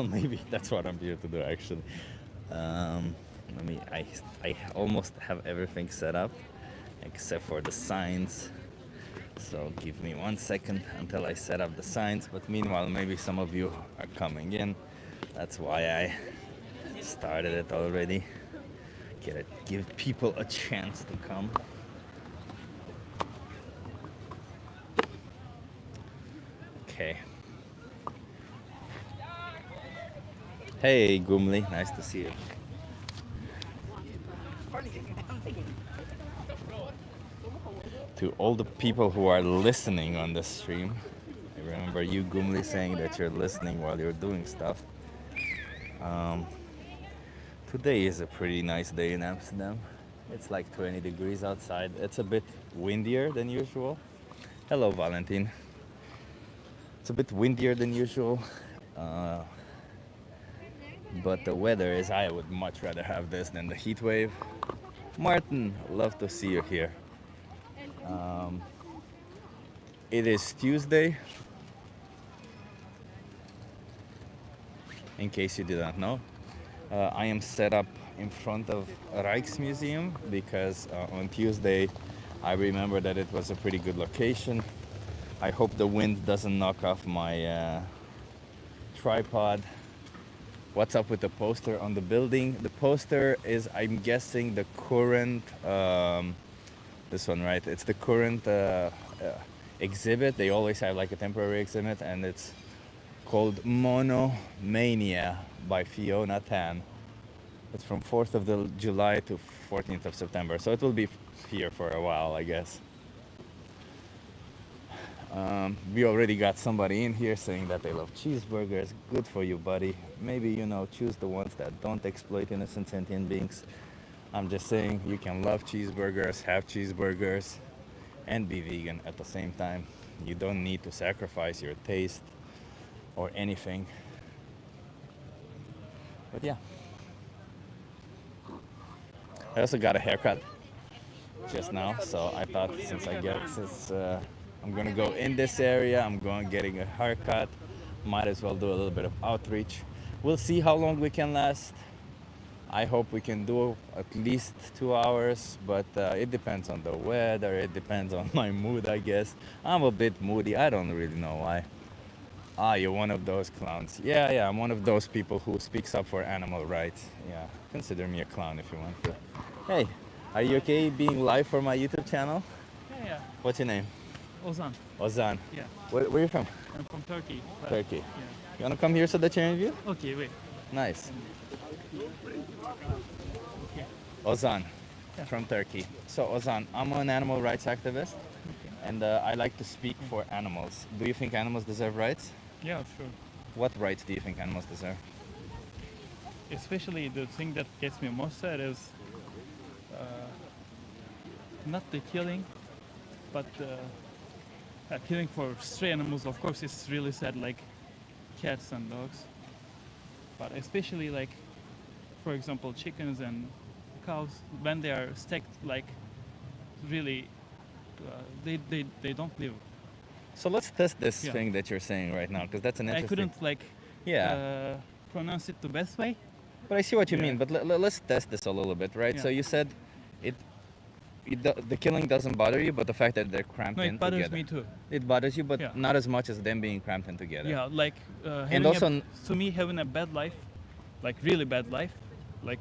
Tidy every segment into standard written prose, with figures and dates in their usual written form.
Maybe that's what I'm here to do actually. Um, I almost have everything set up except for the signs. So give me 1 second until I set up the signs. But meanwhile, maybe some of you are coming in. That's why I started it already. Give people a chance to come. Okay. Hey, Gumli, nice to see you. To all the people who are listening on the stream, I remember you, Gumli, saying that you're listening while you're doing stuff. Um, Today is a pretty nice day in Amsterdam. It's like 20 degrees outside. It's a bit windier than usual. Hello, Valentin. It's a bit windier than usual. Uh, but the weather is, I would much rather have this than the heat wave. Martin, love to see you here. Um, it is Tuesday, in case you did not know. I am set up in front of Rijksmuseum because on Tuesday I remember that it was a pretty good location. I hope the wind doesn't knock off my tripod. What's up with the poster on the building? The poster is, I'm guessing, the current, this one, right? It's the current exhibit. They always have like a temporary exhibit, and it's called Monomania by Fiona Tan. It's from 4th of July to 14th of September, so it will be here for a while, I guess. We already got somebody in here saying that they love cheeseburgers. Good for you, buddy. Maybe, choose the ones that don't exploit innocent sentient beings. I'm just saying you can love cheeseburgers, have cheeseburgers, and be vegan at the same time. You don't need to sacrifice your taste or anything. But yeah. I also got a haircut just now, so I thought since I'm gonna go in this area, I'm getting a haircut, might as well do a little bit of outreach. We'll see how long we can last. I hope we can do at least 2 hours, but it depends on the weather, it depends on my mood, I guess. I'm a bit moody, I don't really know why. Ah, you're one of those clowns. Yeah, I'm one of those people who speaks up for animal rights. Yeah, consider me a clown if you want to. Hey, are you okay being live for my YouTube channel? Yeah, yeah. What's your name? Ozan. Ozan. Yeah. Where are you from? I'm from Turkey. Turkey. Yeah. You wanna come here so that you interview? Okay, wait. Nice. Okay. Ozan, Yeah. from Turkey. So Ozan, I'm an animal rights activist, Okay. and I like to speak for animals. Do you think animals deserve rights? Yeah, sure. What rights do you think animals deserve? Especially the thing that gets me most sad is not the killing, but killing for stray animals. Of course, it's really sad, like cats and dogs. But especially like, for example, chickens and cows, when they are stacked, like really, they don't live. So let's test this Yeah. thing that you're saying right now, because that's an I interesting. couldn't like Yeah, pronounce it the best way. but I see what you Yeah. mean. But let's test this a little bit, right? Yeah. So you said it, the killing doesn't bother you, but the fact that they're cramped No, in it bothers together. me too. It bothers you, but Yeah. not as much as them being cramped in together. Yeah, like And also, to me having a bad life, like really bad life, like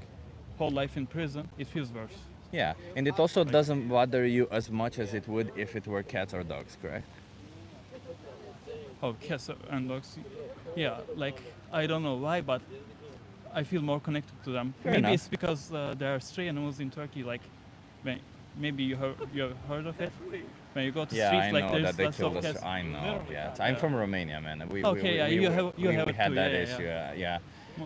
whole life in prison, it feels worse. yeah, and it also doesn't bother you as much as it would if it were cats or dogs, correct? Oh, cats and dogs. Yeah, like I don't know why, but I feel more connected to them. Fair Maybe enough. it's because there are stray animals in Turkey. Like, when, maybe you have heard of it. When you go to Yeah, streets, I like know there's that they lots killed of us. cats. I know. Yeah. Yeah, I'm from Romania, man. Okay, yeah, you have it had too, that yeah, issue. yeah. Yeah.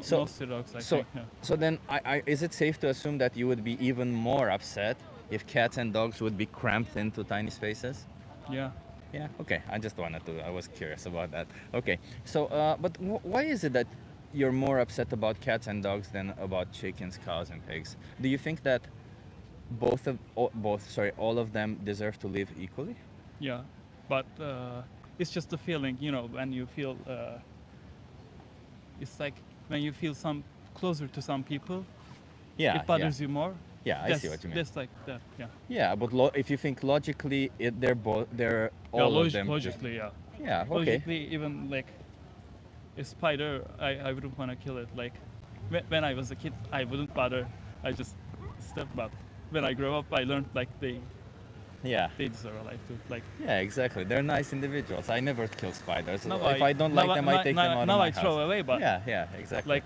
So, mostly dogs, I So, think. Yeah. so then, is it safe to assume that you would be even more upset if cats and dogs would be cramped into tiny spaces? Yeah. Yeah. Okay. I just wanted to. I was curious about that. Okay. So, but why is it that you're more upset about cats and dogs than about chickens, cows, and pigs? Do you think that all of them deserve to live equally? Yeah, but it's just a feeling, when you feel it's like when you feel some closer to some people, Yeah, it bothers you more. yeah. I see what you mean. That's like that. Yeah. Yeah, but if you think logically, they're Yeah. all of them. Logically, yeah. Yeah. Okay. Logically, even like a spider, I wouldn't want to kill it. Like when I was a kid, I wouldn't bother. I just stepped up. When I grow up, I learned like Yeah. they deserve a life too. Like Yeah, exactly. They're nice individuals. I never kill spiders. now If I don't like them, I take them out of now my I throw house. away, but Yeah, exactly. like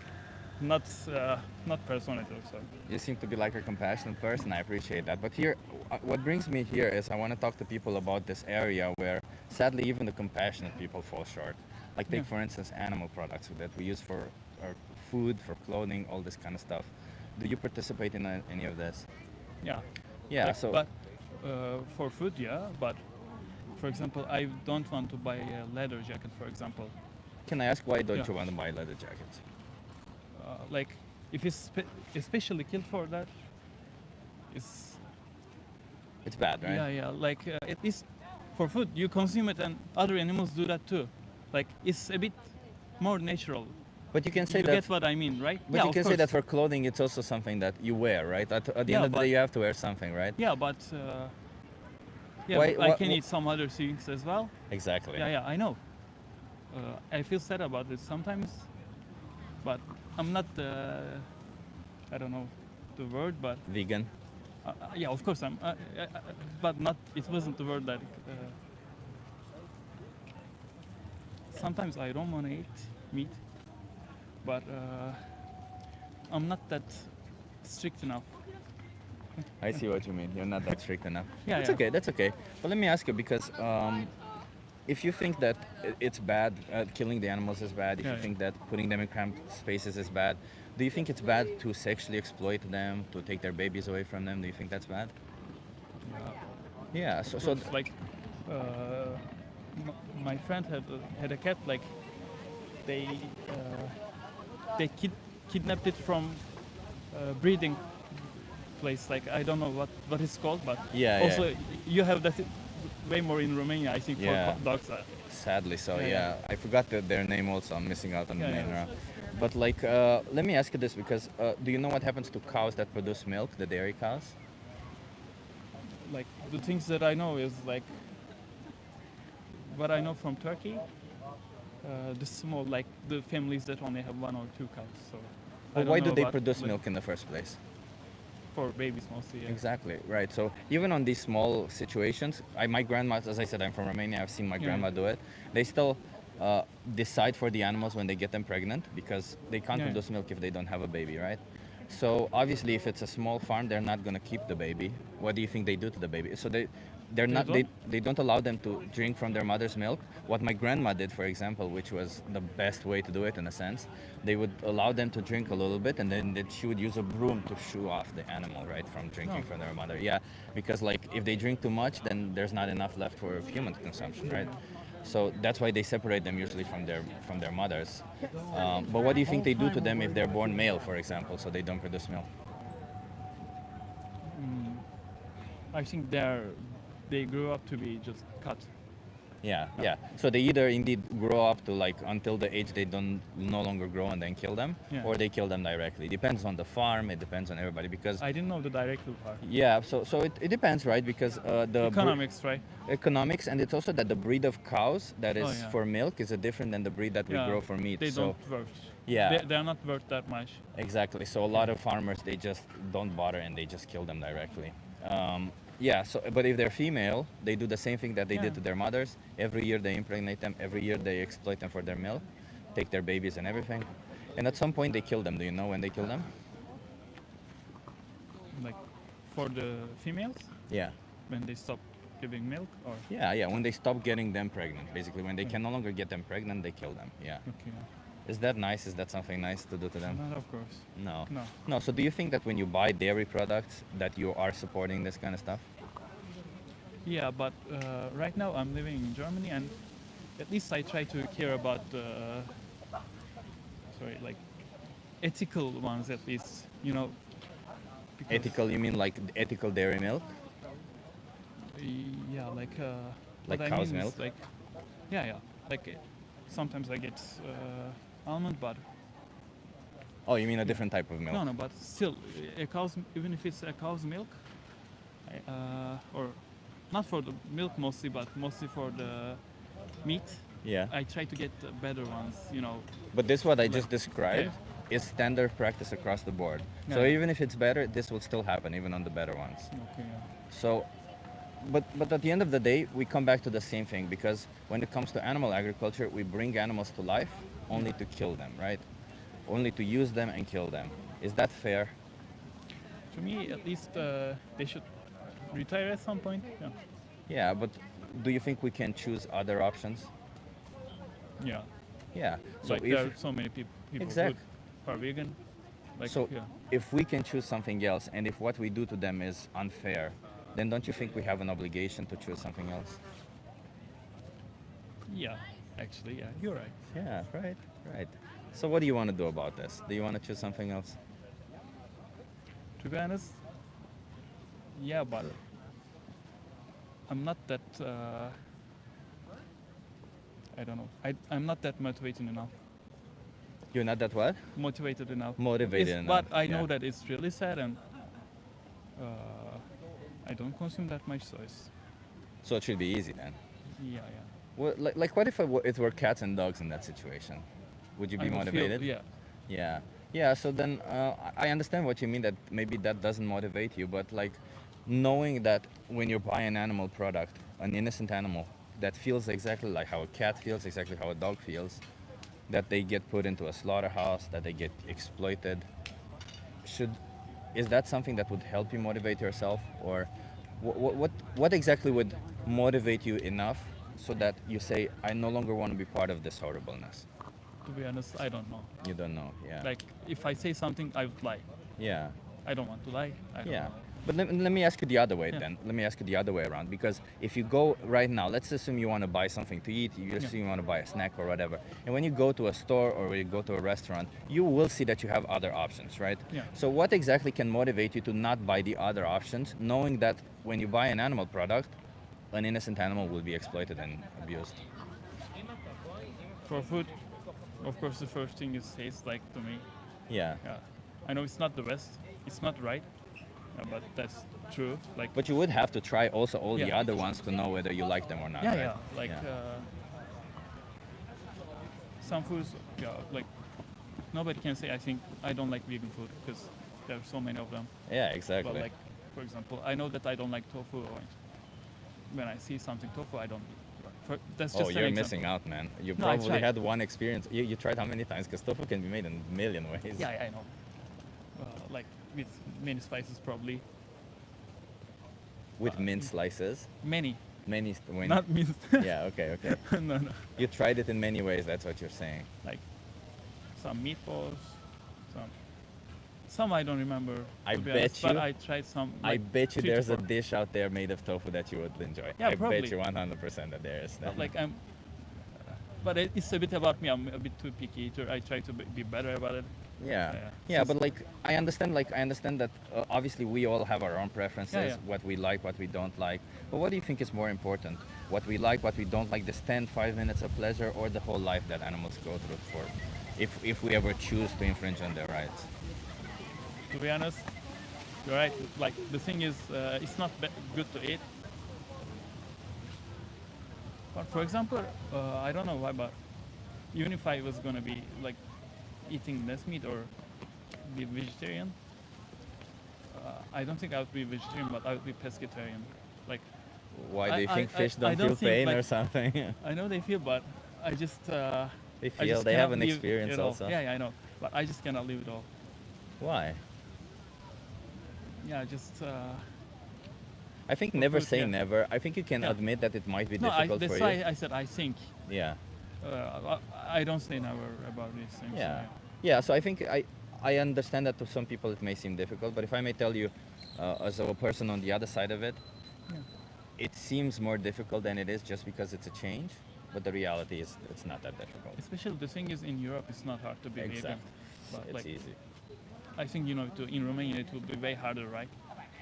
not personally though. So You seem to be like a compassionate person. I appreciate that. But here, what brings me here is I want to talk to people about this area where, sadly, even the compassionate people fall short. Like take, Yeah. for instance, animal products that we use for our food, for clothing, all this kind of stuff. Do you participate in any of this? yeah. Yeah. Like, So but for food, yeah. But for example, I don't want to buy a leather jacket, for example. can I ask why don't Yeah. you want to buy leather jackets? Like if it's especially killed for that, it's It's bad, right? yeah. Like at least for food, you consume it, and other animals do that too. Like it's a bit more natural. But you can say You that. get what I mean, right? But yeah, you of can say course. that for clothing, it's also something that you wear, right? At the Yeah, end of the but- day, you have to wear something, right? Yeah, but yeah, Why- but I wha- can wha- eat some other things as well. Exactly. Yeah, I know. I feel sad about it sometimes, but I'm not. I don't know the word, but Vegan. yeah, of course I'm. But not. It wasn't the word that. Sometimes I don't want to eat meat, but I'm not that strict enough. I see what you mean. You're not that strict enough. Yeah, That's yeah. okay. That's okay. But let me ask you, because if you think that it's bad, killing the animals is bad. If Yeah, you yeah. think that putting them in cramped spaces is bad, do you think it's bad to sexually exploit them, to take their babies away from them? Do you think that's bad? Yeah. So Like my friend had a cat. Like they kidnapped it from breeding place. Like I don't know what it's called, but Yeah, also yeah. you have that way more in Romania, I think, Yeah. for dogs. Sadly, so Yeah, yeah. yeah. I forgot their name also. I'm missing out on the Yeah, name yeah. now. But like, let me ask you this, because do you know what happens to cows that produce milk, the dairy cows? Like the things that I know is like what I know from Turkey. The small, like the families that only have one or two cows. So I But don't why know do they about, produce like, milk in the first place? for babies mostly? Yeah. Exactly, right. So even on these small situations, my grandma, as I said, I'm from Romania. I've seen my Yeah. grandma do it. They still decide for the animals when they get them pregnant, because they can't Yeah. produce milk if they don't have a baby, right? So obviously, if it's a small farm, they're not going to keep the baby. What do you think they do to the baby? So they're not don't? they don't allow them to drink from their mother's milk. What my grandma did, for example, which was the best way to do it in a sense, they would allow them to drink a little bit, and then she would use a broom to shoo off the animal, right, from drinking Oh. from their mother. Yeah, because like if they drink too much, then there's not enough left for human consumption, right? So that's why they separate them usually from their mothers. But what do you think they do to them if they're born male, for example, so they don't produce milk? I think they grew up to be just cut. Yeah. So they either indeed grow up to like until the age they don't no longer grow and then kill them, Yeah. or they kill them directly. Depends on the farm. It depends on everybody, because I didn't know the direct part. yeah. So it depends, right? Because the Economics, right? economics, and it's also that the breed of cows that is Oh, yeah. for milk is a different than the breed that we Yeah, grow for meat. They so don't worth. Yeah. They're not worth that much. exactly. So a lot of farmers, they just don't bother and they just kill them directly. Yeah. So, but if they're female, they do the same thing that they Yeah. did to their mothers. Every year they impregnate them. Every year they exploit them for their milk, take their babies and everything. And at some point they kill them. Do you know when they kill them? Like for the females, Yeah. when they stop giving milk, or Yeah. When they stop getting them pregnant, basically, when they can no longer get them pregnant, they kill them. Yeah. okay, Is that nice? Is that something nice to do to them? not of course. No. No. No. So do you think that when you buy dairy products that you are supporting this kind of stuff? Yeah, but right now I'm living in Germany, and at least I try to care about like ethical ones, at least, you know. because- Ethical? You mean like ethical dairy milk? Yeah, like Like what I cow's mean is milk? like, yeah, like sometimes I get almond butter. Oh, you mean a different type of milk? No, but still, even if it's a cow's milk, or not for the milk mostly, but mostly for the meat, Yeah. I try to get the better ones, But this what I like, just described is standard practice across the board. So Yeah. even if it's better, this will still happen even on the better ones. Okay, yeah. So, but at the end of the day, we come back to the same thing, because when it comes to animal agriculture, we bring animals to life only to kill them, right? Only to use them and kill them. Is that fair? To me, at least, they should retire at some point. Yeah. Yeah, but do you think we can choose other options? Yeah. Yeah. So Like there are so many people Exact- who are vegan. Like, So yeah. if we can choose something else, and if what we do to them is unfair, then don't you think we have an obligation to choose something else? Yeah, actually, yeah, you're right. Yeah, right. So what do you want to do about this? Do you want to choose something else? To be honest, yeah, but I'm not that. I don't know. I'm not that motivated enough. You're not that what? Motivated enough. Motivated It's- enough, But I know yeah. that it's really sad, and I don't consume that much, so it's So it should be easy then. yeah. Well, like what if it were cats and dogs in that situation? Would you be I would motivated? Feel, yeah. Yeah. So then I understand what you mean, that maybe that doesn't motivate you, but like knowing that when you buy an animal product, an innocent animal that feels exactly like how a cat feels, exactly how a dog feels, that they get put into a slaughterhouse, that they get exploited, is that something that would help you motivate yourself, or what exactly would motivate you enough so that you say, I no longer want to be part of this horribleness? To be honest, I don't know. You don't know, yeah. Like, if I say something, I would lie. Yeah. I don't want to lie. I don't Yeah. know. But let me ask you the other way Yeah. then. Let me ask you the other way around. Because if you go right now, let's assume you want to buy something to eat, you assume you want to buy a snack or whatever. And when you go to a store or when you go to a restaurant, you will see that you have other options, right? Yeah. So what exactly can motivate you to not buy the other options, knowing that when you buy an animal product, an innocent animal will be exploited and abused? For food, of course, the first thing is taste, like to me. Yeah. Yeah. I know it's not the best. It's not right. But that's true. Like, But you would have to try also all the Yeah. other ones to know whether you like them or not, yeah, right? yeah. Like, some foods, yeah, like, nobody can say, I think, I don't like vegan food, because there are so many of them. Yeah, exactly. But, like, for example, I know that I don't like tofu, or when I see something tofu, I don't. That's just Oh, an you're example. missing out, man. You No, I probably tried. had one experience. You tried how many times? Because tofu can be made in a million ways. Yeah, I know. Like, with many spices, probably. With mint slices. Many. Not Not minced. Yeah, okay. No. You tried it in many ways, that's what you're saying. Like, some meatballs, some I don't remember. I to be bet honest, you- But I tried some. I Like, bet you 3 to there's a 4. dish out there made of tofu that you would enjoy. Yeah, I probably. bet you 100% that there is. But, like, but it's a bit about me. I'm a bit too picky eater. I try to be better about it. Yeah, Yeah. but like I understand that obviously we all have our own preferences, Yeah. what we like, what we don't like. But what do you think is more important? What we like, what we don't like, this 5 minutes of pleasure, or the whole life that animals go through for, if we ever choose to infringe on their rights? To be honest, you're right. Like, the thing is, it's not good to eat. But for example, I don't know why, but even if I was gonna be like eating less meat or be vegetarian, I don't think I would be vegetarian, but I would be pescatarian. Like, Why do you think fish I don't don't feel think, pain or like- something? I know they feel, but I just They I feel, just they have cannot an leave experience it all. also. Yeah, I know, but I just cannot leave it all. Why? Yeah, just I think never food, say yeah. never. I think you can Yeah. admit that it might be no. difficult That's for why you. I said I think. Yeah. I don't say never about these things. Yeah. Yeah, so I think I understand that to some people it may seem difficult, but if I may tell you, as a person on the other side of it, Yeah. it seems more difficult than it is just because it's a change, but the reality is it's not that difficult. Especially the thing is, in Europe, it's not hard to be vegan. Exactly. But It's like, easy. I think in Romania it will be way harder, right?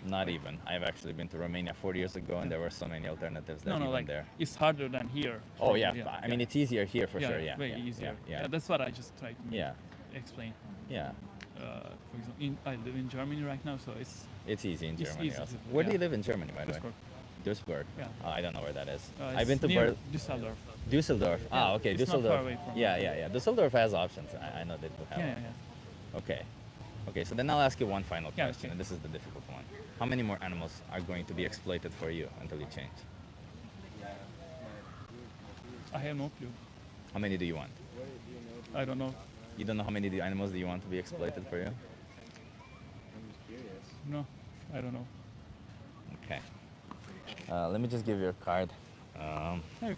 Not even. I've actually been to Romania 4 years ago, and there were so many alternatives that No, even like there. it's harder than here. Oh probably, yeah, I mean it's easier here for sure. Yeah, way yeah, easier. Yeah, That's what I just tried to yeah, explain. yeah. For example, I live in Germany right now, so It's easy in It's Germany easy also. to do, Where do yeah. you live in Germany, by the way? Duisburg. Duisburg. Yeah. I don't know where that is. It's I've been to near Düsseldorf. Düsseldorf. Yeah, Okay, it's Düsseldorf. not far away from. Yeah. Düsseldorf has options. I know they do have. Yeah, options. yeah. Okay, so then I'll ask you one final Yeah, question, okay. and this is the difficult one. How many more animals are going to be exploited for you until you change? I have no clue. How many do you want? I don't know. You don't know how many animals do you want to be exploited for you? No, I don't know. Okay. Let me just give you a card. Yeah, okay.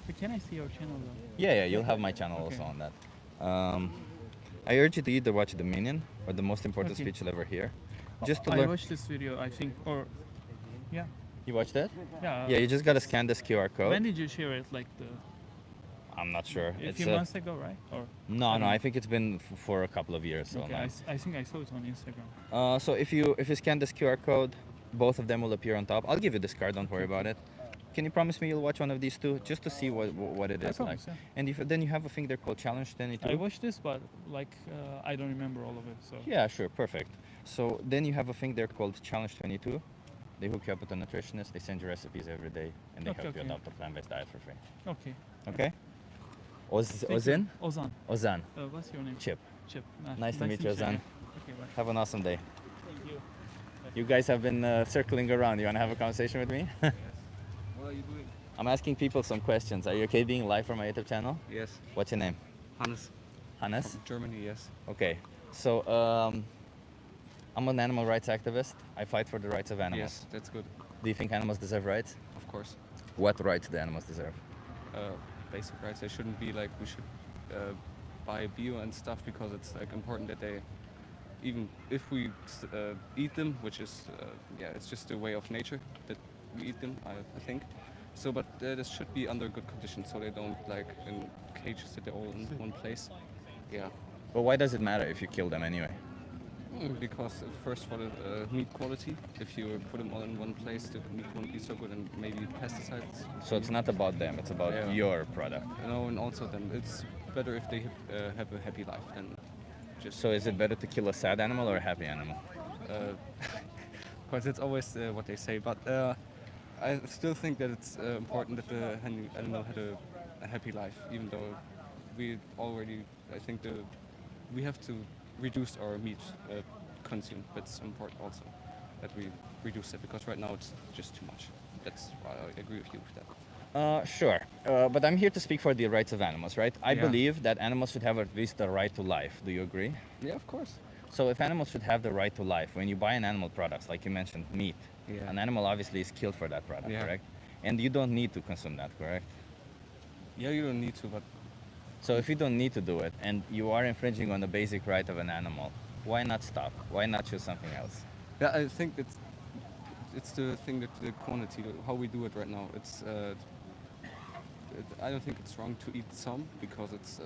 But can I see your channel though? Yeah, you'll have my channel Okay. also on that. I urge you to either watch The Minion or The Most Important Okay. Speech You'll Ever Hear. Just to I learn. watched this video, I think, or yeah, You watched it? yeah. Yeah, you just gotta scan this QR code. When did you share it? Like I'm not sure. a few months ago, right? Or No, I think it's been for a couple of years. So okay, now. I think I saw it on Instagram. So if you scan this QR code, both of them will appear on top. I'll give you this card. Don't worry about it. Can you promise me you'll watch one of these two just to see what it I is promise, like? yeah. And then you have a thing there called Challenge 22. I watched this, but like I don't remember all of it. So Yeah, sure, perfect. So then you have a thing there called Challenge 22. They hook you up with a nutritionist. They send you recipes every day, and they Okay, help you okay. adopt a plant-based diet for free. okay. Okay? Thank you. Ozan? Ozan. Ozan. What's your name? Chip. Chip. Nice to meet you, Ozan. Okay, bye. Have an awesome day. Thank you. You guys have been circling around. You want to have a conversation with me? What are you doing? I'm asking people some questions. Are you okay being live for my YouTube channel? Yes. What's your name? Hannes. Hannes? From Germany, yes. Okay. So I'm an animal rights activist. I fight for the rights of animals. Yes, that's good. Do you think animals deserve rights? Of course. What rights do animals deserve? Basic rights. They shouldn't be like we should buy bio and stuff because it's like important that they, even if we eat them, which is it's just a way of nature that we eat them. I think. So, but this should be under good conditions, so they don't like in cages that they're all in one place. Yeah. But why does it matter if you kill them anyway? Because first for the meat quality, if you put them all in one place, the meat won't be so good, and maybe pesticides. So it's not about them, it's about Yeah. your product. No, and also then it's better if they have a happy life than just. So is it better to kill a sad animal or a happy animal? Because it's always what they say, but I still think that it's important that the animal had a happy life, even though we already, I think we have to reduce our meat consume. That's important also that we reduce it because right now it's just too much. That's why I agree with you with that. Sure, but I'm here to speak for the rights of animals, right? I Yeah. believe that animals should have at least the right to life. Do you agree? Yeah, of course. So if animals should have the right to life, when you buy an animal products, like you mentioned, meat, Yeah. an animal obviously is killed for that product, Yeah. correct? And you don't need to consume that, correct? Yeah, you don't need to, but So if you don't need to do it and you are infringing on the basic right of an animal, why not stop? Why not choose something else? yeah, I think it's the thing that the quantity, how we do it right now. It's I don't think it's wrong to eat some because it's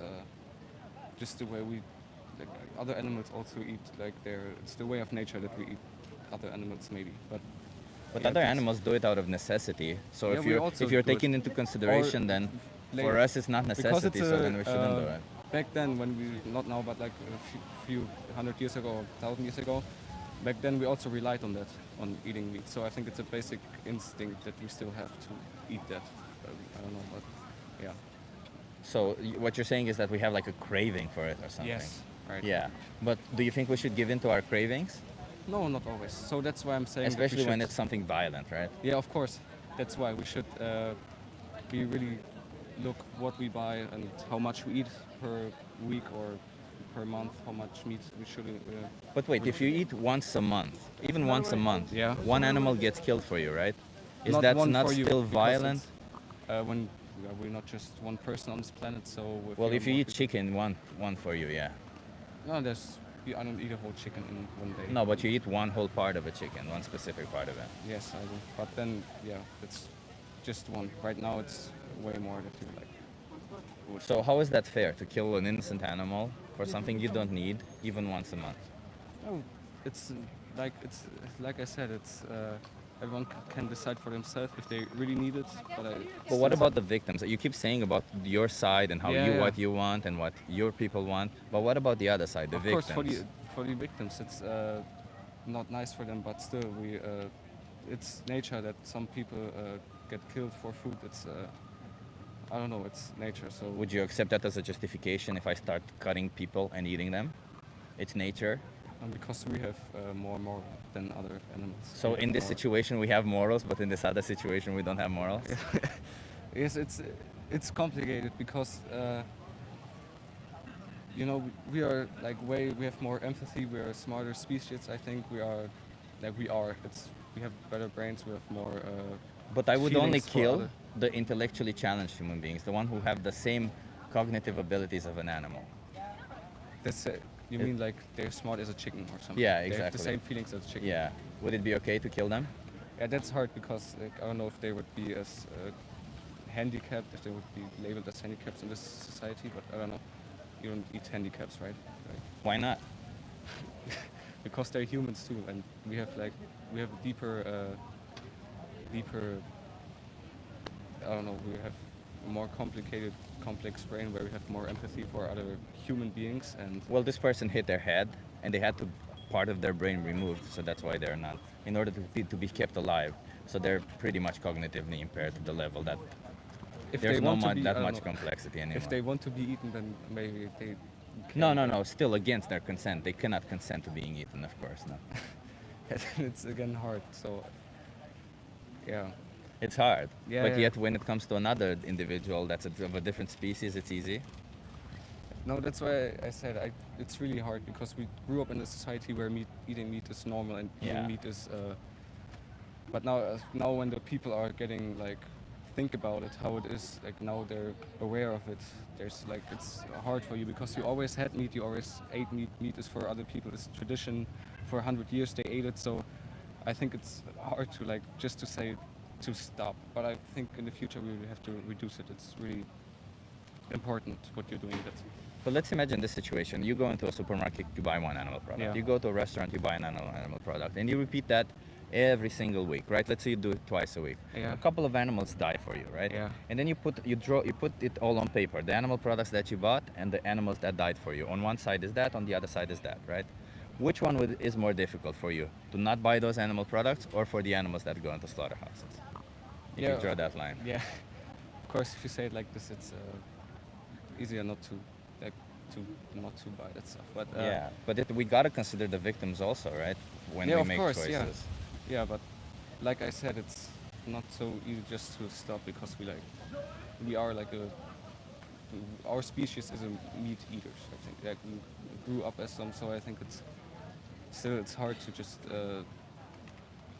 just the way we like other animals also eat. Like it's the way of nature that we eat other animals maybe, but. But yeah, other that's- animals do it out of necessity. So Yeah, if we you're also if you're do it. taking into consideration, Or then for later. us it's not Because necessity. it's So then we shouldn't do it. Back then, when we not now, but like a few 100 years ago, 1,000 years ago, back then we also relied on that, on eating meat. So I think it's a basic instinct that we still have to eat that. I don't know, but yeah. So what you're saying is that we have like a craving for it or something. Yes. Right. Yeah. But do you think we should give in to our cravings? No, not always. So that's why I'm saying. that we Especially when should- it's something violent, right? Yeah, of course. That's why we should we really look what we buy and how much we eat per week or per month, how much meat we should. But wait, if you eat once a month, even once a month, Yeah. one animal gets killed for you, right? Is Not that one not for you, still because violent? when we're not just one person on this planet, so. Well, if you more eat people- chicken, one for you, yeah. No, I don't eat a whole chicken in one day. No, but you eat one whole part of a chicken, one specific part of it. Yes, I do. But then, yeah, it's just one. Right now, it's way more that you like. So how is that fair to kill an innocent animal for something you don't need, even once a month? Oh, it's like I said, it's everyone can decide for themselves if they really need it. But But what about the victims? You keep saying about your side and how Yeah. what you want and what your people want. But what about the other side, the Of course, victims? for the victims, it's not nice for them, but still, it's nature that some people get killed for food. It's I don't know, it's nature. So Would you accept that as a justification if I start cutting people and eating them? It's nature. because we have more moral than other animals. So We have in this more- situation we have morals, but in this other situation we don't have morals. Yes, it's complicated because you know we are like we have more empathy. We are a smarter species. I think we are we have better brains. We have more. But I would only feelings for kill other- the intellectually challenged human beings, the one who have the same cognitive abilities of an animal. That's you It- mean like they're smart as a chicken or something? Yeah, They have exactly. the same feelings as a chicken. Yeah. Would it be okay to kill them? Yeah, that's hard because like, I don't know if they would be as handicapped, if they would be labeled as handicaps in this society. But I don't know. You don't eat handicaps, right? Why not? Because they're humans too, and we have a deeper. I don't know. We have a more complicated, complex brain where we have more empathy for other human beings, and Well, this person hit their head and they had to part of their brain removed, so that's why they're not, in order to be kept alive. So they're pretty much cognitively impaired to the level that if there's they no want to much, be, that I don't much know, complexity anymore. if they want to be eaten, then maybe they. No, can. no, no, still against their consent. They cannot consent to being eaten, of course, no. It's again hard. So. Yeah. It's hard. Yeah, But yeah. yet when it comes to another individual that's of a different species, it's easy. No, that's why I said it's really hard because we grew up in a society where eating meat is normal and Yeah. eating meat is. But now when the people are getting like think about it, how it is, like now they're aware of it. There's like it's hard for you because you always had meat, you always ate meat. Meat is for other people. It's tradition. For 100 years they ate it. So I think it's hard to like just to say to stop. But I think in the future we will have to reduce it. It's really important what you're doing. But let's imagine this situation. You go into a supermarket, you buy one animal product. Yeah. You go to a restaurant, you buy an animal product. And you repeat that every single week, right? Let's say you do it twice a week. Yeah. A couple of animals die for you, right? Yeah. And then you put it all on paper. The animal products that you bought and the animals that died for you. On one side is that, on the other side is that, right? Which one is more difficult for you? To not buy those animal products or for the animals that go into slaughterhouses? If you Yeah. draw that line. Yeah. Of course, if you say it like this, it's easier not to not to buy that stuff. But Yeah, but we gotta consider the victims also, right? When yeah, we of make course, choices. yeah. But like I said, it's not so easy just to stop because we are like our species is a meat eaters. I think like we grew up as some, so I think it's hard to just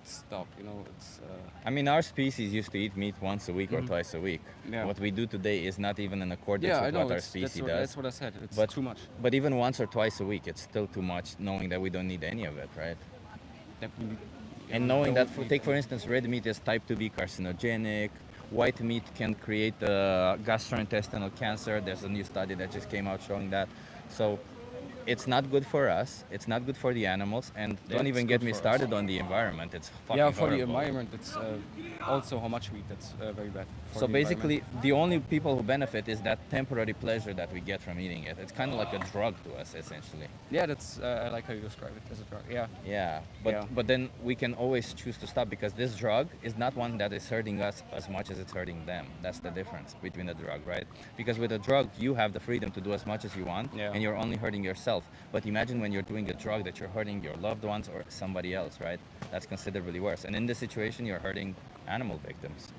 stop. You know, it's I mean, our species used to eat meat once a week or Mhm. twice a week. Yeah. What we do today is not even in accordance yeah. I with know what our it's, species that's does. what I said. It's But- too much. But even once or twice a week, it's still too much, knowing that we don't need any of it, right? That we need, And we knowing that, don't need take for any- instance, red meat is type 2B carcinogenic, white meat can create gastrointestinal cancer. There's a new study that just came out showing that. So it's not good for us, it's not good for the animals, and Yeah, don't it's even get good me for us. started on the environment. It's fucking Yeah, for the horrible. environment, it's also how much we eat. That's very bad. For So the basically, environment. the only people who benefit is that temporary pleasure that we get from eating it. It's kind of like a drug to us, essentially. Yeah, that's I like how you describe it as a drug. Yeah, Yeah, Yeah. but then we can always choose to stop because this drug is not one that is hurting us as much as it's hurting them. That's the difference between the drug, right? Because with a drug, you have the freedom to do as much as you want, Yeah. and you're only hurting yourself. But imagine when you're doing a drug that you're hurting your loved ones or somebody else, right? That's considerably worse. And in this situation, you're hurting animal victims.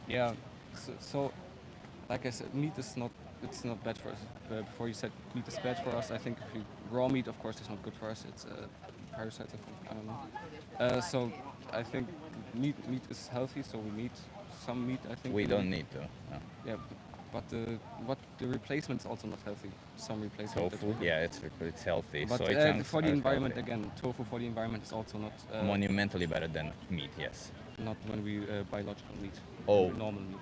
yeah. So like I said, meat is not. It's not bad for us. Before you said meat is bad for us, I think if you raw meat, of course, is not good for us. It's parasites. I think. I don't know. So I think meat is healthy. So we need some meat. I think We don't need to. No. Yeah, but the replacement is also not healthy. Some replacement. that Tofu, we- yeah, it's healthy. But Soy chunks for the are environment healthy. again, tofu for the environment is also not Monumentally better than meat, yes. not when we biological meat. Oh. Normal meat.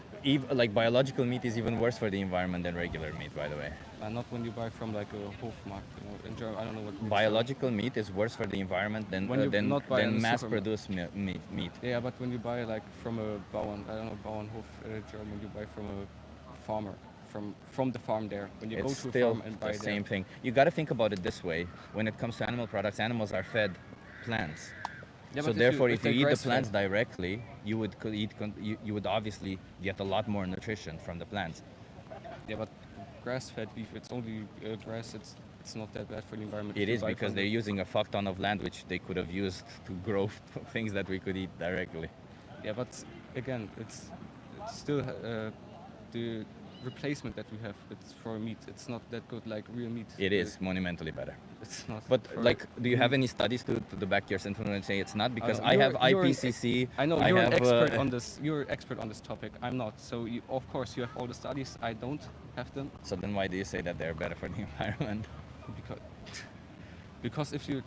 Like biological meat is even worse for the environment than regular meat, by the way. Not when you buy from like a Hofmarkt, you know, in German, I don't know what. Biological meat is worse for the environment than When you not buy in the mass-produced meat. Yeah, but when you buy like from a Bauern, I don't know, Bauernhof, German, you buy from a farmer, from the farm there. When you It's go to a still farm and buy the same there. thing. You got to think about it this way. When it comes to animal products, animals are fed plants. Yeah, So but therefore, if you they're eat the grass-fed- plants directly, you would you would obviously get a lot more nutrition from the plants. Yeah, but grass-fed beef, it's only grass. It's not that bad for the environment. It if you is buy because from they're using a fuck ton of land which they could have used to grow things that we could eat directly. Yeah, but again, it's still the replacement that we have. It's for meat. It's not that good like real meat. It is monumentally better. It's not. But for like, do you have meat. any studies to back your sentiment and say it's not? Because know, I have you're an IPCC. I know I you're have, an expert on this. You're an expert on this topic. I'm not. So of course you have all the studies. I don't have them So then why do you say that they're better for the environment? because if you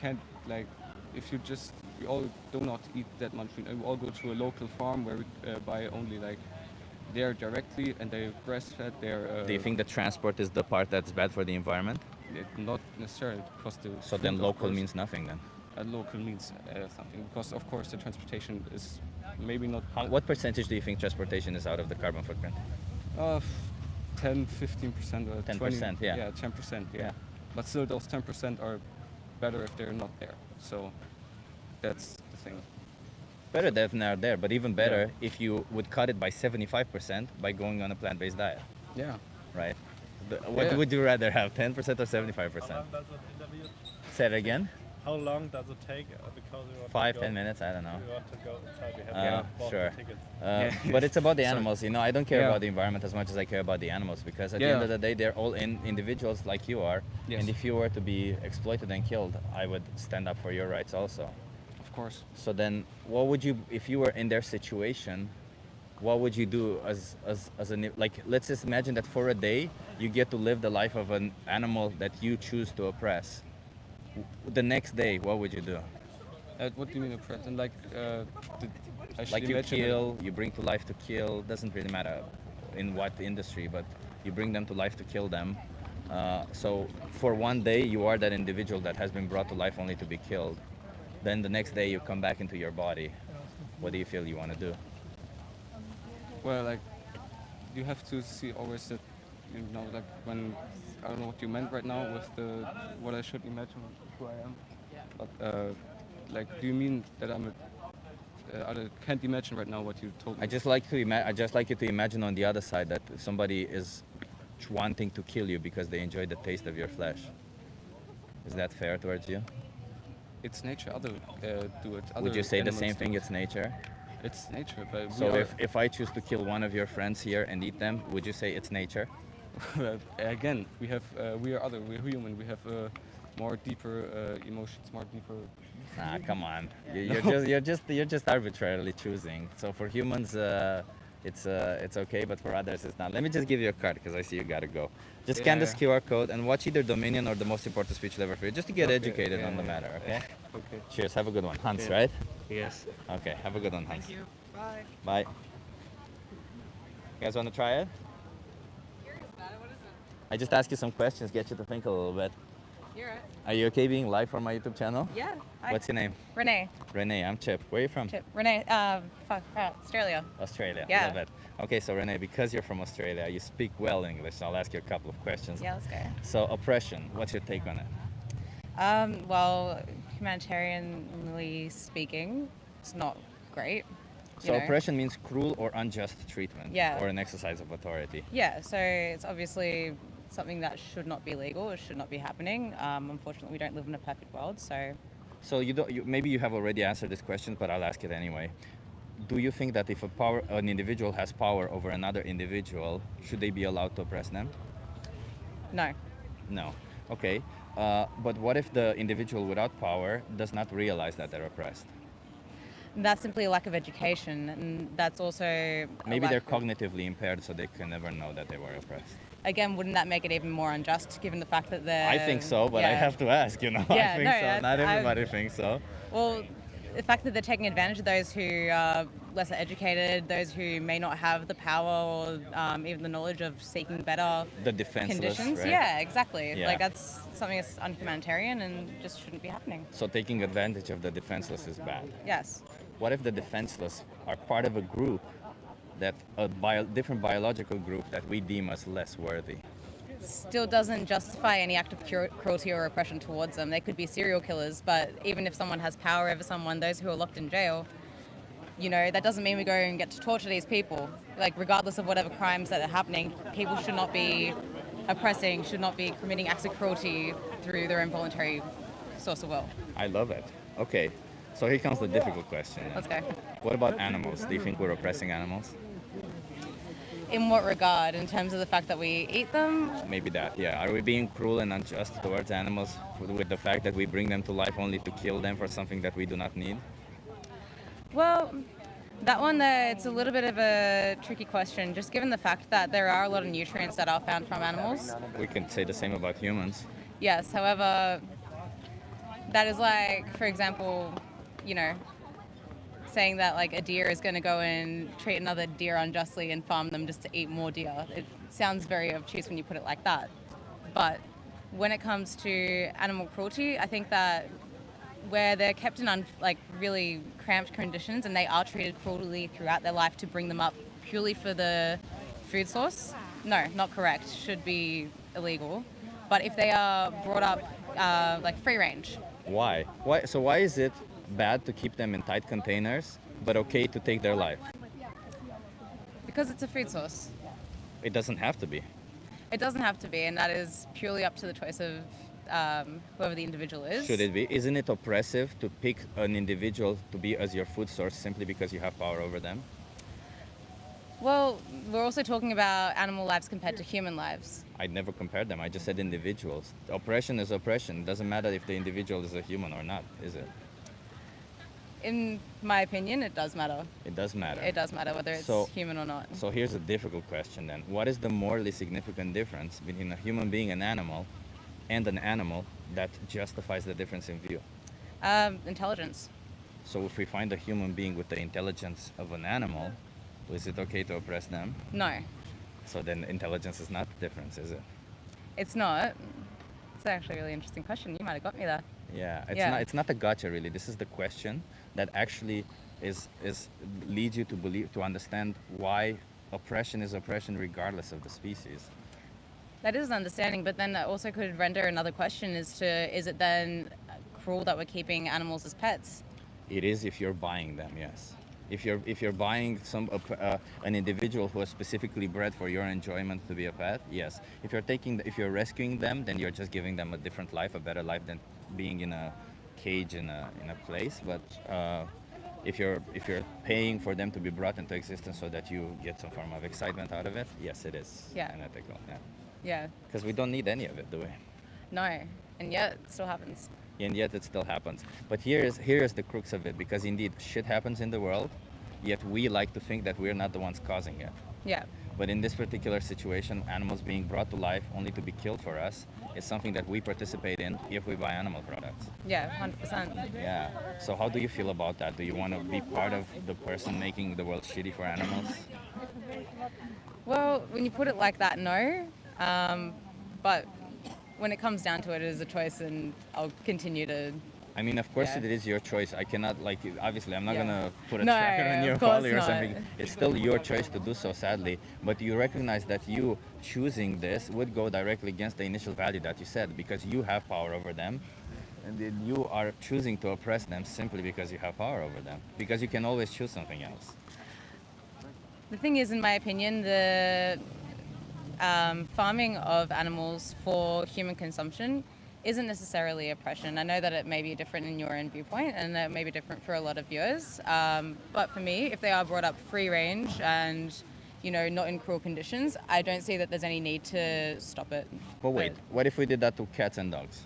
can't like if you just we all do not eat that much meat. We all go to a local farm where we buy only like there directly and they breastfed. They're Do you think that transport is the part that's bad for the environment? not necessarily because the So food, then of local course, means nothing then. local means something because of course the transportation is maybe not What percentage do you think transportation is out of the carbon footprint? 10, 15% or 10%, 20, yeah. yeah, 10%, yeah. Yeah. But still, those 10% are better if they're not there. So that's the thing. Better than they're there, but even better if you would cut it by 75% by going on a plant-based diet, Yeah. right? What Yeah. would you rather have, 10% or 75%? How long does it interview? Say it again. How long does it take? Because we want 5, to go, 10 minutes, I don't know. We want to go inside. We have bought Sure. the tickets. But it's about the Sorry. animals, you know. I don't care Yeah. about the environment as much as I care about the animals because at the end Yeah. of the day, they're all individuals like you are. Yes. And if you were to be exploited and killed, I would stand up for your rights also. Of course. So then, what would you, if you were in their situation, what would you do like, let's just imagine that for a day, you get to live the life of an animal that you choose to oppress. The next day, what would you do? What do you mean oppressed? And like, I should Like you imagine kill, you bring to life to kill, doesn't really matter in what industry, but you bring them to life to kill them. So for one day, you are that individual that has been brought to life only to be killed. Then the next day, you come back into your body. What do you feel you want to do? Well, like, you have to see always that, you know, like when, I don't know what you meant right now with the, what I should imagine who I am. But, like, do you mean that I'm I can't imagine right now what you told me. I just like you to imagine on the other side that somebody is wanting to kill you because they enjoy the taste of your flesh. Is that fair towards you? It's nature. Other do it. Would you say the animals same do thing? it. It's nature. It's nature, but So if I choose to kill one of your friends here and eat them, would you say it's nature? again, we are other. We're human. We have more deeper emotions, more deeper. Ah, come on. You're just arbitrarily choosing. So for humans, it's okay, but for others, it's not. Let me just give you a card because I see you gotta go. Just scan this QR code and watch either Dominion or the most important speech ever for you, just to get educated on the matter. Okay. Okay. Cheers. Have a good one, Hans. Yeah. Right? Yes. Okay. Have a good one, Hans. Thank you. Bye. Bye. You guys want to try it? Curious about it. What is it? I just ask you some questions, get you to think a little bit. You're it. Are you okay being live on my YouTube channel? Yeah. Hi. What's your name? Renee? Renee. I'm Chip. Where are you from? Chip. Renee. Australia. Australia. Yeah. Love it. Okay, so Renee, because you're from Australia, you speak well English, so I'll ask you a couple of questions. Yeah, let's go. So oppression, what's your take on it? Well, humanitarianly speaking, it's not great. So you know. oppression means cruel or unjust treatment, Yeah. or an exercise of authority. Yeah, so it's obviously something that should not be legal. It should not be happening. Unfortunately, we don't live in a perfect world, so. So maybe you have already answered this question, but I'll ask it anyway. Do you think that if an individual has power over another individual, should they be allowed to oppress them? No. No. Okay. But what if the individual without power does not realize that they're oppressed? That's simply a lack of education, and that's also a Maybe lack they're of- cognitively impaired, so they can never know that they were oppressed. Again, wouldn't that make it even more unjust, given the fact that they're... I think so, but I yeah. have to ask, you know. I Yeah, think no, so. Not I've- everybody thinks so. Well, the fact that they're taking advantage of those who are lesser educated, those who may not have the power or even the knowledge of seeking better The defenseless, conditions. right? Yeah, exactly. Yeah. Like that's something that's unhumanitarian and just shouldn't be happening. So taking advantage of the defenseless is bad. Yes. What if the defenseless are part of a group that different biological group that we deem as less worthy? Still doesn't justify any act of cruelty or oppression towards them. They could be serial killers, but even if someone has power over someone, those who are locked in jail, that doesn't mean we go and get to torture these people. Like, regardless of whatever crimes that are happening, people should not be oppressing, should not be committing acts of cruelty through their involuntary source of will. I love it. Okay, so here comes the difficult question. Let's go. What about animals? Do you think we're oppressing animals? In what regard? In terms of the fact that we eat them? Maybe that, yeah. Are we being cruel and unjust towards animals with the fact that we bring them to life only to kill them for something that we do not need? Well, that one there, it's a little bit of a tricky question, just given the fact that there are a lot of nutrients that are found from animals. We can say the same about humans. Yes, however, that is like, for example, saying that like a deer is going to go and treat another deer unjustly and farm them just to eat more deer. It sounds very obtuse when you put it like that. But when it comes to animal cruelty, I think that where they're kept in really cramped conditions and they are treated cruelly throughout their life to bring them up purely for the food source, no, not correct, should be illegal. But if they are brought up free range. Why? So why is it bad to keep them in tight containers, but okay to take their life? Because it's a food source. It doesn't have to be. It doesn't have to be, and that is purely up to the choice of whoever the individual is. Should it be? Isn't it oppressive to pick an individual to be as your food source simply because you have power over them? Well, we're also talking about animal lives compared to human lives. I'd never compared them. I just said individuals. Oppression is oppression. It doesn't matter if the individual is a human or not, is it? In my opinion, it does matter. It does matter. It does matter whether it's human or not. So here's a difficult question then. What is the morally significant difference between a human being and an animal that justifies the difference in view? Intelligence. So if we find a human being with the intelligence of an animal, is it okay to oppress them? No. So then intelligence is not the difference, is it? It's not. It's actually a really interesting question. You might have got me there. Yeah, Yeah. It's not a gotcha really. This is the question that actually is leads you to understand why oppression is oppression regardless of the species. That is an understanding, but then that also could render another question as to, is it then cruel that we're keeping animals as pets? It is if you're buying them, yes. If you're buying an individual who is specifically bred for your enjoyment to be a pet, yes. If you're rescuing them, then you're just giving them a different life, a better life than being in a cage in a place. But if you're paying for them to be brought into existence so that you get some form of excitement out of it, yes, it is unethical. Yeah. Yeah. Because we don't need any of it, do we? No. And yet it still happens. And yet it still happens. But here is the crux of it, because indeed shit happens in the world, yet we like to think that we're not the ones causing it. Yeah. But in this particular situation, animals being brought to life only to be killed for us is something that we participate in if we buy animal products. Yeah, 100%. Yeah. So how do you feel about that? Do you want to be part of the person making the world shitty for animals? Well, when you put it like that, no. But when it comes down to it, it is a choice, and I'll continue to. I mean, of course Yeah. it is your choice. I cannot, obviously, I'm not Yeah. going to put a No, tracker on your of course collar or not. something. It's still your choice to do so, sadly. But you recognize that you choosing this would go directly against the initial value that you said, because you have power over them. And then you are choosing to oppress them simply because you have power over them. Because you can always choose something else. The thing is, in my opinion, the farming of animals for human consumption isn't necessarily oppression. I know that it may be different in your own viewpoint, and that it may be different for a lot of viewers. But for me, if they are brought up free range and not in cruel conditions, I don't see that there's any need to stop it. But wait, what if we did that to cats and dogs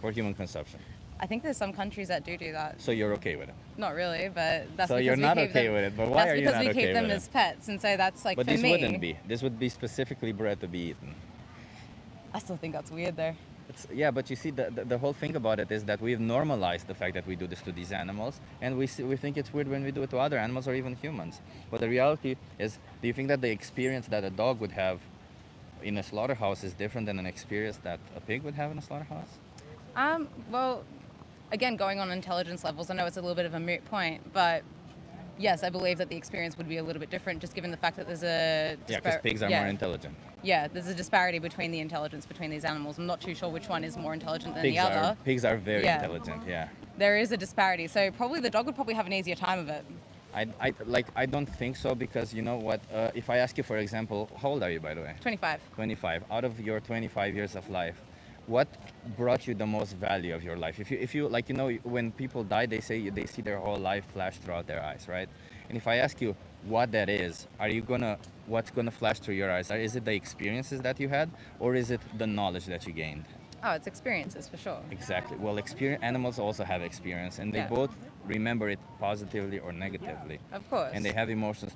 for human consumption? I think there's some countries that do that. So you're okay with it? Not really, but that's So because you're we not keep okay them, with it, but why are you not That's because we okay keep them with it? as pets, and so that's like But for this me. wouldn't be. This would be specifically bred to be eaten. I still think that's weird though. Yeah, but you see, the whole thing about it is that we've normalized the fact that we do this to these animals, and we think it's weird when we do it to other animals or even humans. But the reality is, do you think that the experience that a dog would have in a slaughterhouse is different than an experience that a pig would have in a slaughterhouse? Well, again, going on intelligence levels, I know it's a little bit of a moot point, but yes, I believe that the experience would be a little bit different, just given the fact that there's a Yeah, because pigs are more intelligent. Yeah, there's a disparity between the intelligence between these animals. I'm not too sure which one is more intelligent than the other. Pigs are very intelligent. Yeah. There is a disparity, so probably the dog would probably have an easier time of it. I don't think so, because you know what? If I ask you, for example, how old are you, by the way? 25. 25. Out of your 25 years of life, what brought you the most value of your life? If you like, you know, when people die, they say they see their whole life flash throughout their eyes, right? And if I ask you what that is, what's gonna flash through your eyes? Is it the experiences that you had, or is it the knowledge that you gained? Oh, it's experiences for sure. Exactly. Well, animals also have experience, and they both remember it positively or negatively. Of course. And they have emotions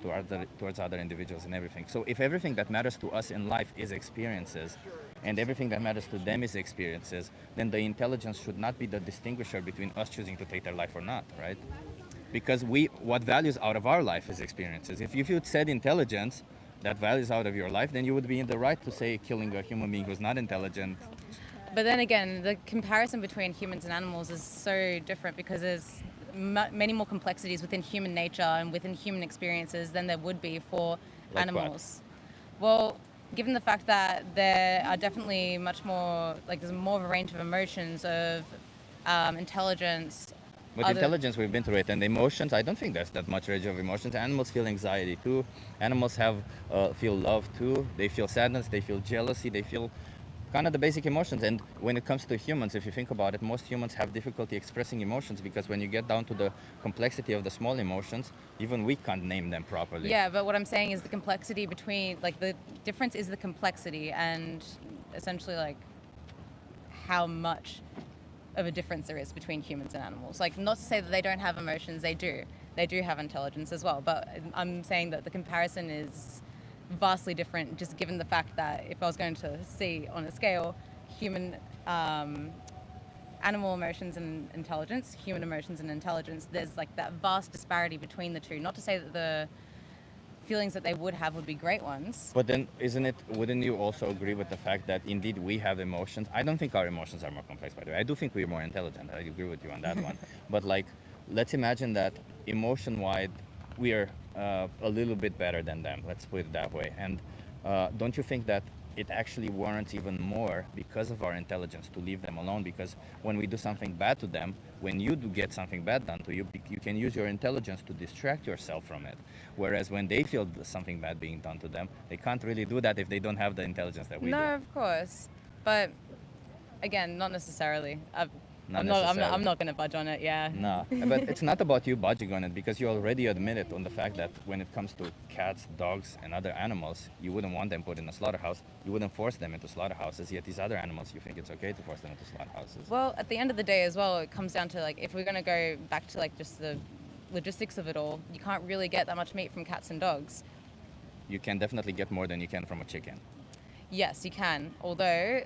towards other individuals and everything. So if everything that matters to us in life is experiences, and everything that matters to them is experiences, then the intelligence should not be the distinguisher between us choosing to take their life or not, right? Because what values out of our life is experiences. If you said intelligence that values out of your life, then you would be in the right to say killing a human being who's not intelligent. But then again, the comparison between humans and animals is so different, because there's many more complexities within human nature and within human experiences than there would be for animals. Well, given the fact that there are definitely much more, like there's more of a range of emotions, of intelligence. With intelligence, we've been through it, and emotions, I don't think there's that much range of emotions. Animals feel anxiety too. Animals feel love too. They feel sadness, they feel jealousy, they feel kind of the basic emotions. And when it comes to humans, if you think about it, most humans have difficulty expressing emotions, because when you get down to the complexity of the small emotions, even we can't name them properly. Yeah, but what I'm saying is the complexity between, like, the difference is the complexity, and essentially like how much of a difference there is between humans and animals. Like, not to say that they don't have emotions, they do have intelligence as well, but I'm saying that the comparison is vastly different, just given the fact that if I was going to see on a scale human animal emotions and intelligence, human emotions and intelligence, there's like that vast disparity between the two. Not to say that the feelings that they would have would be great ones. But then wouldn't you also agree with the fact that indeed we have emotions? I don't think our emotions are more complex, by the way. I do think we're more intelligent. I agree with you on that one. But like, let's imagine that emotion-wide, we are a little bit better than them. Let's put it that way. And don't you think that it actually warrants even more, because of our intelligence, to leave them alone? Because when we do something bad to them, when you do get something bad done to you, you can use your intelligence to distract yourself from it. Whereas when they feel something bad being done to them, they can't really do that if they don't have the intelligence that we do. No, of course. But again, not necessarily. I'm not going to budge on it, yeah. No, but it's not about you budging on it, because you already admitted on the fact that when it comes to cats, dogs, and other animals, you wouldn't want them put in a slaughterhouse. You wouldn't force them into slaughterhouses, yet these other animals, you think it's okay to force them into slaughterhouses. Well, at the end of the day as well, it comes down to, like, if we're going to go back to like just the logistics of it all, you can't really get that much meat from cats and dogs. You can definitely get more than you can from a chicken. Yes, you can. Although,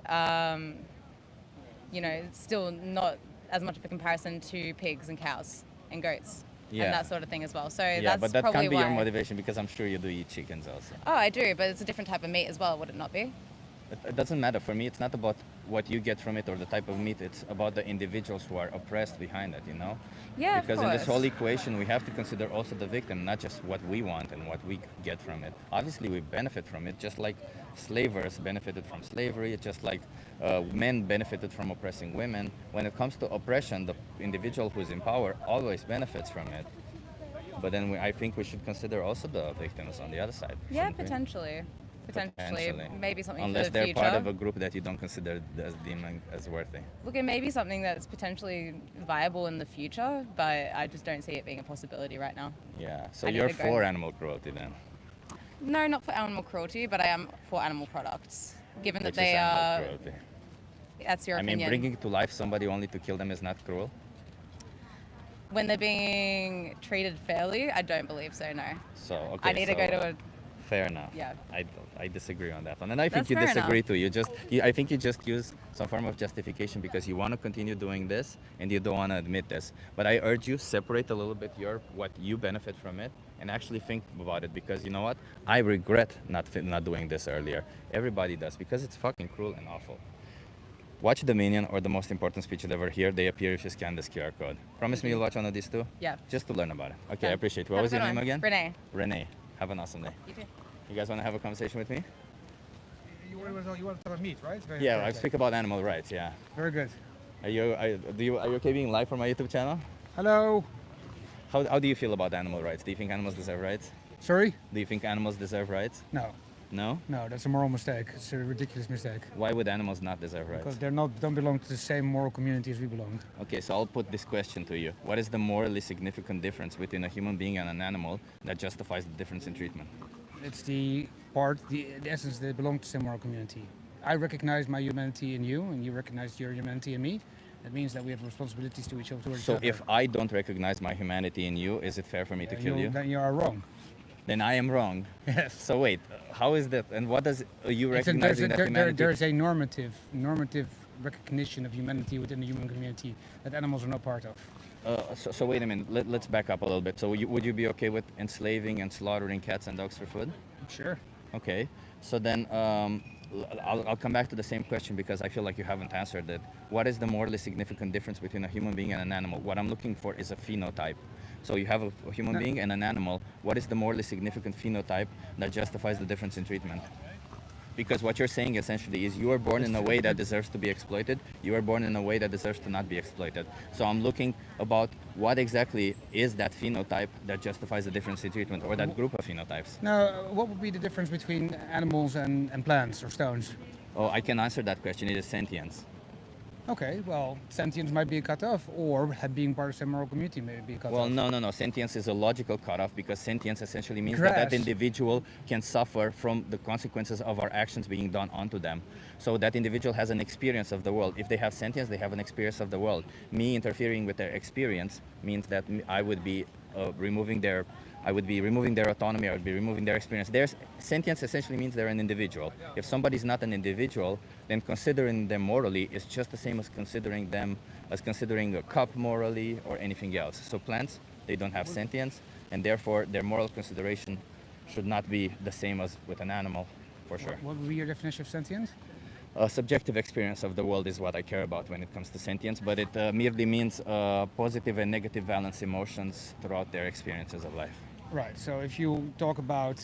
you know, it's still not as much of a comparison to pigs and cows and goats and that sort of thing as well. So that's but that probably can't be why. your motivation, because I'm sure you do eat chickens also. Oh, I do, but it's a different type of meat as well, would it not be? It doesn't matter. For me, it's not about what you get from it or the type of meat. It's about the individuals who are oppressed behind it, you know? Yeah, because of in this course. whole equation, we have to consider also the victim, not just what we want and what we get from it. Obviously, we benefit from it, just like slavers benefited from slavery, just like men benefited from oppressing women. When it comes to oppression, the individual who's in power always benefits from it. But then I think we should consider also the victims on the other side. Yeah, shouldn't we? Potentially, maybe something Unless for the they're future. part of a group that you don't consider as deeming as worthy. Look, it may be something that's potentially viable in the future, but I just don't see it being a possibility right now. Yeah, so I need you're to go. for animal cruelty then? No, not for animal cruelty, but I am for animal products, given that Which they is animal are. cruelty. That's your I opinion. mean, bringing to life somebody only to kill them is not cruel? When they're being treated fairly, I don't believe so. No. So, okay. I need to go to a fair enough. Yeah. I disagree on that one, and I think That's you fair disagree enough. too. I think you just use some form of justification because you want to continue doing this and you don't want to admit this. But I urge you, separate a little bit what you benefit from it and actually think about it, because you know what? I regret not doing this earlier. Everybody does, because it's fucking cruel and awful. Watch Dominion or the most important speech you'll ever hear. They appear if you scan this QR code. Promise me you'll watch one of these two? Yeah. Just to learn about it. Okay, I Done. appreciate it. What Have a was your good name one. again? Renee. Renee. Have an awesome day. You too. You guys want to have a conversation with me? You want to talk about meat, right? Yeah, I speak about animal rights, yeah. Very good. Are you okay being live for my YouTube channel? Hello. How do you feel about animal rights? Do you think animals deserve rights? Sorry? Do you think animals deserve rights? No. No? No, that's a moral mistake. It's a ridiculous mistake. Why would animals not deserve rights? Because don't belong to the same moral community as we belong. Okay, so I'll put this question to you. What is the morally significant difference between a human being and an animal that justifies the difference in treatment? It's the essence, they belong to the same moral community. I recognize my humanity in you, and you recognize your humanity in me. That means that we have responsibilities to each other. So if I don't recognize my humanity in you, is it fair for me to kill you? Then you are wrong. Then I am wrong. Yes. So wait, how is that? And what does you recognizing that humanity? There's a normative recognition of humanity within the human community that animals are not part of. So wait a minute. Let's back up a little bit. So would you be okay with enslaving and slaughtering cats and dogs for food? Sure. Okay. So then I'll come back to the same question because I feel like you haven't answered it. What is the morally significant difference between a human being and an animal? What I'm looking for is a phenotype. So you have a human being and an animal. What is the morally significant phenotype that justifies the difference in treatment? Because what you're saying essentially is you are born in a way that deserves to be exploited. You are born in a way that deserves to not be exploited. So I'm looking about what exactly is that phenotype that justifies the difference in treatment, or that group of phenotypes. Now, what would be the difference between animals and plants or stones? Oh, I can answer that question. It is sentience. Okay, well, sentience might be a cutoff, or being part of some moral community may be a cutoff. Well, no. Sentience is a logical cutoff because sentience essentially means that individual can suffer from the consequences of our actions being done onto them. So that individual has an experience of the world. If they have sentience, they have an experience of the world. Me interfering with their experience means that I would be removing their autonomy, I would be removing their experience. Sentience essentially means they're an individual. If somebody's not an individual, then considering them morally is just the same as considering a cup morally or anything else. So plants, they don't have sentience, and therefore their moral consideration should not be the same as with an animal, for sure. What would be your definition of sentience? A subjective experience of the world is what I care about when it comes to sentience, but it merely means positive and negative valence emotions throughout their experiences of life. Right, so if you talk about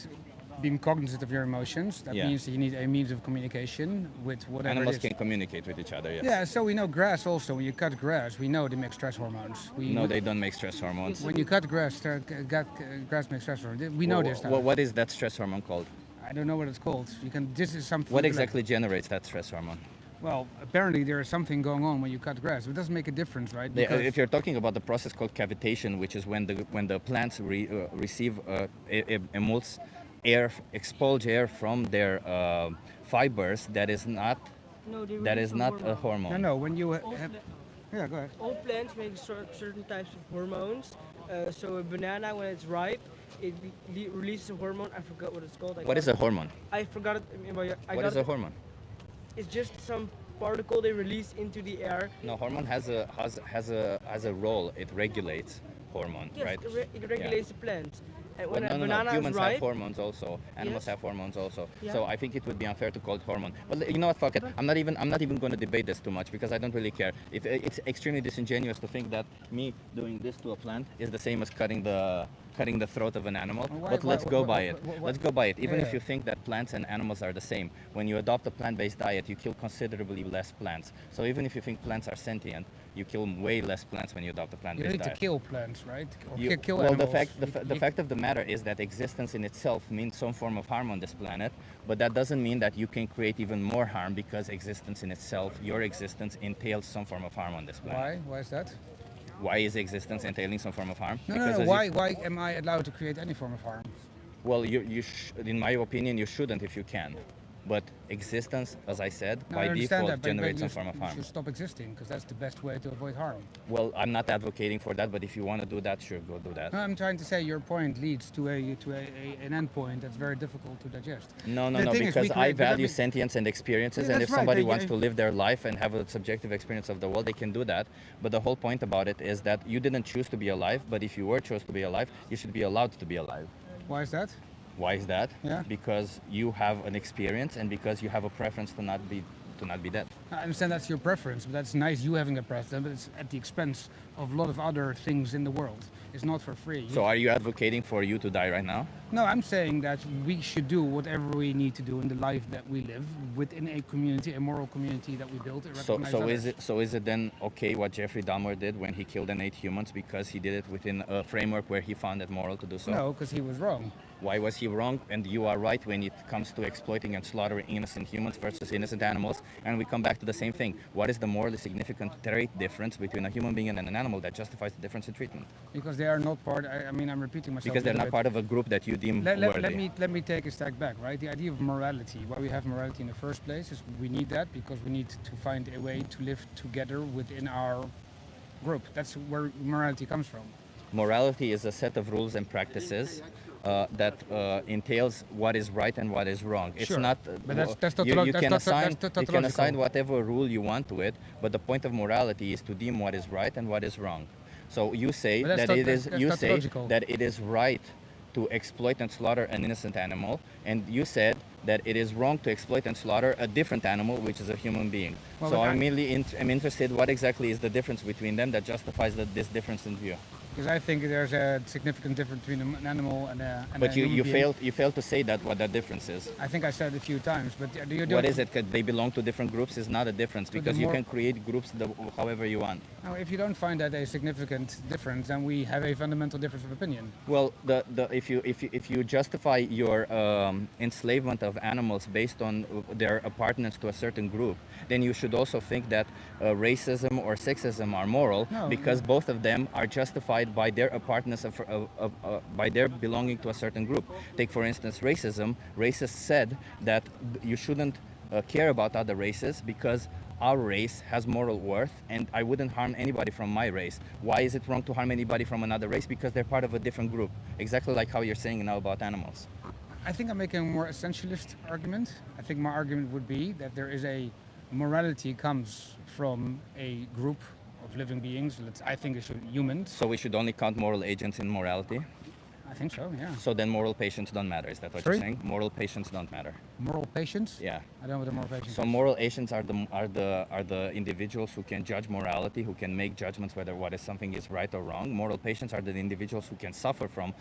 being cognizant of your emotions, that means that you need a means of communication with whatever Animals it is. can communicate with each other, yes. Yeah, so we know grass also, when you cut grass, we know they make stress hormones. No, they don't make stress hormones. When you cut grass, grass makes stress hormones. We know this now. What is that stress hormone called? I don't know what it's called. This is something. What exactly generates that stress hormone? Well, apparently there is something going on when you cut grass. It doesn't make a difference, right? Because If you're talking about the process called cavitation, which is when the plants receive emulse air, expulge air from their fibers, that is not a hormone. No. When you yeah, go ahead. All plants make certain types of hormones. So a banana, when it's ripe, it releases a hormone. I forgot what it's called. What is a hormone? I forgot it. What is a hormone? It's just some particle they release into the air. No, hormone has a role. It regulates hormone, Yes, right? it regulates the plant. And But when a no. banana Humans is ripe, have hormones also. Animals Yes. have hormones also. Yeah. So I think it would be unfair to call it hormone. But you know what? Fuck it. I'm not even going to debate this too much because I don't really care. It's extremely disingenuous to think that me doing this to a plant is the same as cutting the throat of an animal. But let's go by it. Let's go by it. Even if you think that plants and animals are the same, when you adopt a plant-based diet, you kill considerably less plants. So even if you think plants are sentient, you kill way less plants when you adopt a You plant-based need diet. to kill plants, right? Or kill Well, animals. the fact of the matter is that existence in itself means some form of harm on this planet, but that doesn't mean that you can create even more harm because existence in itself, your existence entails some form of harm on this planet. Why? Why is that? Why is existence entailing some form of harm? No. as Why am I allowed to create any form of harm? Well, in my opinion, you shouldn't if you can. But existence, as I said, No, I by understand default that, but generates you some form of you harm. should stop existing because that's the best way to avoid harm. Well, I'm not advocating for that, but if you want to do that, sure, go do that. No, I'm trying to say your point leads to an end point that's very difficult to digest. No, The thing is, because we I create- but let value me- sentience and experiences, Yeah, and that's if right, somebody I- wants I- to live their life and have a subjective experience of the world, they can do that. But the whole point about it is that you didn't choose to be alive, but if you were chose to be alive, you should be allowed to be alive. Why is that? Why is that? Yeah. Because you have an experience and because you have a preference to not be dead. I understand that's your preference, but that's nice you having a preference, but it's at the expense of a lot of other things in the world. It's not for free. So are you advocating for you to die right now? No, I'm saying that we should do whatever we need to do in the life that we live within a community, a moral community that we built. So is it then okay what Jeffrey Dahmer did when he killed and ate humans because he did it within a framework where he found it moral to do so? No, because he was wrong. Why was he wrong? And you are right when it comes to exploiting and slaughtering innocent humans versus innocent animals. And we come back to the same thing. What is the morally significant trait difference between a human being and an animal that justifies the difference in treatment? Because they are not part. I mean, I'm repeating myself. Because they're not part of a group that you deem worthy. Let me take a step back, right? The idea of morality, why we have morality in the first place, is we need that because we need to find a way to live together within our group. That's where morality comes from. Morality is a set of rules and practices that entails what is right and what is wrong. It's Sure. not. But that's you can assign tautological. whatever rule you want to it, but the point of morality is to deem what is right and what is wrong. So you say But that's that taut- it is that's you say tautological. that it is right to exploit and slaughter an innocent animal, and you said that it is wrong to exploit and slaughter a different animal, which is a human being. Well, So but I'm interested what exactly is the difference between them that justifies this difference in view. Because I think there's a significant difference between an animal and But a you human being. you failed to say that what that difference is. I think I said it a few times, but do you do What is it? Could they belong to different groups is not a difference the because you more- can create groups however you want. No, if you don't find that a significant difference, then we have a fundamental difference of opinion. Well, if you justify your enslavement of animals based on their appartenance to a certain group, then you should also think that racism or sexism are moral No. because both of them are justified by their appartenance by their belonging to a certain group. Take for instance racism. Racists said that you shouldn't care about other races because our race has moral worth and I wouldn't harm anybody from my race. Why is it wrong to harm anybody from another race? Because they're part of a different group. Exactly like how you're saying now about animals. I think I'm making a more essentialist argument. I think my argument would be that there is a morality comes from a group of living beings. I think it should humans. So we should only count moral agents in morality? I think so, yeah. So then moral patients don't matter, is that what Sorry? you're saying? Moral patients don't matter. Moral patience? Yeah. I don't know what the moral patience So is. moral agents are the individuals who can judge morality, who can make judgments whether something is right or wrong. Moral patients are the individuals who can suffer from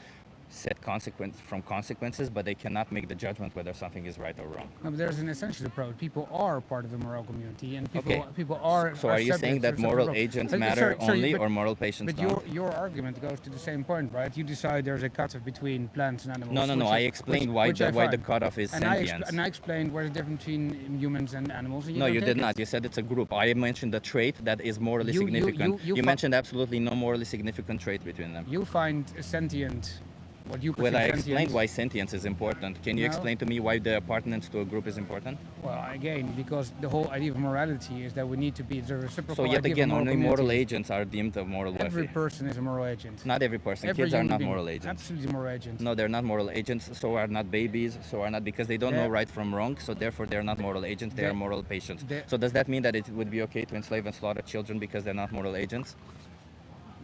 consequences, but they cannot make the judgment whether something is right or wrong. No, but there's an essential approach. People are part of the moral community, and Okay. people are. So are you saying subject that to moral certain agents rules. matter Sorry, only but- or moral patients But don't? your argument goes to the same point, right? You decide there's a cutoff between plants and animals. No. which I explained why I the find. cutoff is And I sentience. explained where's the difference between humans and animals. And No, don't you take did it. not. You said it's a group. I mentioned the trait that is morally You- significant. you You fi- mentioned absolutely no morally significant trait between them. You find a sentient. What you Well, perceive I sentience. explained why sentience is important. Can you No. explain to me why the appartenance to a group is important? Well, again, because the whole idea of morality is that we need to be the reciprocal. So yet idea of again, moral only moral community. agents are deemed of moral Every worthy. person is a moral agent. Not every person. Every Kids are human not being. moral agents. Absolutely moral agent. No, they're not moral agents. So are not babies. So are not because they don't know They're- right from wrong. So therefore, they're not moral agents. They they- are moral patients. they- So does that mean that it would be okay to enslave and slaughter children because they're not moral agents?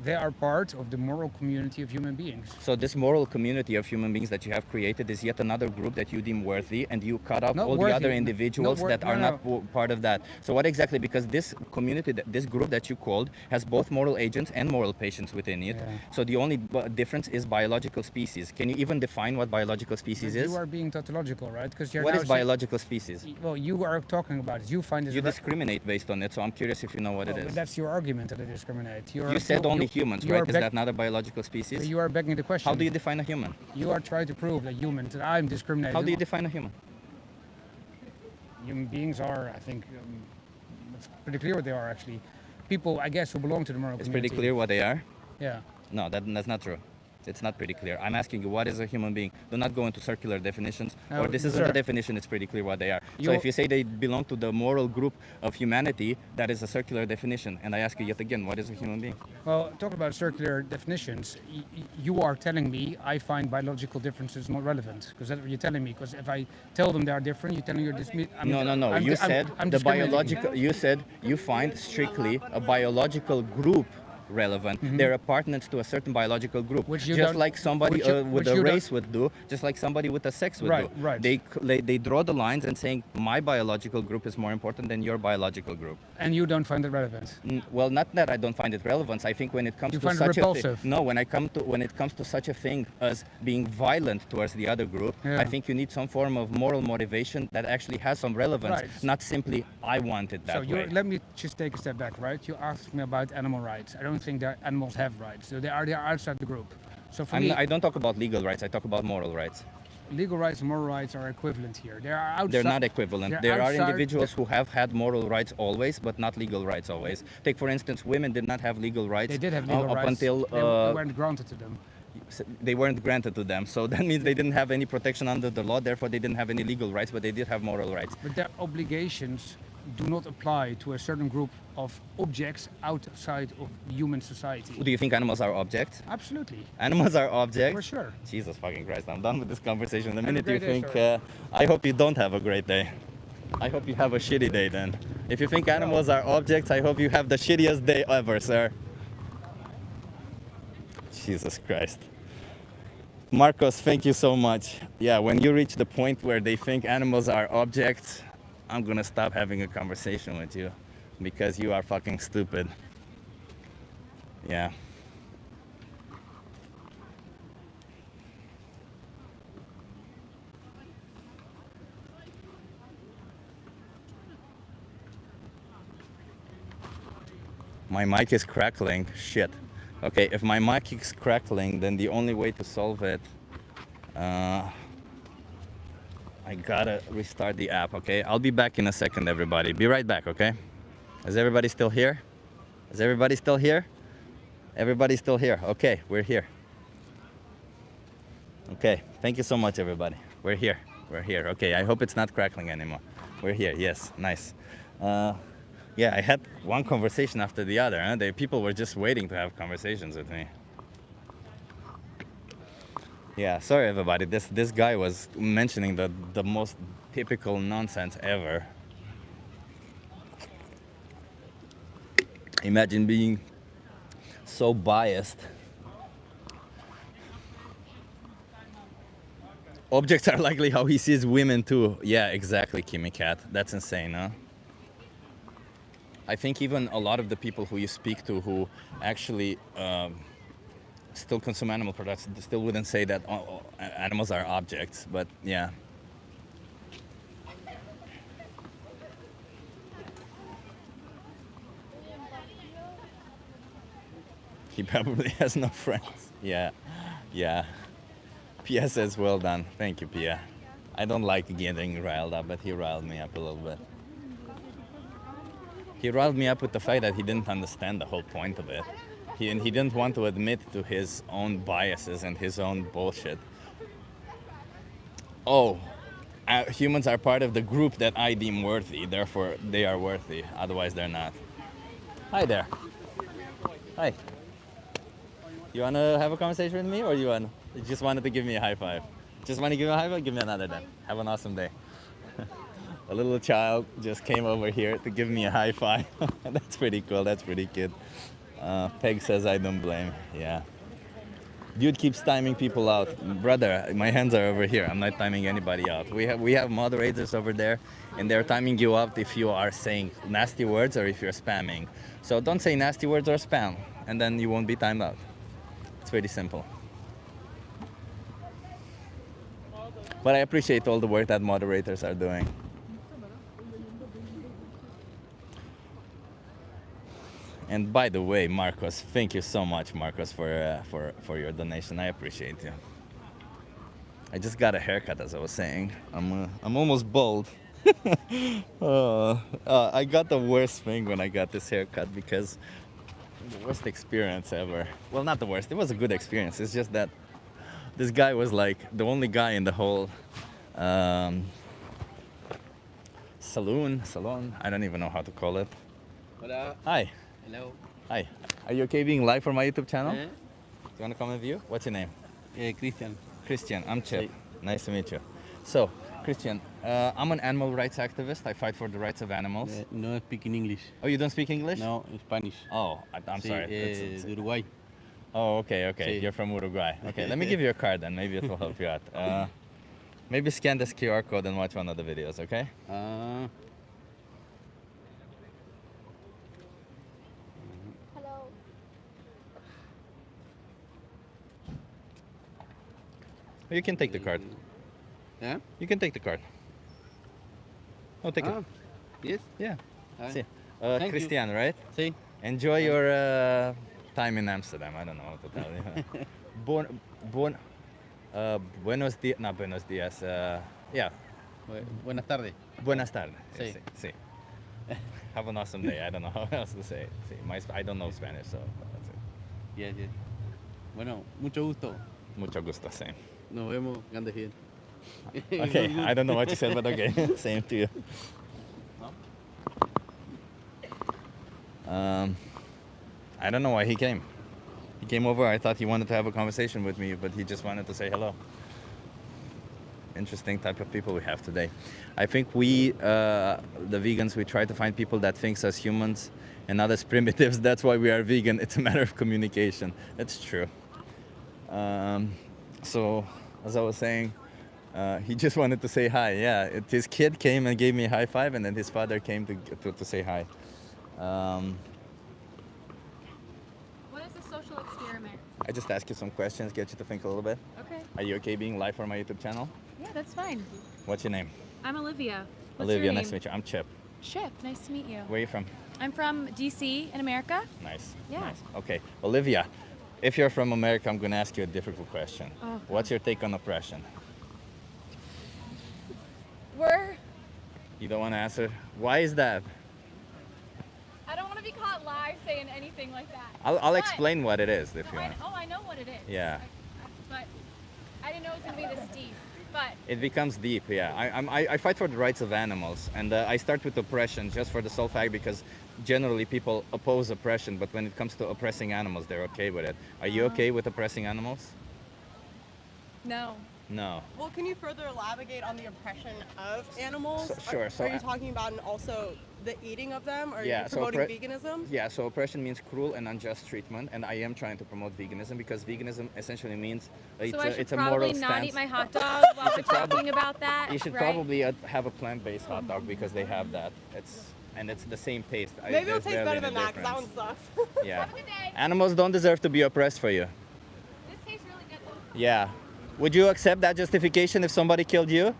They are part of the moral community of human beings. So this moral community of human beings that you have created is yet another group that you deem worthy, and you cut out Not all the worthy, other no, individuals not that wor- are no, not no. part of that. So what exactly? Because this community, this group that you called, has both moral agents and moral patients within it. Yeah. So the only difference is biological species. Can you even define what biological species is? You are being tautological, right? Because What is biological species? Well, you are talking about it. You find it. You discriminate based on it, so I'm curious if you know what it is. That's your argument that they discriminate. You said only humans, you are right? Is beg- that not a biological species? You are begging the question. How do you define a human? You are trying to prove that humans, that I'm discriminating. How do you define a human? Human beings are, I think, it's pretty clear what they are actually. People, I guess, who belong to the moral It's community. pretty clear what they are. Yeah. No, that's not true. It's not pretty clear. I'm asking you, what is a human being? Do not go into circular definitions, No, or this isn't sir. a definition, it's pretty clear what they are. So You- if you say they belong to the moral group of humanity, that is a circular definition. And I ask you yet again, what is a human being? Well, talking about circular definitions, you are telling me I find biological differences not relevant, because that's what you're telling me. Because if I tell them they are different, you're telling me No. You said the biological. You said you find strictly a biological group relevant. Their appartenance to a certain biological group, Which you just don't- like somebody which you- with which a you don't- race would do, just like somebody with a sex would Right, do. right. They draw the lines and saying my biological group is more important than your biological group. and you don't find it relevant. Well, not that I don't find it relevant. I think when it comes You to find it such a thing, repulsive. no, when it comes to such a thing as being violent towards the other group, Yeah. I think you need some form of moral motivation that actually has some relevance, Right. not simply I want it that So way. let me just take a step back, right? You asked me about animal rights. I don't think that animals have rights. So they are outside the group. So for me, I don't talk about legal rights. I talk about moral rights. legal rights and moral rights are equivalent here. They are outside. They're not equivalent. they're There are outside- individuals who have had moral rights always, but not legal rights always. Take, for instance, women did not have legal rights. They did have legal up rights. until they weren't granted to them. they weren't granted to them. So that means they didn't have any protection under the law. Therefore, they didn't have any legal rights, but they did have moral rights. But their obligations do not apply to a certain group of objects outside of human society. Do you think animals are objects? Absolutely. Animals are objects? For sure. Jesus fucking Christ, I'm done with this conversation. The Have a minute you great day, think, sir. I hope you don't have a great day. I hope you have a shitty day then. If you think animals are objects, I hope you have the shittiest day ever, sir. Jesus Christ. Marcos, thank you so much. Yeah, when you reach the point where they think animals are objects, I'm gonna stop having a conversation with you because you are fucking stupid. Yeah. My mic is crackling. Shit. Okay, if my mic is crackling, then the only way to solve it, I gotta restart the app, okay? I'll be back in a second, everybody. Be right back, okay? Is everybody still here? Is everybody still here? Everybody's still here. Okay, we're here. Okay, thank you so much, everybody. We're here. We're here. Okay, I hope it's not crackling anymore. We're here. Yes, nice. Yeah, I had one conversation after the other. Huh? People were just waiting to have conversations with me. Yeah, sorry everybody. This guy was mentioning the most typical nonsense ever. Imagine being so biased. Objects are likely how he sees women too. Yeah, exactly, Kimmy Cat. That's insane, huh? I think even a lot of the people who you speak to who actually still consume animal products still wouldn't say that animals are objects, but yeah. He probably has no friends. Yeah, yeah. Pia says, well done. Thank you, Pia. I don't like getting riled up, but he riled me up a little bit. He riled me up with the fact that he didn't understand the whole point of it. And he didn't want to admit to his own biases and his own bullshit. Oh, humans are part of the group that I deem worthy, therefore they are worthy, otherwise they're not. Hi there. Hi. You wanna have a conversation with me, or you just wanted to give me a high five? Just want to give me a high five? Give me another then. Have an awesome day. A little child just came over here to give me a high five. That's pretty cool. That's pretty cute. Peg says I don't blame. Yeah. Dude keeps timing people out. Brother, my hands are over here. I'm not timing anybody out. We have moderators over there, and they're timing you out if you are saying nasty words or if you're spamming. So don't say nasty words or spam, and then you won't be timed out. It's pretty simple. But I appreciate all the work that moderators are doing. And by the way, Marcos, thank you so much, Marcos, for your donation. I appreciate you. I just got a haircut, as I was saying. I'm almost bald. I got the worst thing when I got this haircut because the worst experience ever. Well, not the worst. It was a good experience. It's just that this guy was like the only guy in the whole salon. I don't even know how to call it. Hola. Hi. Hello. Hi. Are you okay being live for my YouTube channel? Eh? Do you want to come and view? What's your name? Christian. Christian. I'm Chip. Hey. Nice to meet you. So, Christian, I'm an animal rights activist. I fight for the rights of animals. No speak in English. Oh, you don't speak English? No, Spanish. Oh, I'm Sí, sorry. de Uruguay. Oh, okay. Sí. You're from Uruguay. Okay, let me give you a card then. Maybe it will help you out. Maybe scan this QR code and watch one of the videos, okay? Ah, Hello. You can take the card. yeah? You can take the card. Oh, take Ah, it. yes. Yeah. Ah, See. Thank you. Christian, right? Sí. Enjoy your time in Amsterdam. I don't know what to tell you. Buenos dias. Not buenos dias. Yeah. Buenas tardes. Buenas tardes. Sí. Sí. Have an awesome day. I don't know how else to say it. Sí. I don't know Spanish, so that's it. Yes, yes. Bueno, mucho gusto. Mucho gusto, same. Nos vemos. Grandes bien. Okay, I don't know what you said, but okay. Same to you. I don't know why he came. He came over. I thought he wanted to have a conversation with me, but he just wanted to say hello. Interesting type of people we have today. I think we, the vegans, we try to find people that think as humans and not as primitives. That's why we are vegan. It's a matter of communication. That's true. So, as I was saying, he just wanted to say hi. Yeah, his kid came and gave me a high five, and then his father came to say hi. What is a social experiment? I just ask you some questions, get you to think a little bit. Okay. Are you okay being live for my YouTube channel? Yeah, that's fine. What's your name? I'm Olivia. What's Olivia, your name? nice to meet you. I'm Chip. Chip, nice to meet you. Where are you from? I'm from DC in America. Nice. Yeah. Nice. Okay, Olivia, if you're from America, I'm going to ask you a difficult question. Oh, What's your take on oppression? We're. You don't want to answer? Why is that? I don't want to be caught live saying anything like that. I'll But- explain what it is if you want. I know what it is. Yeah. But I didn't know it was going to be this deep. But It becomes deep, yeah. I fight for the rights of animals, and I start with oppression just for the sole fact because generally people oppose oppression, but when it comes to oppressing animals, they're okay with it. Are you okay with oppressing animals? no. No. Well, can you further elaborate on the oppression of animals? Sure, so Are you I- talking about and also the eating of them? Are Yeah, you so promoting oppre- veganism? Yeah, so oppression means cruel and unjust treatment, and I am trying to promote veganism because veganism essentially means So I should it's a probably moral not stance. eat my hot dog while we're should probably- talking about that. You should right? probably have a plant-based hot dog because they have that. It's the same taste. Maybe it'll there's taste barely better than any that because that one difference. sucks. Yeah. Have a good day. Animals don't deserve to be oppressed for you. This tastes really good though. Yeah. Would you accept that justification if somebody killed you?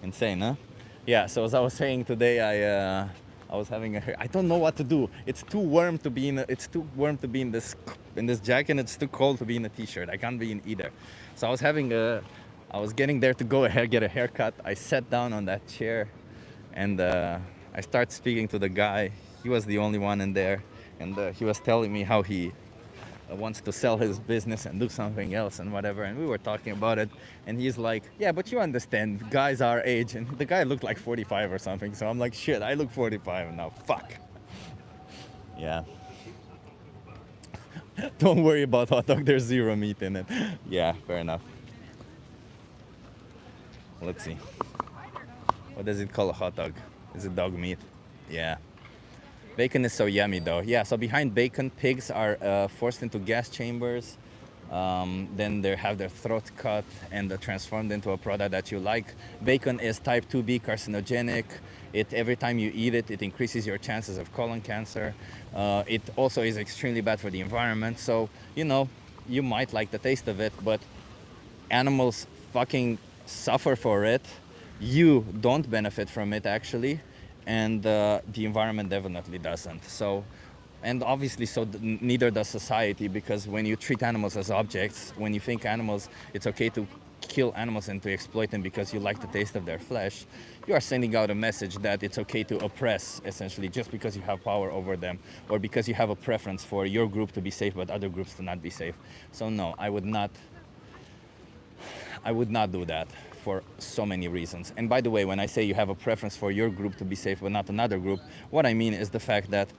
Insane, huh? Yeah, so as I was saying today, I was having I don't know what to do. It's too warm to be in this jacket, and it's too cold to be in a t-shirt. I can't be in either. So I was getting there to go ahead get a haircut. I sat down on that chair, and I started speaking to the guy. He was the only one in there, and he was telling me how he wants to sell his business and do something else and whatever, and we were talking about it, and he's like, yeah, but you understand, guys our age, and the guy looked like 45 or something, so I'm like, shit, I look 45 now, fuck. Yeah. Don't worry about hot dog, there's zero meat in it. Yeah, fair enough. Let's see. What does it call a hot dog? Is it dog meat? Yeah. Bacon is so yummy though. Yeah, so behind bacon, pigs are forced into gas chambers. Then they have their throat cut and transformed into a product that you like. Bacon is type 2B carcinogenic. Every time you eat it, it increases your chances of colon cancer. It also is extremely bad for the environment. So, you might like the taste of it, but animals fucking suffer for it. You don't benefit from it actually. And the environment definitely doesn't. So, and obviously, neither does society, because when you treat animals as objects, when you think animals, it's okay to kill animals and to exploit them because you like the taste of their flesh, you are sending out a message that it's okay to oppress, essentially, just because you have power over them, or because you have a preference for your group to be safe but other groups to not be safe. So no, I would not do that for so many reasons. And by the way, when I say you have a preference for your group to be safe but not another group, what I mean is the fact that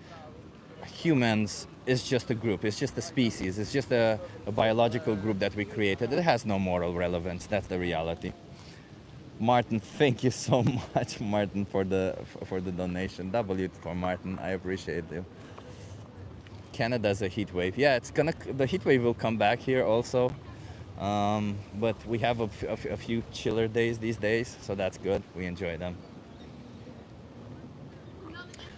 humans is just a group, it's just a species, it's just a biological group that we created. It has no moral relevance, that's the reality. Martin, thank you so much, Martin, for the donation. W for Martin, I appreciate you. Canada's a heat wave. Yeah, the heat wave will come back here also. But we have a few chiller days these days, so that's good. We enjoy them.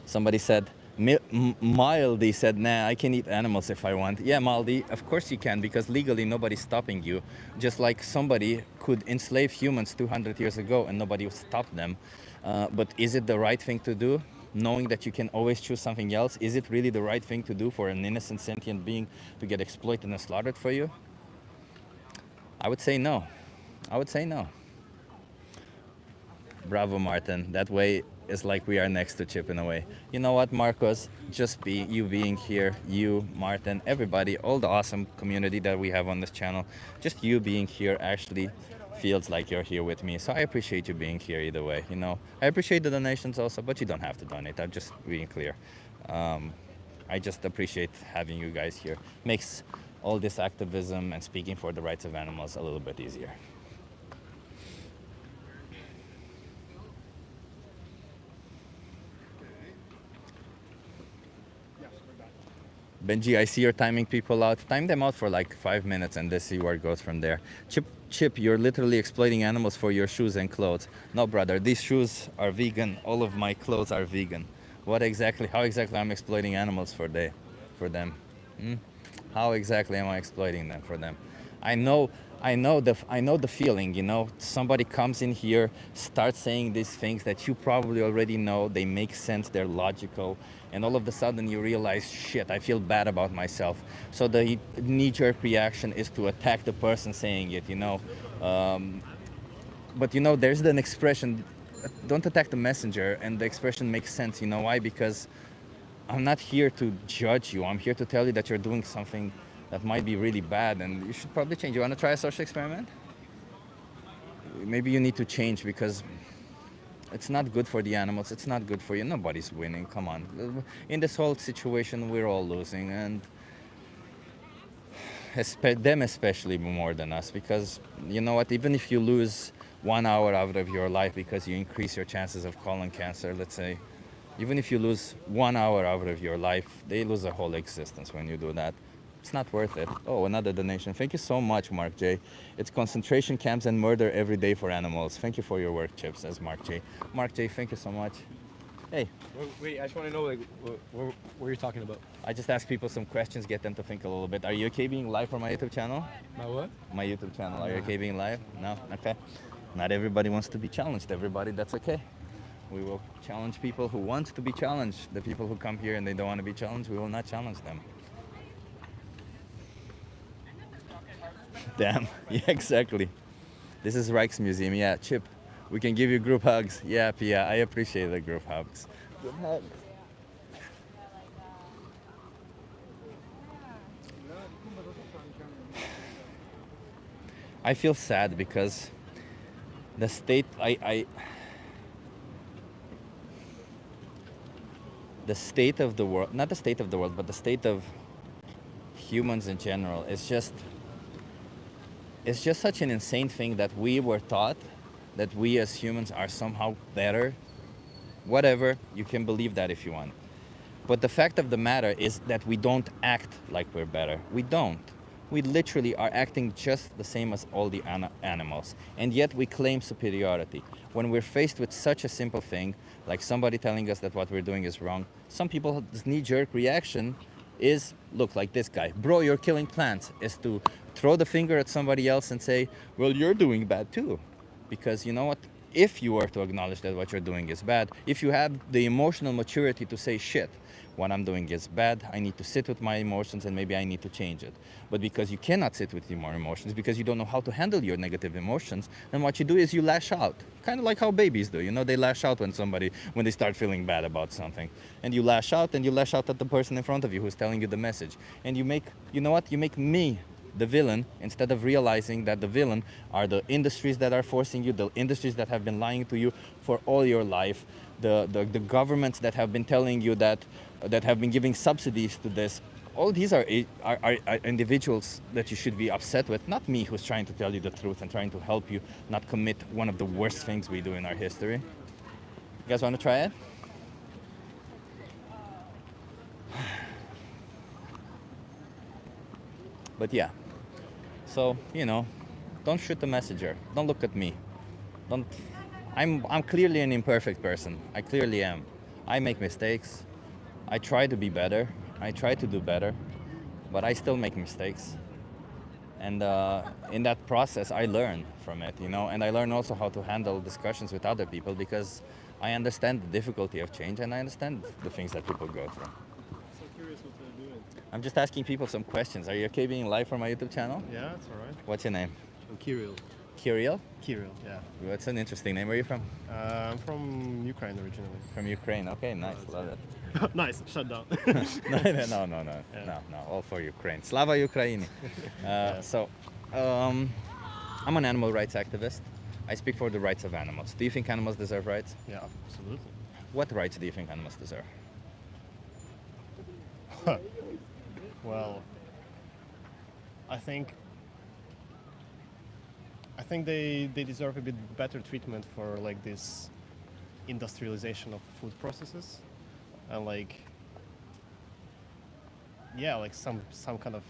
Somebody said, Mildy said, nah, I can eat animals if I want. Yeah, Mildy, of course you can, because legally nobody's stopping you. Just like somebody could enslave humans 200 years ago and nobody would stop them. But is it the right thing to do? Knowing that you can always choose something else, is it really the right thing to do for an innocent sentient being to get exploited and slaughtered for you? I would say no. I would say no. Bravo, Martin. That way is like we are next to Chip in a way. You know what, Marcos? Just you being here, you, Martin, everybody, all the awesome community that we have on this channel, just you being here actually feels like you're here with me. So I appreciate you being here either way. You know, I appreciate the donations also, but you don't have to donate. I'm just being clear. I just appreciate having you guys here. Makes all this activism and speaking for the rights of animals a little bit easier. Benji, I see you're timing people out. Time them out for like 5 minutes and let's see where it goes from there. Chip, you're literally exploiting animals for your shoes and clothes. No, brother, these shoes are vegan. All of my clothes are vegan. How exactly I'm exploiting animals for them? How exactly am I exploiting them for them? I know the feeling, you know, somebody comes in here, starts saying these things that you probably already know, they make sense, they're logical, and all of a sudden you realize, shit, I feel bad about myself. So the knee-jerk reaction is to attack the person saying it, you know. But you know, there's an expression, don't attack the messenger, and the expression makes sense. You know why? Because I'm not here to judge you. I'm here to tell you that you're doing something that might be really bad and you should probably change. You want to try a social experiment? Maybe you need to change because it's not good for the animals. It's not good for you. Nobody's winning. Come on. In this whole situation, we're all losing, and them especially more than us, because you know what? Even if you lose 1 hour out of your life because you increase your chances of colon cancer, let's say, even if you lose 1 hour out of your life, they lose a whole existence when you do that. It's not worth it. Oh, another donation. Thank you so much, Mark J. It's concentration camps and murder every day for animals. Thank you for your work, Chip, says Mark J. Mark J, thank you so much. Hey. Wait, I just want to know, like, what you're talking about. I just ask people some questions, get them to think a little bit. Are you okay being live for my YouTube channel? My what? My YouTube channel. Are you okay being live? No? Okay. Not everybody wants to be challenged. Everybody, that's okay. We will challenge people who want to be challenged. The people who come here and they don't want to be challenged, we will not challenge them. Damn. Yeah, exactly. This is Rijksmuseum. Yeah, Chip, we can give you group hugs. Yeah, Pia, I appreciate the group hugs. Group hugs. I feel sad because the state, the state of the world, not the state of the world, but the state of humans in general, it's just such an insane thing that we were taught that we as humans are somehow better. Whatever, you can believe that if you want. But the fact of the matter is that we don't act like we're better. We don't. We literally are acting just the same as all the animals. And yet we claim superiority. When we're faced with such a simple thing, like somebody telling us that what we're doing is wrong, some people's knee-jerk reaction is, look, like this guy, bro, you're killing plants, is to throw the finger at somebody else and say, well, you're doing bad too. Because you know what? if you were to acknowledge that what you're doing is bad, if you have the emotional maturity to say, shit, what I'm doing is bad, I need to sit with my emotions and maybe I need to change it. But because you cannot sit with your emotions, because you don't know how to handle your negative emotions, then what you do is you lash out. Kind of like how babies do, they lash out when they start feeling bad about something. And you lash out and you lash out at the person in front of you who's telling you the message. And you make me the villain, instead of realizing that the villain are the industries that are forcing you, the industries that have been lying to you for all your life, the governments that have been telling you that have been giving subsidies to this. All these are individuals that you should be upset with, not me who's trying to tell you the truth and trying to help you not commit one of the worst things we do in our history. You guys want to try it? But yeah, so don't shoot the messenger. Don't look at me. I'm clearly an imperfect person. I clearly am. I make mistakes. I try to be better. I try to do better, but I still make mistakes. And in that process, I learn from it, and I learn also how to handle discussions with other people, because I understand the difficulty of change and I understand the things that people go through. So curious what they're doing. I'm just asking people some questions. Are you okay being live for my YouTube channel? Yeah, it's alright. What's your name? I'm Kirill. Kirill? Kirill, yeah. That's an interesting name. Where are you from? I'm from Ukraine originally. From Ukraine. Okay, nice. Love it. Nice. Shut down. No. All for Ukraine. Slava Ukraini. So, I'm an animal rights activist. I speak for the rights of animals. Do you think animals deserve rights? Yeah, absolutely. What rights do you think animals deserve? Well, I think they deserve a bit better treatment for like this industrialization of food processes, and like some kind of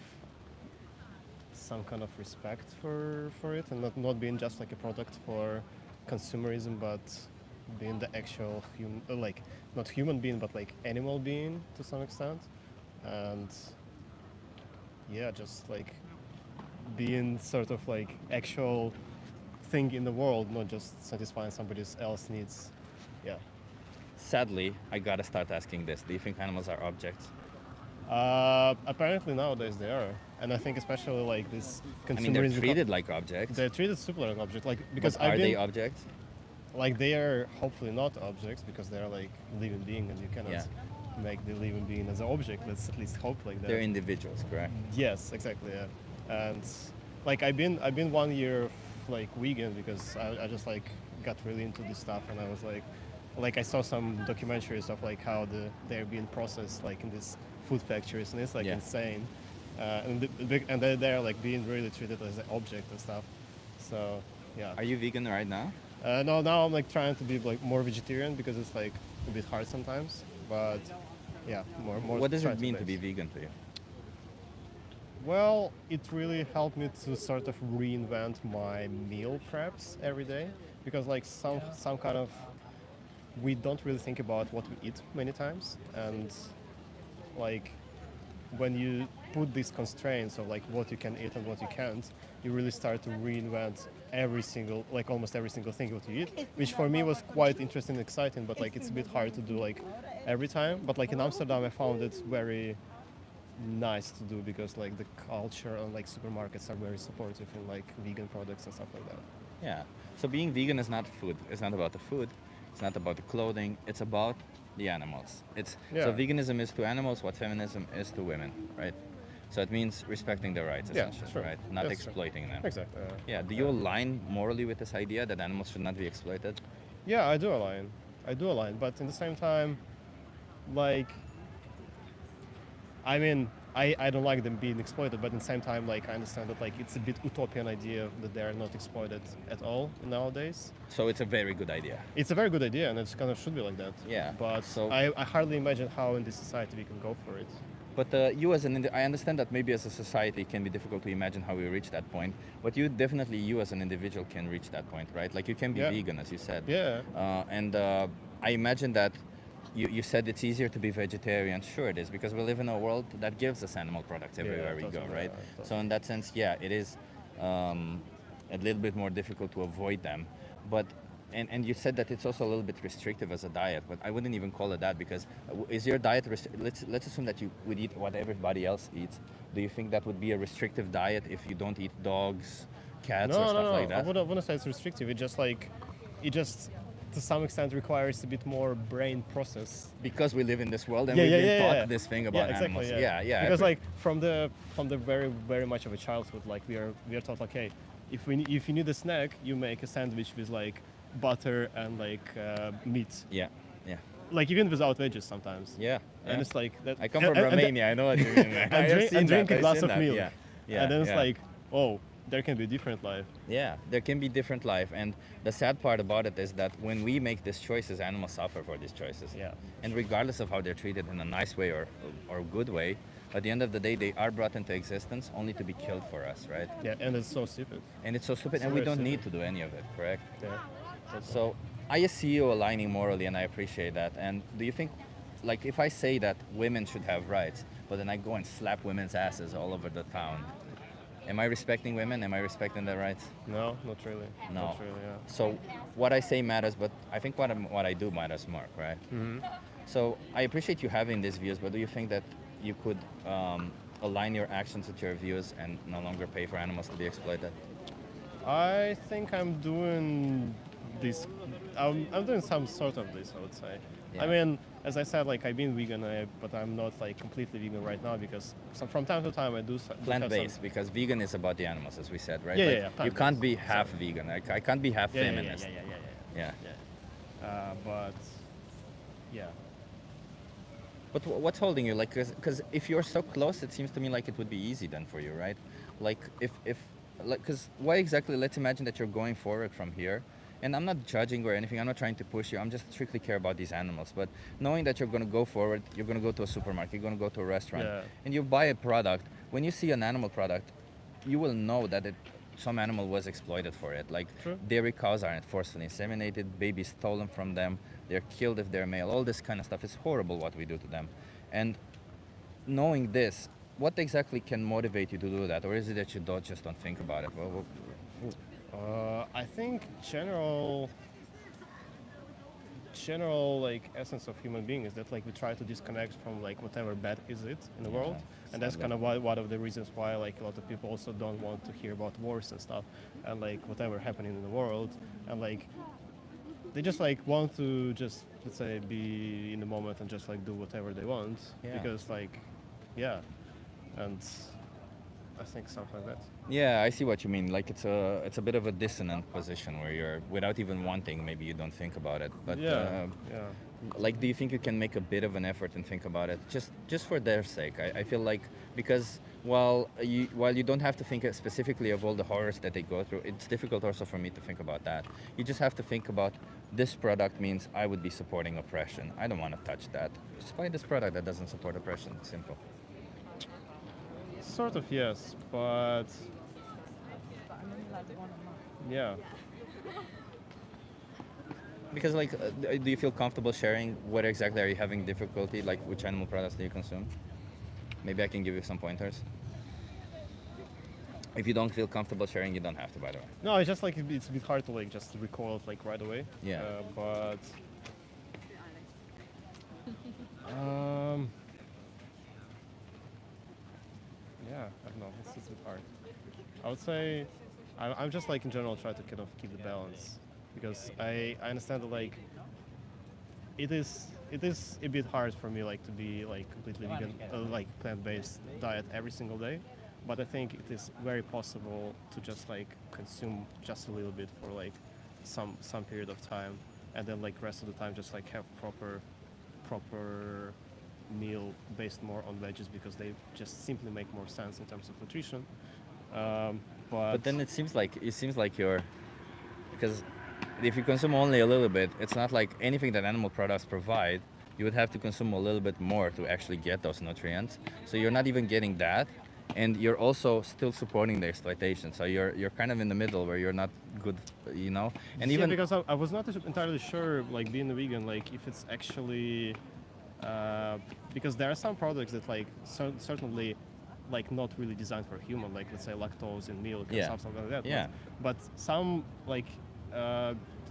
respect for it, and not being just like a product for consumerism, but being the actual not human being, but like animal being to some extent. And just like being sort of like actual thing in the world, not just satisfying somebody else's needs. Yeah. Sadly, I gotta start asking this. Do you think animals are objects? Apparently nowadays they are, and I think especially like this consumerism. They're treated like objects. They're treated super like objects, like because but are they objects? Like they are hopefully not objects, because they are like living beings, and you cannot make the living being as an object. Let's at least hope like that. They're individuals, correct? Yes, exactly. Yeah, and like I've been 1 year like vegan, because I just like got really into this stuff, and I was like I saw some documentaries of like how they're being processed like in these food factories, and it's like insane, and they're like being really treated as an object and stuff. So yeah. Are you vegan right now? No, now I'm like trying to be like more vegetarian, because it's like a bit hard sometimes. But yeah, more. What does it mean to be vegan to you? Well, it really helped me to sort of reinvent my meal preps every day, because like some kind of, we don't really think about what we eat many times, and like when you put these constraints of like what you can eat and what you can't, you really start to reinvent almost every single thing what you eat, which for me was quite interesting and exciting, but like it's a bit hard to do like every time. But like in Amsterdam I found it very nice to do, because like the culture and like supermarkets are very supportive in like vegan products and stuff like that. Yeah. So being vegan is not food. It's not about the food. It's not about the clothing. It's about the animals. So veganism is to animals what feminism is to women, right? So it means respecting their rights, essentially, right? Not exploiting them. Exactly. Do you align morally with this idea that animals should not be exploited? Yeah, I do align. But in the same time, like, I mean, I don't like them being exploited, but at the same time, like, I understand that like it's a bit utopian idea that they're not exploited at all nowadays. So it's a very good idea. It's a very good idea, and it kind of should be like that. Yeah. But so I hardly imagine how in this society we can go for it. But I understand that maybe as a society it can be difficult to imagine how we reach that point. But you as an individual can reach that point, right? Like you can be vegan, as you said. Yeah. I imagine that you said it's easier to be vegetarian. Sure it is, because we live in a world that gives us animal products everywhere we go, right? So in that sense, it is a little bit more difficult to avoid them. But and you said that it's also a little bit restrictive as a diet, but I wouldn't even call it that because is your diet let's assume that you would eat what everybody else eats. Do you think that would be a restrictive diet if you don't eat dogs, cats, or stuff like that? I wouldn't say it's restrictive. It just to some extent requires a bit more brain process. Because we live in this world and we've been taught this thing about animals. Yeah. Because like from the very very much of a childhood, like we are taught like, hey, if you need a snack, you make a sandwich with like butter and like meat. Yeah. Like even without veggies sometimes. Yeah. And it's like that. I come from Romania. I know what you mean. and drink a glass of milk. Yeah. And then it's like, oh, there can be different life. Yeah, there can be different life, and the sad part about it is that when we make these choices, animals suffer for these choices. Yeah. And regardless of how they're treated in a nice way or good way, at the end of the day, they are brought into existence only to be killed for us, right? Yeah, and it's so stupid. And it's so stupid, and we don't need to do any of it, correct? Yeah. So I see you aligning morally, and I appreciate that. And do you think, like, if I say that women should have rights, but then I go and slap women's asses all over the town, am I respecting women? Am I respecting their rights? No, not really. No. Not really, yeah. So what I say matters, but I think what I do matters more, right? Mm-hmm. So I appreciate you having these views, but do you think that you could align your actions with your views and no longer pay for animals to be exploited? I think I'm doing this. I'm doing some sort of this, I would say. Yeah. I mean, as I said, like I've been vegan, but I'm not like completely vegan right now because from time to time I do plant-based, because vegan is about the animals, as we said, right? Yeah, like, you can't be half vegan. I can't be half feminist. Yeah. But yeah. But what's holding you? Like, because if you're so close, it seems to me like it would be easy then for you, right? Like, because why exactly? Let's imagine that you're going forward from here. And I'm not judging or anything. I'm not trying to push you. I'm just strictly care about these animals. But knowing that you're going to go forward, you're going to go to a supermarket, you're going to go to a restaurant, and you buy a product. When you see an animal product, you will know that some animal was exploited for it. Like dairy cows aren't forcefully inseminated, babies stolen from them, they're killed if they're male. All this kind of stuff is horrible what we do to them. And knowing this, what exactly can motivate you to do that? Or is it that you just don't think about it? I think general like essence of human being is that like we try to disconnect from like whatever bad is it in the world, and that's kind of one of the reasons why like a lot of people also don't want to hear about wars and stuff and like whatever happening in the world, and like they just like want to just, let's say, be in the moment and just like do whatever they want because like and I think something like that. Yeah, I see what you mean. Like it's a bit of a dissonant position where you're without even wanting, maybe you don't think about it. But like, do you think you can make a bit of an effort and think about it, just for their sake? I feel like because while you don't have to think specifically of all the horrors that they go through, it's difficult also for me to think about that. You just have to think about this product means I would be supporting oppression. I don't want to touch that. Just buy this product that doesn't support oppression. It's simple. Sort of, yes, but yeah. Because like, do you feel comfortable sharing what exactly are you having difficulty? Like, which animal products do you consume? Maybe I can give you some pointers. If you don't feel comfortable sharing, you don't have to, by the way. No, it's just like it's a bit hard to like just recall it like right away. Yeah. But yeah, I don't know. It's a bit hard. I would say I'm just like in general try to kind of keep the balance because I understand that like it is a bit hard for me like to be like completely vegan, like plant-based diet every single day. But I think it is very possible to just like consume just a little bit for like some period of time, and then like rest of the time just like have proper meal based more on veggies because they just simply make more sense in terms of nutrition. But then it seems like you're, because if you consume only a little bit, it's not like anything that animal products provide. You would have to consume a little bit more to actually get those nutrients. So you're not even getting that. And you're also still supporting the exploitation, so you're kind of in the middle where you're not good, you know. And yeah, even because I was not entirely sure, like being a vegan, like if it's actually because there are some products that like certainly like not really designed for human, like let's say lactose in milk and something like that. Yeah. But some like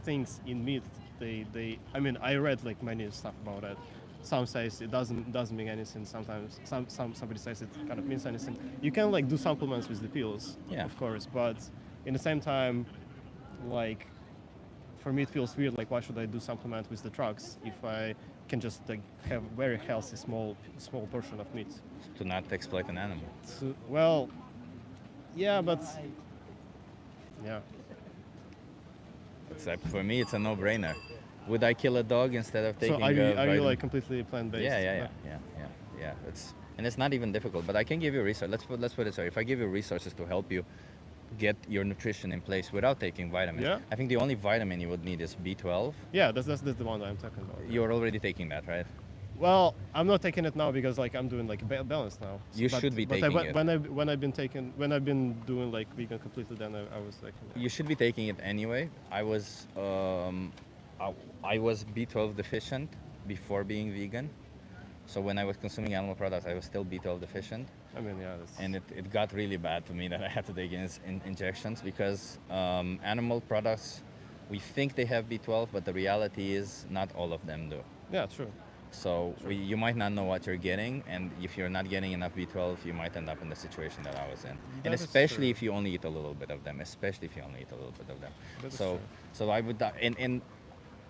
things in meat, they I mean, I read like many stuff about it. Some says it doesn't mean anything. Sometimes somebody says it kind of means anything. You can like do supplements with the pills, Yeah. of course, but in the same time, like for me it feels weird. Like why should I do supplement with the drugs if I can just like have very healthy small portion of meat? To not exploit an animal. So, well, yeah, but yeah. It's like, for me, it's a no-brainer. Would I kill a dog instead of taking? So are you vitamin? like completely plant-based? Yeah. It's not even difficult. But I can give you resources. Let's put it so. If I give you resources to help you get your nutrition in place without taking vitamins, Yeah. I think the only vitamin you would need is B12. Yeah, that's the one that I'm talking about. You're already taking that, right? Well, I'm not taking it now because like I'm doing like balance now. You should be taking it. When I've been doing like vegan completely, then I was like. You should be taking it anyway. I was B12 deficient before being vegan. So when I was consuming animal products, I was still B12 deficient. I mean, yeah. That's... And it got really bad to me that I had to take injections because animal products, we think they have B12, but the reality is not all of them do. Yeah, true. So you might not know what you're getting, and if you're not getting enough B12, you might end up in the situation that I was in. And especially if you only eat a little bit of them, That is So true. so I would, and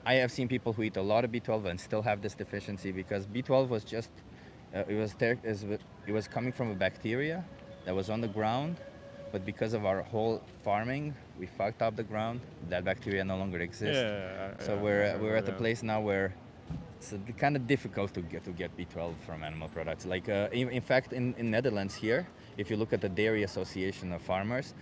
I have seen people who eat a lot of B12 and still have this deficiency because B12 was just, it was coming from a bacteria that was on the ground, but because of our whole farming, we fucked up the ground. That bacteria no longer exists. So we're at the place now where it's kind of difficult to get B12 from animal products. Like in fact, in Netherlands here, if you look at the Dairy Association of Farmers,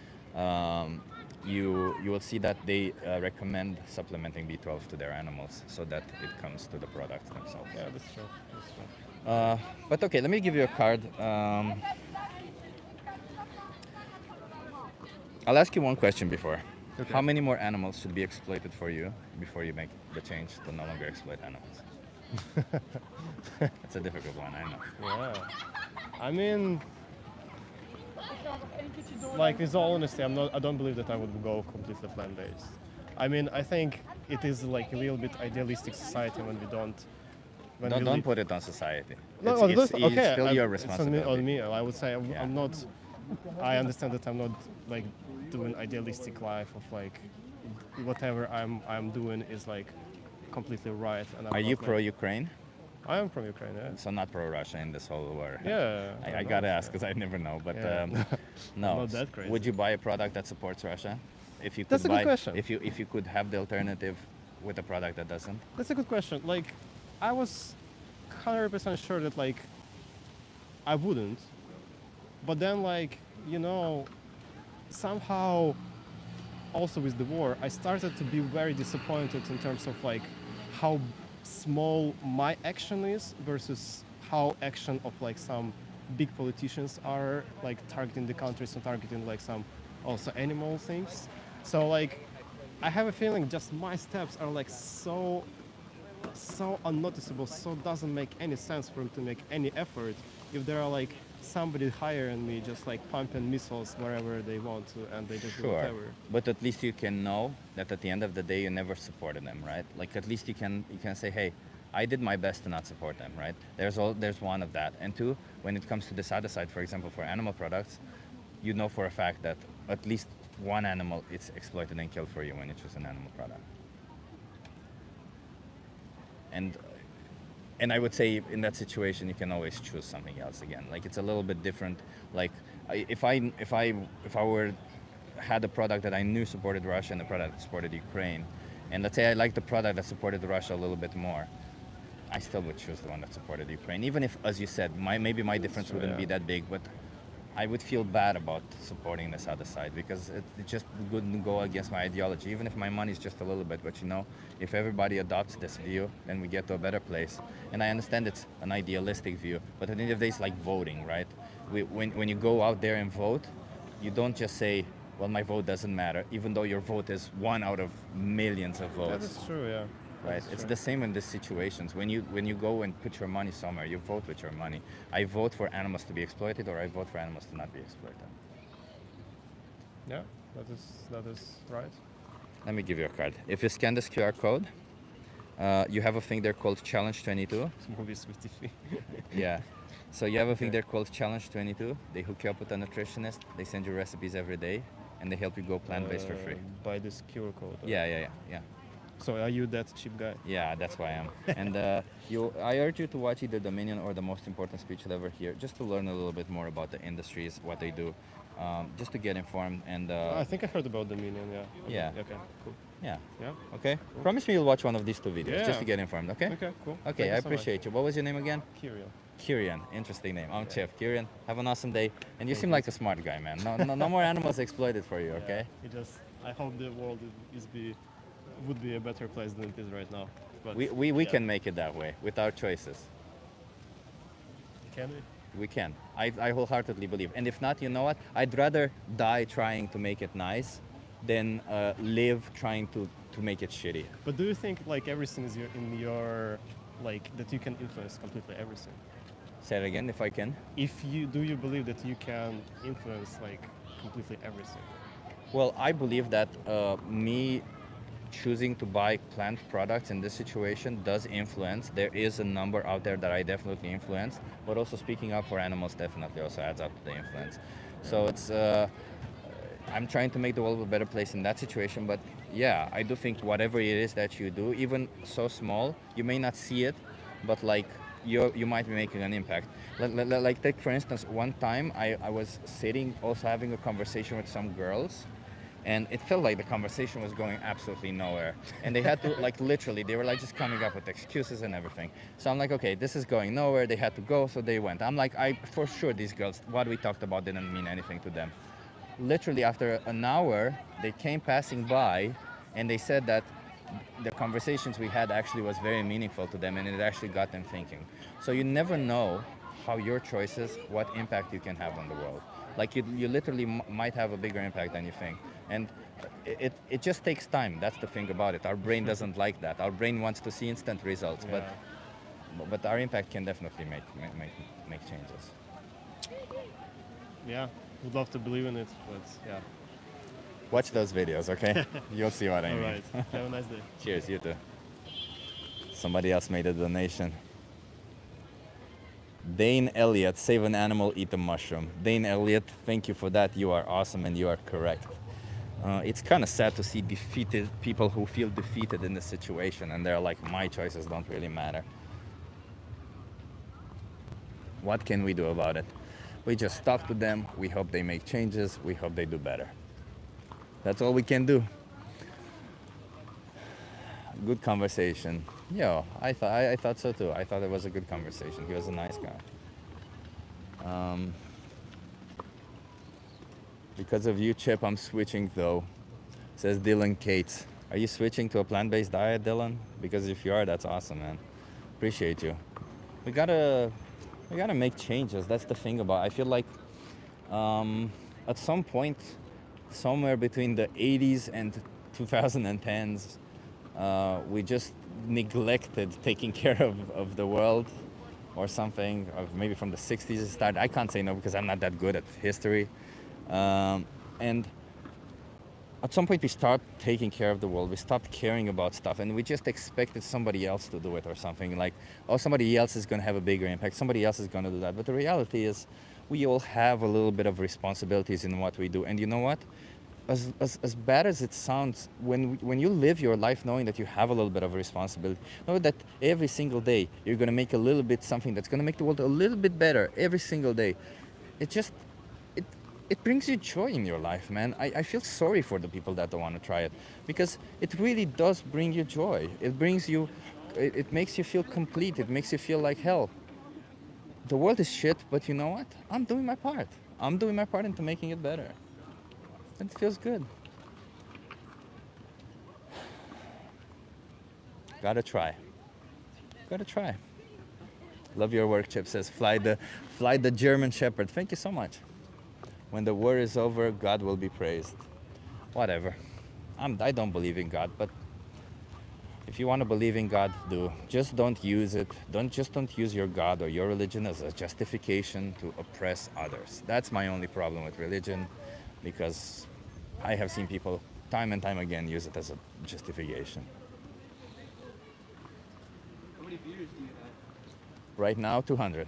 you will see that they recommend supplementing B12 to their animals so that it comes to the products themselves. Yeah, that's true. But okay, let me give you a card. I'll ask you one question before. Okay. How many more animals should be exploited for you before you make the change to no longer exploit animals? It's a difficult one, I know. Yeah. I mean, like, with all honesty, I don't believe that I would go completely plant-based. I mean, I think it is like a little bit idealistic society when we don't. Don't put it on society. No, it's okay. still your It's responsibility. on me. I would say Yeah. I'm not. I understand that I'm not like doing idealistic life of like whatever I'm doing is like completely right. And I'm Are not, you like- pro-Ukraine? I am from Ukraine. Yeah. So not pro-Russia in this whole war. Yeah. I gotta ask because I never know. But Yeah. no. Not that crazy. Would you buy a product that supports Russia? If you could That's a good buy, question. If you could have the alternative with a product that doesn't. That's a good question. Like, I was 100% sure that like I wouldn't, but then like somehow also with the war I started to be very disappointed in terms of like how small my action is versus how action of like some big politicians are like targeting the countries and targeting like some also animal things. So like I have a feeling just my steps are like so unnoticeable, so doesn't make any sense for them to make any effort if there are like somebody higher than me just like pumping missiles wherever they want to and they just do Sure. whatever. But at least you can know that at the end of the day you never supported them, right? Like at least you can say, hey, I did my best to not support them, right? There's one of that. And two, when it comes to this other side, for example, for animal products, you know for a fact that at least one animal is exploited and killed for you when you choose an animal product. And I would say in that situation you can always choose something else again. Like it's a little bit different. Like if I had a product that I knew supported Russia and a product that supported Ukraine, and let's say I liked the product that supported Russia a little bit more, I still would choose the one that supported Ukraine. Even if, as you said, maybe my difference wouldn't be that big, but I would feel bad about supporting this other side because it just wouldn't go against my ideology, even if my money is just a little bit. But if everybody adopts this view, then we get to a better place. And I understand it's an idealistic view, but at the end of the day, it's like voting, right? When you go out there and vote, you don't just say, well, my vote doesn't matter, even though your vote is one out of millions of votes. That is true, yeah. Right, it's the same in these situations. When you go and put your money somewhere, you vote with your money. I vote for animals to be exploited, or I vote for animals to not be exploited. Yeah, that is right. Let me give you a card. If you scan this QR code, you have a thing there called Challenge 22. Movies with TV. Yeah. So you have a thing Okay. there called Challenge 22. They hook you up with a nutritionist. They send you recipes every day, and they help you go plant-based for free. By this QR code. Yeah. So are you that cheap guy? Yeah, that's why I am. And I urge you to watch either Dominion or the most important speech you'll ever hear, just to learn a little bit more about the industries, what they do, just to get informed. And I think I heard about the Minion. Yeah. Okay. Yeah. Okay. Cool. yeah, Yeah. okay. Promise me you'll watch one of these two videos Yeah. just to get informed. Okay. Okay. Cool. Okay, Thank I you so much. appreciate you. What was your name again? Kirill. Kieran, interesting name. I'm Yeah. Chef. Kieran, have an awesome day. And you Thank seem you. like a smart guy, man. No more animals exploited for you, okay? I hope the world would be a better place than it is right now. But We yeah. can make it that way with our choices. Can we? We can. I wholeheartedly believe. And if not, you know what? I'd rather die trying to make it nice than live trying to make it shitty. But do you think like everything is in your like that you can influence completely everything? Say it again if I can. Do you believe that you can influence like completely everything? Well, I believe that me choosing to buy plant products in this situation does influence. There is a number out there that I definitely influence, but also speaking up for animals definitely also adds up to the influence. So it's I'm trying to make the world a better place in that situation, but yeah, I do think whatever it is that you do, even so small, you may not see it, but like you might be making an impact. Like take for instance, one time I was sitting also having a conversation with some girls, and it felt like the conversation was going absolutely nowhere, and they had to like literally they were like just coming up with excuses and everything. So I'm like, okay, this is going nowhere. They had to go, so they went. I'm like, for sure these girls, what we talked about didn't mean anything to them. Literally after an hour, they came passing by, and they said that the conversations we had actually was very meaningful to them, and it actually got them thinking. So you never know how your choices, what impact you can have on the world. Like you literally might have a bigger impact than you think. And it just takes time. That's the thing about it. Our brain doesn't like that. Our brain wants to see instant results, but our impact can definitely make changes. Yeah, would love to believe in it, but yeah. Watch those videos, okay? You'll see what I All mean. right. Have a nice day. Cheers, you too. Somebody else made a donation. Dane Elliott, save an animal, eat a mushroom. Dane Elliott, thank you for that. You are awesome and you are correct. It's kind of sad to see defeated people who feel defeated in this situation, and they're like, my choices don't really matter. What can we do about it? We just talk to them. We hope they make changes. We hope they do better. That's all we can do. Good conversation. Yeah, I thought so too. I thought it was a good conversation. He was a nice guy. Because of you, Chip, I'm switching though, says Dylan Cates. Are you switching to a plant-based diet, Dylan? Because if you are, that's awesome, man. Appreciate you. We gotta make changes. That's the thing about it. I feel like at some point, somewhere between the 80s and 2010s, we just neglected taking care of the world or something, or maybe from the 60s it started. I can't say no because I'm not that good at history. And at some point we stopped taking care of the world, we stopped caring about stuff, and we just expected somebody else to do it or something, like, oh, somebody else is going to have a bigger impact, somebody else is going to do that. But the reality is we all have a little bit of responsibilities in what we do. And you know what? As bad as it sounds, when you live your life knowing that you have a little bit of a responsibility, know that every single day you're going to make a little bit something that's going to make the world a little bit better every single day. It brings you joy in your life, man. I feel sorry for the people that don't want to try it, because it really does bring you joy. It makes you feel complete. It makes you feel like, hell, the world is shit, but you know what? I'm doing my part. I'm doing my part into making it better. It feels good. Gotta try. Love your work, Chip says. Fly the German Shepherd. Thank you so much. When the war is over, God will be praised. Whatever. I don't believe in God, but if you want to believe in God, do. Just don't use it. Don't use your God or your religion as a justification to oppress others. That's my only problem with religion, because I have seen people time and time again use it as a justification. How many viewers do you have? Right now, 200.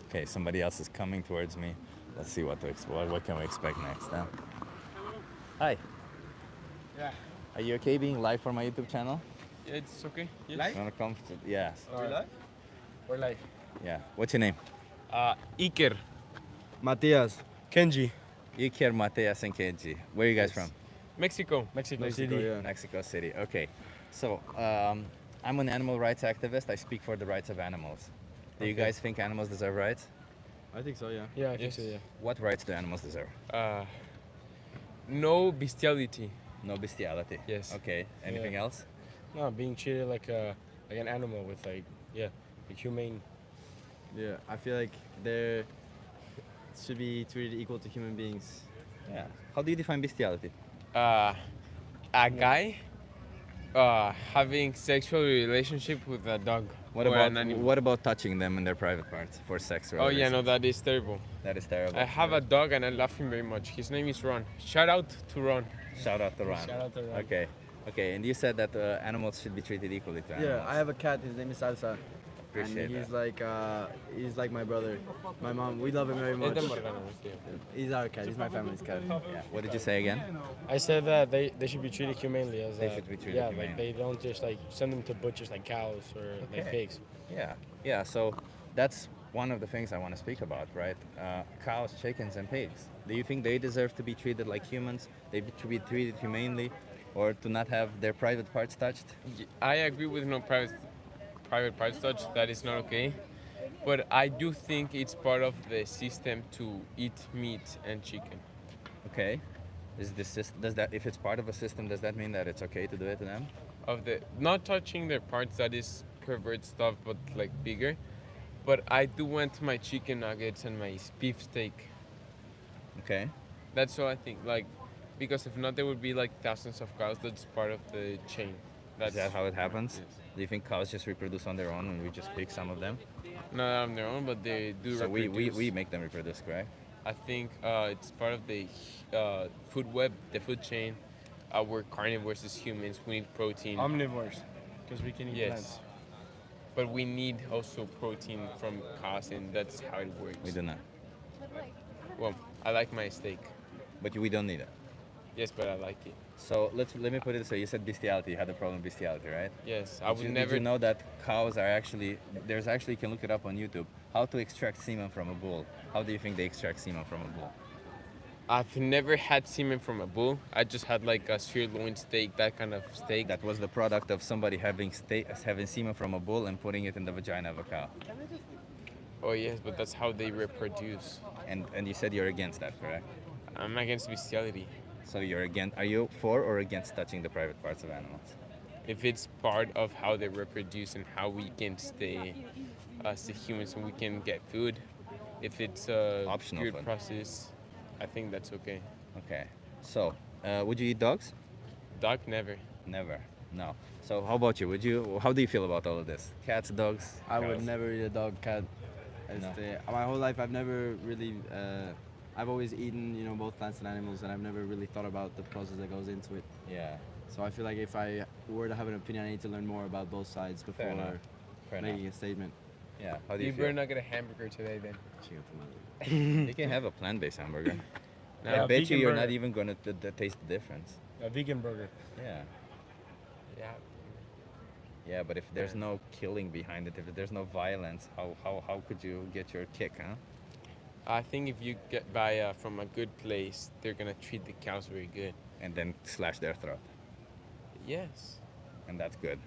Okay, somebody else is coming towards me. Let's see what to explore. What can we expect next? Huh? Hi. Yeah. Are you okay being live for my YouTube channel? Yeah, it's okay. Yes. Live? You wanna come? Yes. Are we live? We're live. Yeah. What's your name? Iker. Matias. Kenji. Iker, Matias and Kenji. Where are you guys from? Mexico. Mexico City. Yeah. Mexico City. Okay. So I'm an animal rights activist. I speak for the rights of animals. Do you Okay. guys think animals deserve rights? I think so, yeah. Yeah, I think so, yeah. What rights do animals deserve? No bestiality. No bestiality. Yes. Okay. Anything else? No, being treated like an animal with like humane. Yeah, I feel like they should be treated equal to human beings. Yeah. How do you define bestiality? A guy having sexual relationship with a dog. What or about an animal. what about touching them in their private parts for sex? Oh yeah, no, reasons? that is terrible. That is terrible. I have a dog and I love him very much. His name is Ron. Shout out to Ron. Shout out to Ron. Shout out to Ron. Okay. Okay. And you said that animals should be treated equally to animals. Yeah, I have a cat. His name is Salsa. Appreciate and that. he's like my brother. My mom, we love him very much. He's our cat. He's my family's cat. Yeah. What did you say again? I said that they should be treated humanely as They should be treated like humanely. they don't just like send them to butchers like cows or like Okay. pigs. Yeah. Yeah. So that's one of the things I want to speak about, right? Cows, chickens, and pigs. Do you think they deserve to be treated like humans? They should be treated humanely, or to not have their private parts touched? I agree with no private parts touch. That is not okay. But I do think it's part of the system to eat meat and chicken. Okay. Does that, if it's part of a system, does that mean that it's okay to do it to them? Of the not touching their parts, that is pervert stuff, but like bigger. But I do want my chicken nuggets and my beef steak. Okay. That's all I think. Like, because if not, there would be like thousands of cows. That's part of the chain. Is that how it happens? Yes. Do you think cows just reproduce on their own and we just pick some of them? Not on their own, but they do So reproduce. we make them reproduce, correct? I think it's part of the food web, the food chain. We're carnivores as humans. We need protein. Omnivores, because we can eat plants. Yes. But we need also protein from cows, and that's how it works. We do not. Well, I like my steak. But we don't need it. Yes, but I like it. So let me put it this way. You said bestiality. You had a problem with bestiality, right? Yes, I would never. Did you know that cows are actually, there's actually, you can look it up on YouTube, how to extract semen from a bull. How do you think they extract semen from a bull? I've never had semen from a bull. I just had like a sirloin steak, that kind of steak. That was the product of somebody having semen from a bull and putting it in the vagina of a cow. Oh yes, but that's how they reproduce. And you said you're against that, correct? I'm against bestiality. So you're against, are you for or against touching the private parts of animals? If it's part of how they reproduce and how we can stay as a humans and we can get food, if it's a Optional good food. process, I think that's okay. Okay. So, would you eat dogs? Dog, never. Never. No. So how about you? Would you? How do you feel about all of this? Cats, dogs? I would cows? never eat a dog, cat. No. My whole life, I've never really. I've always eaten, both plants and animals, and I've never really thought about the process that goes into it. Yeah. So I feel like if I were to have an opinion, I need to learn more about both sides before enough. Fair making enough. a statement. Yeah. How do you You feel? better not get a hamburger today then. You can have a plant-based hamburger. No, I a bet you vegan you're burger. not even gonna taste the difference. A vegan burger. Yeah. Yeah. Yeah, but if there's no killing behind it, if there's no violence, how could you get your kick, huh? I think if you get buy from a good place, they're gonna treat the cows very good. And then slash their throat. Yes. And that's good.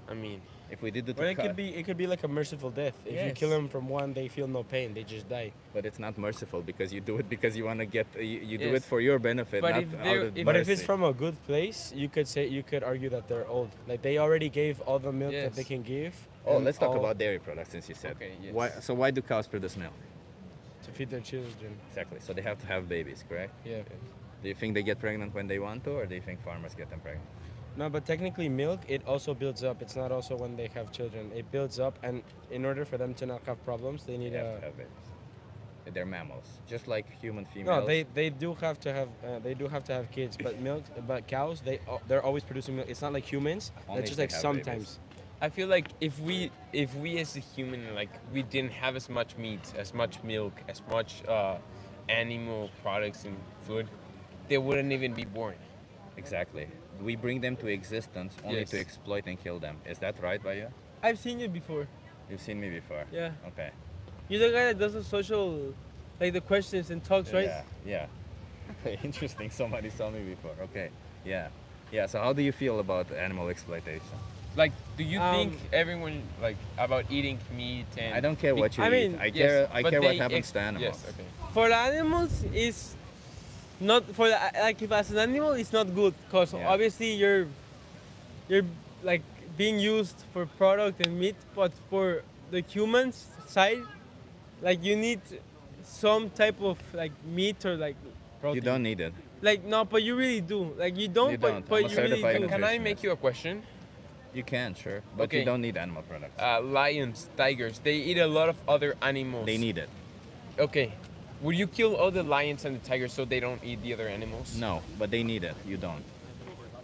I mean, if we did it Well, to it could be like a merciful death. If you Yes. kill them from one, they feel no pain. They just die. but it's not merciful because you do it because you want to get you do it Yes. for your benefit, But not if out they're- of But if it's mercy. from a good place, you could argue that they're old. Like they already gave all the milk that they Yes. can give. Oh, and let's talk all about dairy products since you said. Okay, yes. Why do cows produce milk? to feed their children. Exactly. So they have to have babies, correct? Yeah. Do you think they get pregnant when they want to, or do you think farmers get them pregnant? No, but technically milk, it also builds up. It's not also when they have children. It builds up, and in order for them to not have problems, they need They have a... to have babies. They're mammals, just like human No, females. they do have to have kids, but cows they're always producing milk. It's not like humans. Only That's if just they like have sometimes. I feel like if we as a human, like, we didn't have as much meat, as much milk, as much animal products in food, they wouldn't even be born. Exactly. We bring them to existence only Yes. to exploit and kill them. Is that right, Baya? I've seen you before. You've seen me before. Yeah. Okay. You're the guy that does the social, like the questions and talks, right? Yeah. Yeah. Okay. Interesting. Somebody saw me before. Okay. Yeah. Yeah. So how do you feel about animal exploitation? Like, do you think everyone, like, about eating meat and? I don't care what you I eat. mean, I yes, care. I but care what they happens to animals. Yes. Okay. For the animals, is not for the, like if as an animal, it's not good because Yeah. obviously you're like being used for product and meat, but for the humans side, like you need some type of like meat or like You don't need it. like no, but you really do. Like you don't, You but, don't. but I'm a you really certified do. Can I make you a question? You can, sure, but Okay. you don't need animal products. Lions, tigers, they eat a lot of other animals. They need it. Okay. Would you kill all the lions and the tigers so they don't eat the other animals? No, but they need it. You don't.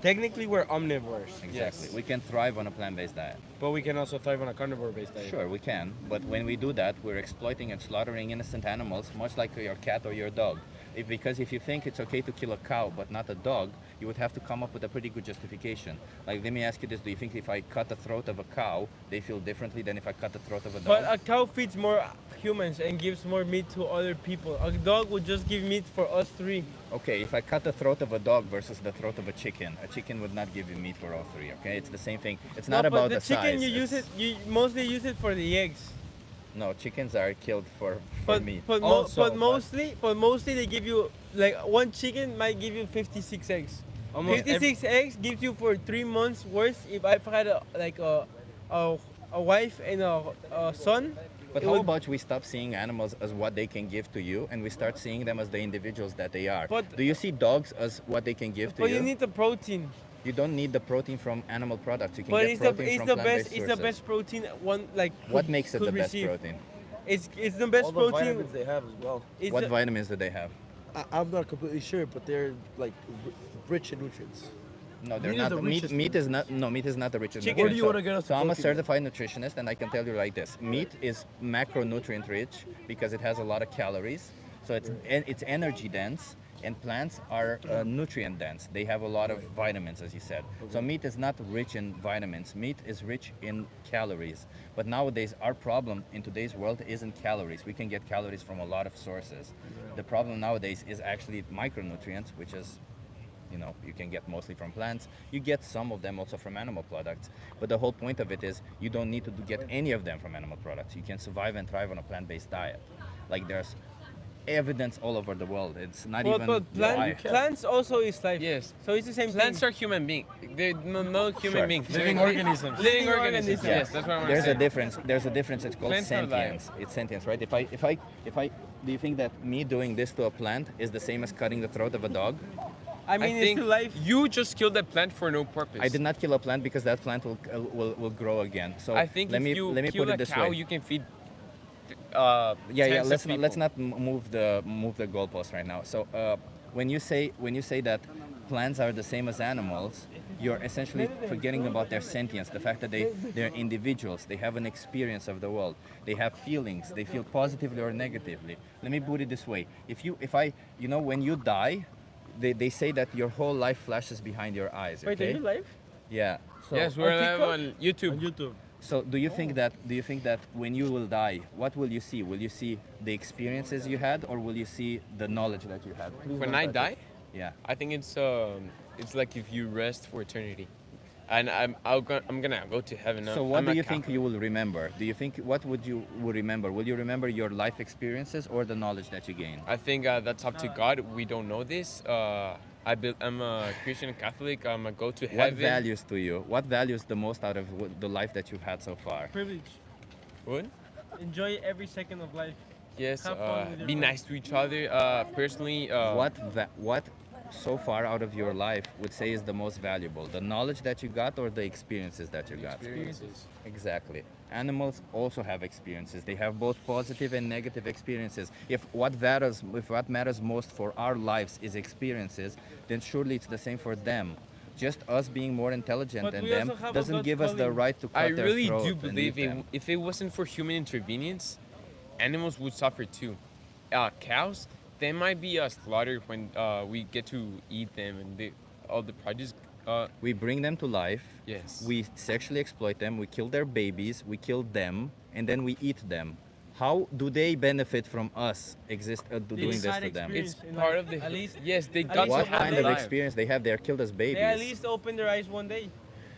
Technically, we're omnivores. Exactly. Yes. We can thrive on a plant-based diet. But we can also thrive on a carnivore-based diet. Sure, we can. But when we do that, we're exploiting and slaughtering innocent animals, much like your cat or your dog. Because if you think it's okay to kill a cow but not a dog, you would have to come up with a pretty good justification. Like, let me ask you this: do you think if I cut the throat of a cow, they feel differently than if I cut the throat of a dog? But a cow feeds more humans and gives more meat to other people. A dog would just give meat for us three. Okay, if I cut the throat of a dog versus the throat of a chicken would not give you meat for all three. Okay, it's the same thing. It's not No, but about the the chicken size. you use it. You mostly use it for the eggs. No, chickens are killed for But meat. but, mostly they give you like one chicken might give you 56 eggs. Almost 56 eggs gives you for 3 months worth. If I've had a wife and a son. But it how would- about we stop seeing animals as what they can give to you, and we start seeing them as the individuals that they are? But- do you see dogs as what they can give to But you? you need the protein. You don't need the protein from animal products. You can But get it's the protein from best plant-based it's the sources. best protein one like. What could- makes it could the best receive. protein? It's the best All the protein. vitamins they have as well. It's What the- vitamins do they have? I'm not completely sure, but they're like rich in nutrients. No, they're Meat is not. the Meat, richest meat is not. No, meat is not the richest. Chicken. nutrient. Where do you So- wanna get us So to I'm a protein? certified nutritionist, and I can tell you like this: meat is macronutrient rich because it has a lot of calories. So it's energy dense, and plants are nutrient dense. They have a lot of vitamins, as you said. So meat is not rich in vitamins. Meat is rich in calories. But nowadays, our problem in today's world isn't calories. We can get calories from a lot of sources. The problem nowadays is actually micronutrients, which is, you can get mostly from plants. You get some of them also from animal products. But the whole point of it is you don't need to get any of them from animal products. You can survive and thrive on a plant-based diet. Like, there's evidence all over the world. It's not But, even but life. plants also is life. Yes. So it's the same Plants thing. are human beings. They're no human Sure. beings. Living They're- organisms. Living organisms. Yeah. Yes, that's what I want to There's say. a difference. There's a difference. It's called Plants are alive. sentience. It's sentience, right? If I, do you think that me doing this to a plant is the same as cutting the throat of a dog? I mean, it's think still life. you just killed that plant for no purpose. I did not kill a plant because that plant will grow again. So I think let if me you let me kill put it a this cow, way. you can feed. Yeah. tens of Let's people. not move the goalpost right now. So when you say that plants are the same as animals, you're essentially forgetting about their sentience, the fact that they're individuals, they have an experience of the world, they have feelings, they feel positively or negatively. Let me put it this way: when you die, they say that your whole life flashes behind your eyes. Wait, Okay? are you live? Yeah. So, Yes, we're on live TikTok? on YouTube. On YouTube. So do you think that when you will die, what will you see? Will you see the experiences you had, or will you see the knowledge that you had? Please When don't I touch die, it. Yeah. I think it's like if you rest for eternity, and I'm gonna go to heaven. So what I'm do a you cow. think you will remember? Do you think what would you will remember? Will you remember your life experiences or the knowledge that you gained? I think that's up to God. We don't know this. I'm a Christian Catholic. I'm a go to heaven. What values to you? What values the most out of the life that you've had so far? Privilege. What? Enjoy every second of life. Yes. Have fun with your Be friends. nice to each other. Personally. What so far out of your life would say is the most valuable? The knowledge that you got or the experiences that you got? Experiences. Exactly. Animals also have experiences. They have both positive and negative experiences. If what matters most for our lives is experiences, then surely it's the same for them. Just us being more intelligent But than we them also have a doesn't God give us the calling. right to cut I their really throat do and believe leave them. if it wasn't for human intervenience, animals would suffer too. Cows, they might be slaughtered when we get to eat them and all the produce. We bring them to life. Yes. We sexually exploit them. We kill their babies. We kill them, and then we eat them. How do they benefit from us doing this had to them? experience It's in part life. of the. At least, Yes, they at got least What to one have kind day. of life. experience they have? They're killed as babies. They at least open their eyes one day.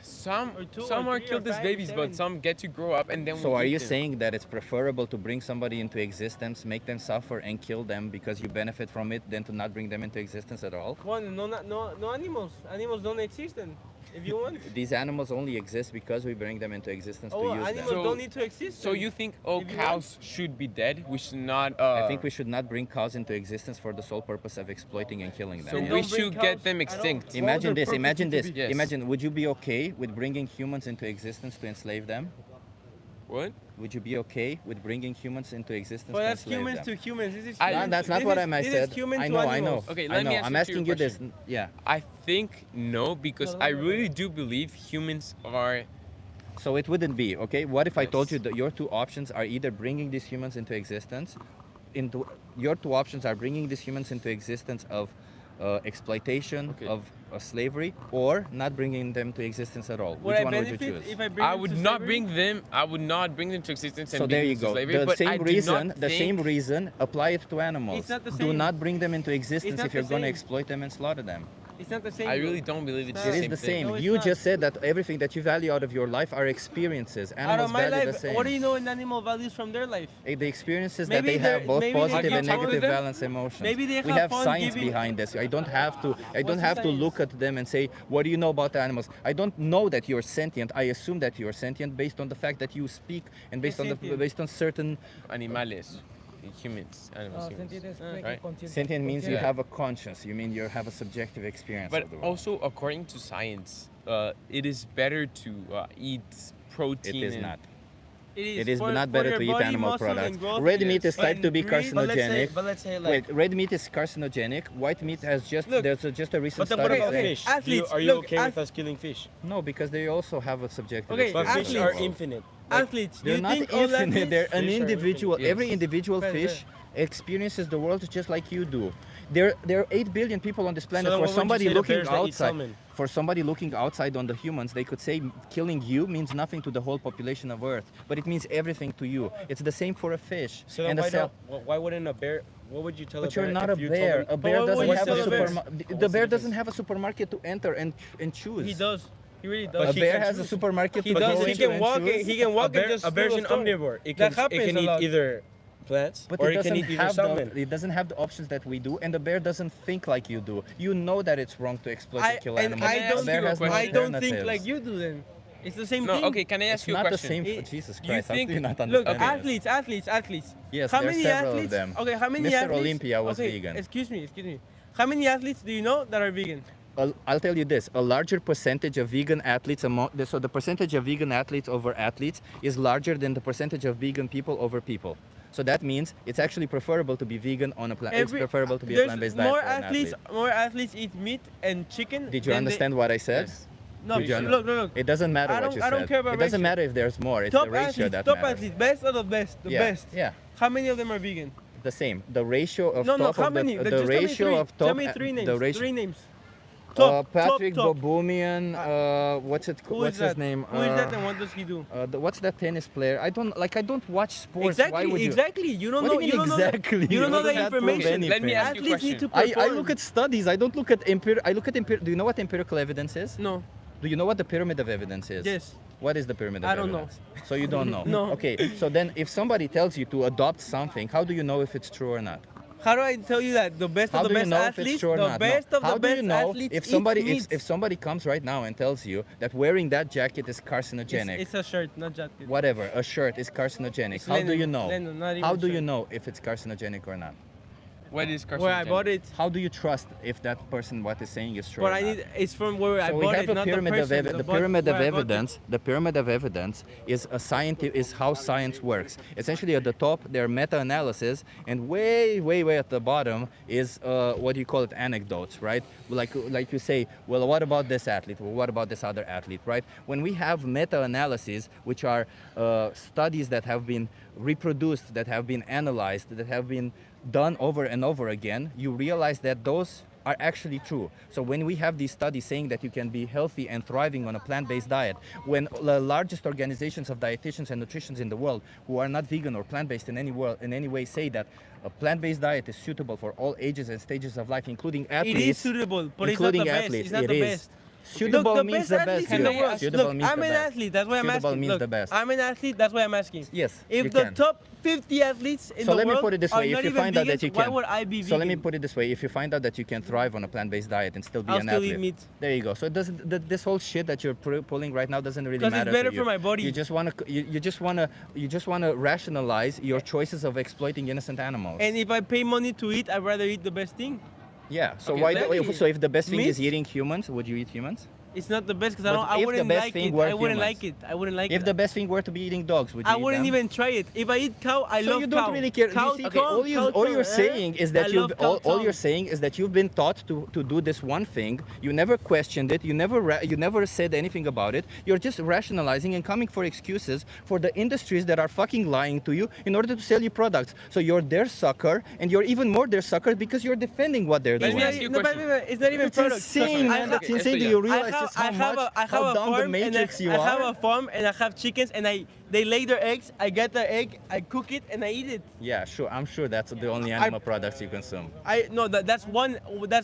Some Or two some or are three or killed as five, babies, 7. but some get to grow up and then. So we are eat you them. saying that it's preferable to bring somebody into existence, make them suffer, and kill them because you benefit from it, than to not bring them into existence at all? One, no animals. Animals don't exist then. If you want. These animals only exist because we bring them into existence Oh, to use animals them. don't need to exist. So then. you think all If you cows should be dead? We should not. I think we should not bring cows into existence for the sole purpose of exploiting and killing them. So Then we don't bring should cows get them at all. extinct. Imagine this, imagine this. Yes. Imagine, would you be okay with bringing humans into existence to enslave them? What? Would you be okay with bringing humans into existence But to that's enslave humans them? to humans. This is I- No, humans that's to- not this what is- I this said. is human I to know, animals. I know. Okay, I let me know. answer I'm to asking your you this. question. Yeah. I think no, because I really do believe humans are. So it wouldn't be, okay? What if I told Yes. you that your two options are either bringing these humans into existence, your two options are bringing these humans into existence of exploitation, Okay. of slavery, or not bringing them to existence at all? Would Which I one would you benefit choose? if I bring I them would to not slavery? bring them. I would not bring them to existence and So bring there them you to go. slavery. The but I same do reason, not the same think- reason, apply it to animals. It's not the Do same. not bring them into existence not if you're the going to same. exploit them and slaughter them. It's not the same. I though. really don't believe it's It's the It not. is same the thing. same. No, it's You not. just said that everything that you value out of your life are experiences. Out Animals of my value the life, same. what do you know in animal values from their life? The experiences that Maybe they have, they're- both maybe they positive have and fun with negative them. balance emotions. Maybe they we have have fun science giving- behind this. I don't have to. I don't the have to science? look at them and say, "What do you know about the animals?" I don't know that you're sentient. I assume that you're sentient based on the fact that you speak and based on certain. Animales, humans, animals, humans. Right? Sentient means you have a conscience. You mean you have a subjective experience But of the world. also, according to science, it is better to eat protein. It is and- not. It is for- not for better your to eat body, animal muscle, and products. growth, Red meat is yes. typed to be But let's say- carcinogenic. but let's say, like- Wait, red meat is carcinogenic. White meat has just Look, just a recent But then what study about saying- fish? Athletes, Are you look, okay with us killing fish? No, because they also have a subjective Okay, But experience. fish athletes- are infinite. Athletes, do They're you not think all infinite. athletes? They're an Fish are individual. infinite. Every Yes. individual Fair, fish experiences the world just like you do. There are 8 billion people on this planet. then For what would you somebody say to looking bears that eat outside, salmon? for somebody looking outside on the humans, they could say killing you means nothing to the whole population of Earth, but it means everything to you. It's the same for a fish. So then and a why, cell. why wouldn't a bear? What would you tell But a bear? you're not a if you told bear. him- A bear what doesn't would you have tell a a bear? supermarket. The bear doesn't have a supermarket to enter and choose. He does. He really But does. A he bear can has a choose. supermarket He to does. go He into can and walk. choose. He can walk a bear, and just. a bear's do an a store. omnivore. It That can, it happens can a eat lot. either plants But or it it can doesn't eat either have salmon. it doesn't have the options that we do, and the bear doesn't think like you do. You know that it's wrong to exploit and kill animals. I A bear has no don't think alternatives. like you do. Then it's the same No, thing. okay. Can I ask It's you a not the question? same. It- Jesus you Christ, how think- do you not Look, understand this? athletes. Yes, How there are many several athletes? of them. Okay, how many Mr. athletes? Olympia was okay, vegan. Excuse me. How many athletes do you know that are vegan? I'll tell you this: a larger percentage of vegan athletes so the percentage of vegan athletes over athletes is larger than the percentage of vegan people over people. So that means it's actually preferable to be vegan on a it's preferable to be a There's plant-based diet more for an athletes. athlete. More athletes eat meat and chicken. Did you than they- understand what I said? Yes. No, Did you look. It doesn't matter I what you don't- I don't said. care about It doesn't ratio. matter if there's more. It's Top the ratio athletes, that top matters. athletes, best of the best, the Yeah, best. yeah. How many of them are vegan? The same. The ratio of No, top how of many? the Just tell me ratio three. of top. Tell me three names. The ratio. Three names. Top, Patrick top. Bobumian. What's Who what's is that? his name? Who is that and what does he do? What's that tennis player? I don't watch sports. Why Exactly, would you? exactly. You don't What know. do you mean don't exactly? Know you don't know the Doesn't that prove information. Let me anything? ask you a Athletes need to question. perform. I look at studies. I don't look at Do you know what empirical evidence is? No. Do you know what the pyramid of evidence is? Yes. What is the pyramid of I don't know. evidence? So you don't know? No. Okay, so then if somebody tells you to adopt something, how do you know if it's true or not? How do I tell you that the best How of the do you best know if athletes, it's true or the not? best of How the do you best know athletes if somebody eat meat? if somebody comes right now and tells you that wearing that jacket is carcinogenic? It's a shirt, not jacket. Whatever, a shirt is carcinogenic. It's How do linen, you know? linen, not even How do you shirt. know if it's carcinogenic or not? What is Where I bought it. How do you trust if that person what is saying is true? But or I not? need. It's from where I So we bought have it, a not pyramid the of person. the pyramid of evidence is a is how science works. Essentially, at the top there are meta-analysis, and way at the bottom is what do you call it, anecdotes, right? Like you say, well, what about this athlete? Well, what about this other athlete, right? When we have meta-analyses, which are studies that have been reproduced, that have been analyzed, that have been done over and over again, you realize that those are actually true. So when we have these studies saying that you can be healthy and thriving on a plant-based diet, when the largest organizations of dietitians and nutritionists in the world who are not vegan or plant-based in any way say that a plant-based diet is suitable for all ages and stages of life, including athletes. It is suitable, but it's not the best. It's not the best. Suitable Look, means the the best best. athletes in the Jürgen. world. Suitable Look, means I'm the an best. athlete. That's why I'm Suitable asking. means Look, the best. I'm an athlete. That's why I'm asking. Yes, If you the can. top 50 athletes in So the let me world put it this are way: not if you even find out vegans, that you why can, would I be so let me vegan? put it this way: if you find out that you can thrive on a plant-based diet and still be I'll an still eat athlete, meat. there you go. So it doesn't, this whole shit that you're pulling right now doesn't really 'Cause it's matter better to you. for my body. You just wanna, you just wanna rationalize your choices of exploiting innocent animals. And if I pay money to eat, I'd rather eat the best thing. Yeah. So Okay, why? exactly. So if the best thing is Meat? eating humans, would you eat humans? It's not the best because But I if the wouldn't best like thing it. were I wouldn't humans, like it. I wouldn't like If it. the best thing were to be eating dogs, would you I eat wouldn't them? even try it. If I eat cow, I So love you don't cow. really care. Cow, You see, okay, all you're saying is that all you're saying is that you've been taught to do this one thing. You never questioned it. You never said anything about it. You're just rationalizing and coming for excuses for the industries that are fucking lying to you in order to sell you products. So you're their sucker, and you're even more their sucker because you're defending what they're doing. It's not even It's products. insane, man. It's insane. Do you realize just how dumb the matrix you I have are? a farm and I have chickens and they lay their eggs. I get the egg, I cook it and I eat it. Yeah, sure. I'm sure that's the only animal products you consume. That's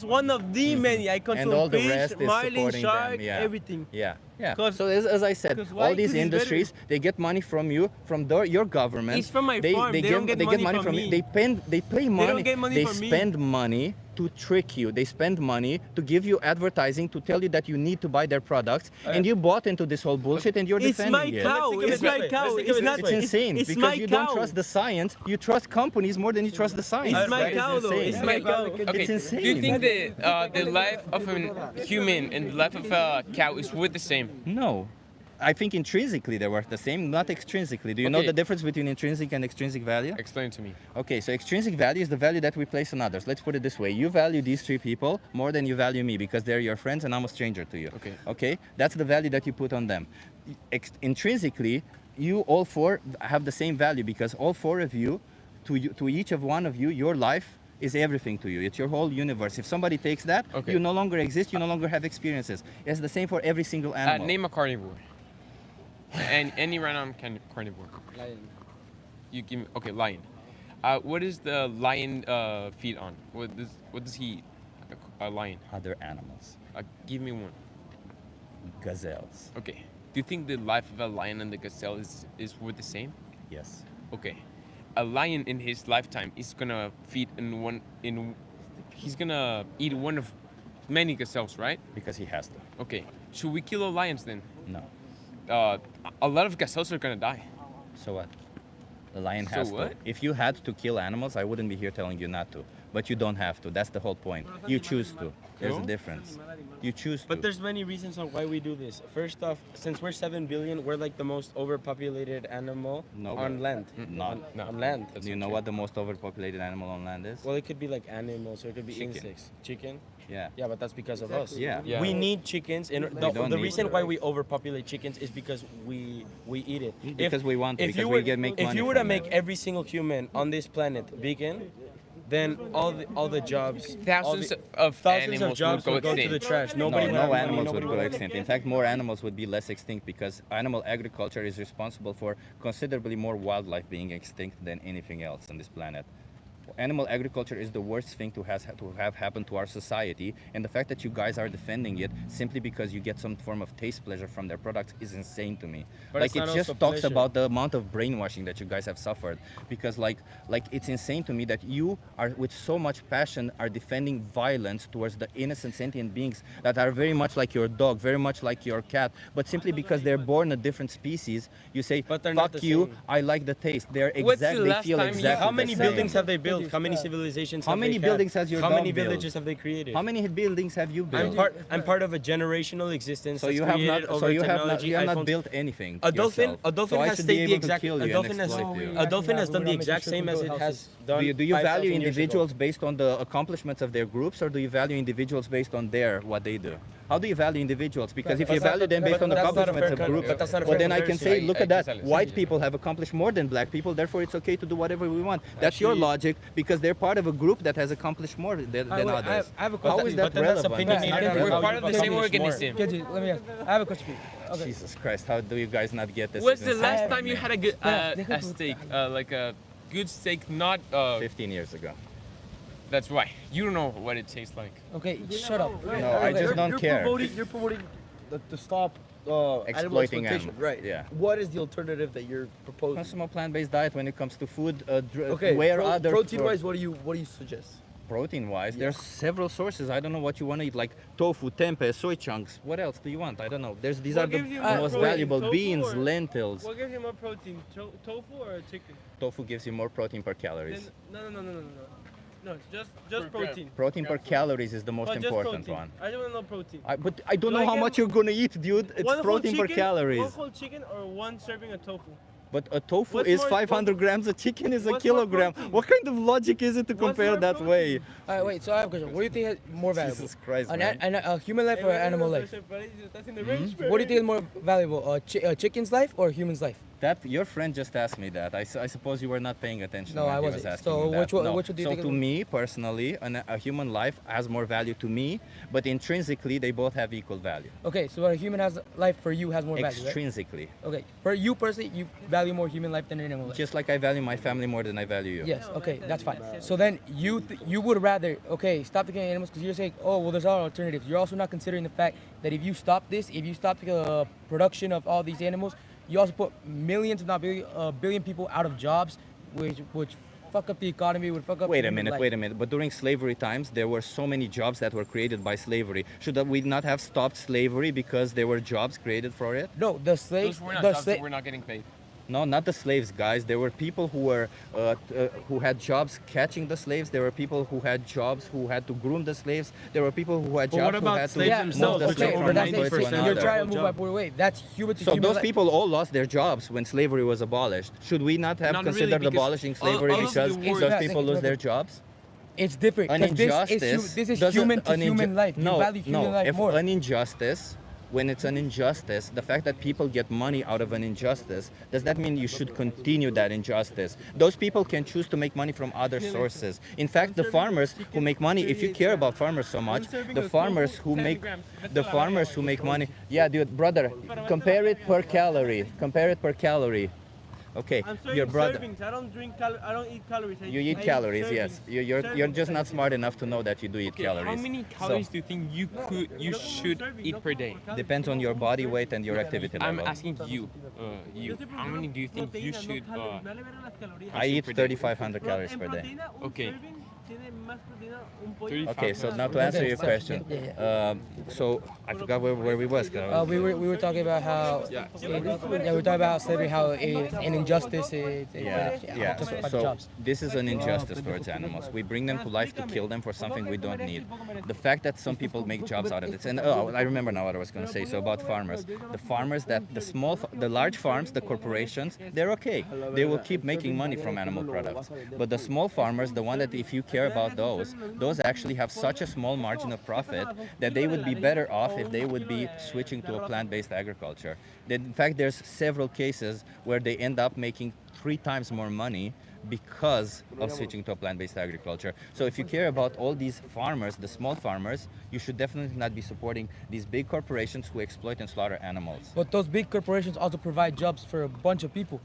one of the many I consume. And all the fish, rest is marlin, supporting shark, them. Yeah. everything. Yeah. Yeah. So as I said, 'cause why? all these 'Cause it's industries, they get money from you, from your government. It's from my farm. They don't get they money get money from you. me. They pay money. They don't get money They from me. spend money to trick you. They spend money to give you advertising to tell you that you need to buy their products, and you bought into this whole bullshit, and you're It's defending my it. cow. It's my cow. It's not. It's insane It's because my you cow. don't trust the science. You trust companies more than you trust the science. It's my That is cow, though. insane. It's my cow. Okay. It's insane. Do you think that the life of a human and the life of a cow is worth the same? No. I think intrinsically they were the same, not extrinsically. Do you know Okay. the difference between intrinsic and extrinsic value? Explain to me. Okay, so extrinsic value is the value that we place on others. Let's put it this way. You value these three people more than you value me because they're your friends and I'm a stranger to you. Okay. Okay? That's the value that you put on them. Intrinsically, you all four have the same value because all four of you, to each of one of you, your life is everything to you. It's your whole universe. If somebody takes that, Okay. you no longer exist, you no longer have experiences. It's the same for every single animal. Name a carnivore. And any random carnivore. Lion. You give me lion. What does the lion feed on? What does he eat? A lion. Other animals. Give me one. Gazelles. Okay. Do you think the life of a lion and the gazelle is worth the same? Yes. Okay. A lion in his lifetime is gonna feed he's gonna eat one of many gazelles, right? Because he has to. Okay. Should we kill all lions then? No. A lot of gazelles are gonna die. So what? The lion So has what? to. If you had to kill animals, I wouldn't be here telling you not to. But you don't have to. That's the whole point. You choose to. There's a difference. You choose to. But there's many reasons on why we do this. First off, since we're 7 billion, we're like the most overpopulated animal on land. Not. On land. Do you know what the most overpopulated animal on land is? Well, it could be like animals, or it could be Chicken. insects. Chicken. Yeah. Yeah, but that's because of us. Yeah. Yeah. We need chickens. And We don't the need reason it. why we overpopulate chickens is because we eat it. Because we want to, if because you we were, make if money you were to from make it. every single human on this planet vegan, then all the jobs, Thousands of thousands animals of jobs would would go go to the extinct. trash. Nobody would no have money, animals nobody would go have- extinct. In fact, more animals would be less extinct because animal agriculture is responsible for considerably more wildlife being extinct than anything else on this planet. Animal agriculture is the worst thing to have happen to our society, and the fact that you guys are defending it simply because you get some form of taste pleasure from their products is insane to me. But Like it's it not just also talks pleasure. about the amount of brainwashing that you guys have suffered, because like it's insane to me that you are with so much passion are defending violence towards the innocent sentient beings that are very much like your dog, very much like your cat, but simply because they're born a different species, you say, But they're not fuck the you, same. I like the taste. They're What's the exactly, they last feel time you- exactly How the many same. buildings have they built? built? How many civilizations? How have many they had? buildings has your How dog many built? villages have they created? How many buildings have you built? I'm part of a generational existence. So that's you have created not. over So you have not. technology, You have not iPhones. built anything. A dolphin. yourself. A dolphin So I has should be stayed the able to exact. kill A you dolphin and has. exploit you. A dolphin has done the exact same as it has done. Do you value 5,000 years ago. individuals based on the accomplishments of their groups, or do you value individuals based on what they do? How do you value individuals? Because if you value them based on the accomplishments of groups, well, then I can say, look at that. White people have accomplished more than black people, therefore it's okay to do whatever we want. That's your logic, because they're part of a group that has accomplished more than others. I have a How question. is that relevant? That's not We're relevant. part of the same organism. Kenji, let me ask. I have a question for you. Okay. Jesus Christ, how do you guys not get this? When's the It's last insane, time you man. had a good a steak, like a good steak, not 15 years ago. That's right. You don't know what it tastes like. Okay, shut up. No, I just don't care. You're promoting to stop animal Exploiting exploitation, animals, right? yeah. What is the alternative that you're proposing? Consume a plant-based diet when it comes to food. Okay, where other protein-wise, what do you suggest? Protein-wise, there's several sources. I don't know what you want to eat, like tofu, tempeh, soy chunks. What else do you want? I don't know. These are the gives you more most protein, valuable tofu beans, or- lentils. What gives you more protein, tofu or chicken? Tofu gives you more protein per calories. Then, no. No, just protein. Protein per calories is the most But just important protein. one. I don't want to know protein. But I don't Do know I how get much you're gonna eat, dude. It's one whole protein per chicken, calories. One whole chicken or one serving of tofu? But a tofu What's is more 500 grams. A chicken is a what's more kilogram. protein? What kind of logic is it to compare more that way? Wait, so I have a question. What do you think is more valuable? Jesus Christ, An, man. a human life or an animal life? What do you think is more valuable? A chicken's life or a human's life? That your friend just asked me that. I suppose you were not paying attention. No, when I he wasn't. Was asking So me that. which one- No. which one do you so think to is- me personally, a human life has more value to me, but intrinsically they both have equal value. Okay, so a human life for you has more value, right? Extrinsically, Okay, for you personally, you value more human life than an animal life. just like I value my family more than I value you. Yes, okay, that's fine. So then you would rather, okay, stop the killing animals because you're saying, oh, well, there's other alternatives. You're also not considering the fact that if you stop this, if you stop the production of all these animals, you also put millions, if not billion people out of jobs, which fuck up the economy, would fuck up Wait a human minute, life. wait a minute. But during slavery times, there were so many jobs that were created by slavery. Should we not have stopped slavery because there were jobs created for it? No, the slaves, Those were not the jobs that we're not getting paid. No, not the slaves, guys. There were people who had jobs catching the slaves. There were people who had jobs who had to groom the slaves. There were people who had But jobs what who about had to slaves move themselves, the which slave are from over one place to 90%? You're trying another. to move my point away. That's human to So human those life. people all lost their jobs when slavery was abolished. Should we not have Not really, considered because abolishing slavery all of because the those wars- people lose their jobs? It's different. An 'cause injustice. This is doesn't- human to an human life. You No, value human no. life If more. an injustice, when it's an injustice, the fact that people get money out of an injustice, does that mean you should continue that injustice? Those people can choose to make money from other sources. In fact, the farmers who make money, if you care about farmers so much, the farmers who make money, yeah, dude, brother, compare it per calorie. Compare it per calorie. Okay, I'm your serving brother. servings. I don't eat calories. You eat calories, yes. You're just not smart enough to know that you do eat Okay, calories. how many calories do you think you should eat per day? Depends on your body weight and your activity I'm level. asking you. How many do you think you should I eat per day? 3,500 calories per day. Okay. Okay, so now to answer your question, so I forgot where we was. We were talking about how we were talking about slavery, how it's an injustice. Yeah. Just about So jobs. this is an injustice towards animals. We bring them to life to kill them for something we don't need. The fact that some people make jobs out of it, and I remember now what I was going to say. So about farmers, the farmers that the large farms, the corporations, they're okay. They will keep making money from animal products. But the small farmers, the one that if you care about those actually have such a small margin of profit that they would be better off if they would be switching to a plant-based agriculture. In fact, there's several cases where they end up making 3 times more money because of switching to a plant-based agriculture. So if you care about all these farmers, the small farmers, you should definitely not be supporting these big corporations who exploit and slaughter animals. But those big corporations also provide jobs for a bunch of people.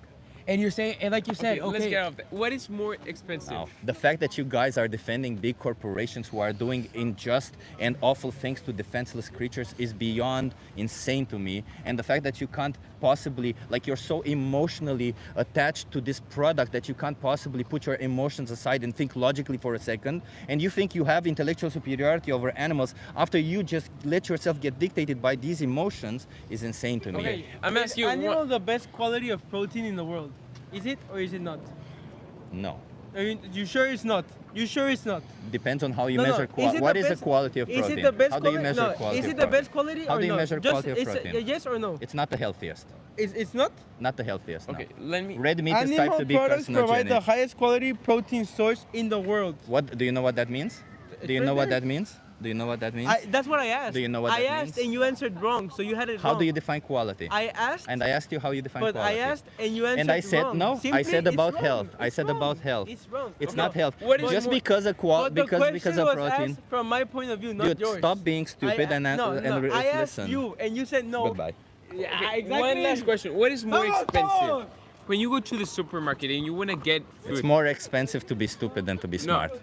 And you're saying, and like you said, Let's get off that. What is more expensive? Now, the fact that you guys are defending big corporations who are doing unjust and awful things to defenseless creatures is beyond insane to me. And the fact that you can't possibly, like you're so emotionally attached to this product that you can't possibly put your emotions aside and think logically for a second. And you think you have intellectual superiority over animals after you just let yourself get dictated by these emotions is insane to me. Okay, I'm asking you. Animal the best quality of protein in the world. Is it or is it not? No. You sure it's not? You sure it's not? Depends on how you No, no. measure quality. What is the quality of protein? Is it the best How do you quality? measure No. quality Is of it the protein? best quality How or do you no? measure Just, quality of it's protein? a yes or no? It's not the healthiest. It's not? Not the healthiest. No. Okay, let me. Red meat is typed Animal to be products provide the carcinogenic. highest quality protein source in the world. What do you know what that means? Do you right know what there. that means? Do you know what that means? That's what I asked. Do you know what I that asked means? and you answered wrong, so you had it How wrong. do you define quality? I asked. And I asked you how you define But quality. I asked and you answered And I said wrong. no. I Simply, said it's about wrong. health. I It's said wrong. about health. It's wrong. It's Okay. not health. What is Just more- because of But the because question of was protein. asked from my point of view, not Dude, yours. stop being stupid and no, and I asked listen. you and you said no. Goodbye. Yeah, Okay, exactly. One last question. What is more Come on, expensive? When you go to the supermarket and you want to get food. It's more expensive to be stupid than to be smart.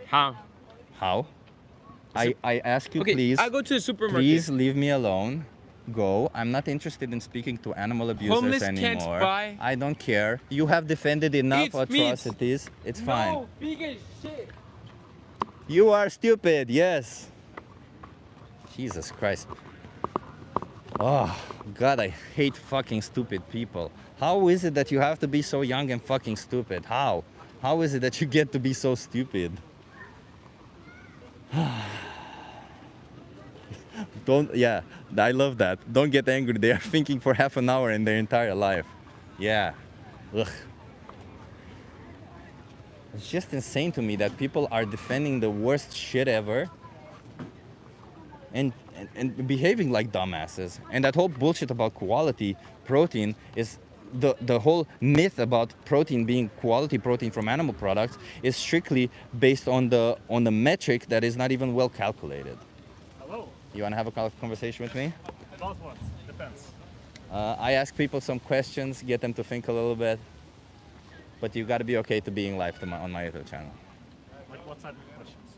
How? How? I ask you, Okay, please. I go to the supermarket. Please leave me alone. Go. I'm not interested in speaking to animal abusers Homeless anymore. can't buy- I don't care. You have defended enough It's meat. atrocities. It's fine. No, vegan shit. You are stupid. Yes. Jesus Christ. Oh, God, I hate fucking stupid people. How is it that you have to be so young and fucking stupid? How? How is it that you get to be so stupid? Yeah, I love that. Don't get angry. They are thinking for half an hour in their entire life. Yeah. Ugh. It's just insane to me that people are defending the worst shit ever and behaving like dumbasses. And that whole bullshit about quality protein is the whole myth about protein being quality protein from animal products is strictly based on the metric that is not even well calculated. Hello. You want to have a conversation with me? About what? Depends. I ask people some questions, get them to think a little bit, but you got to be okay to being live on my YouTube channel. Like what type of questions?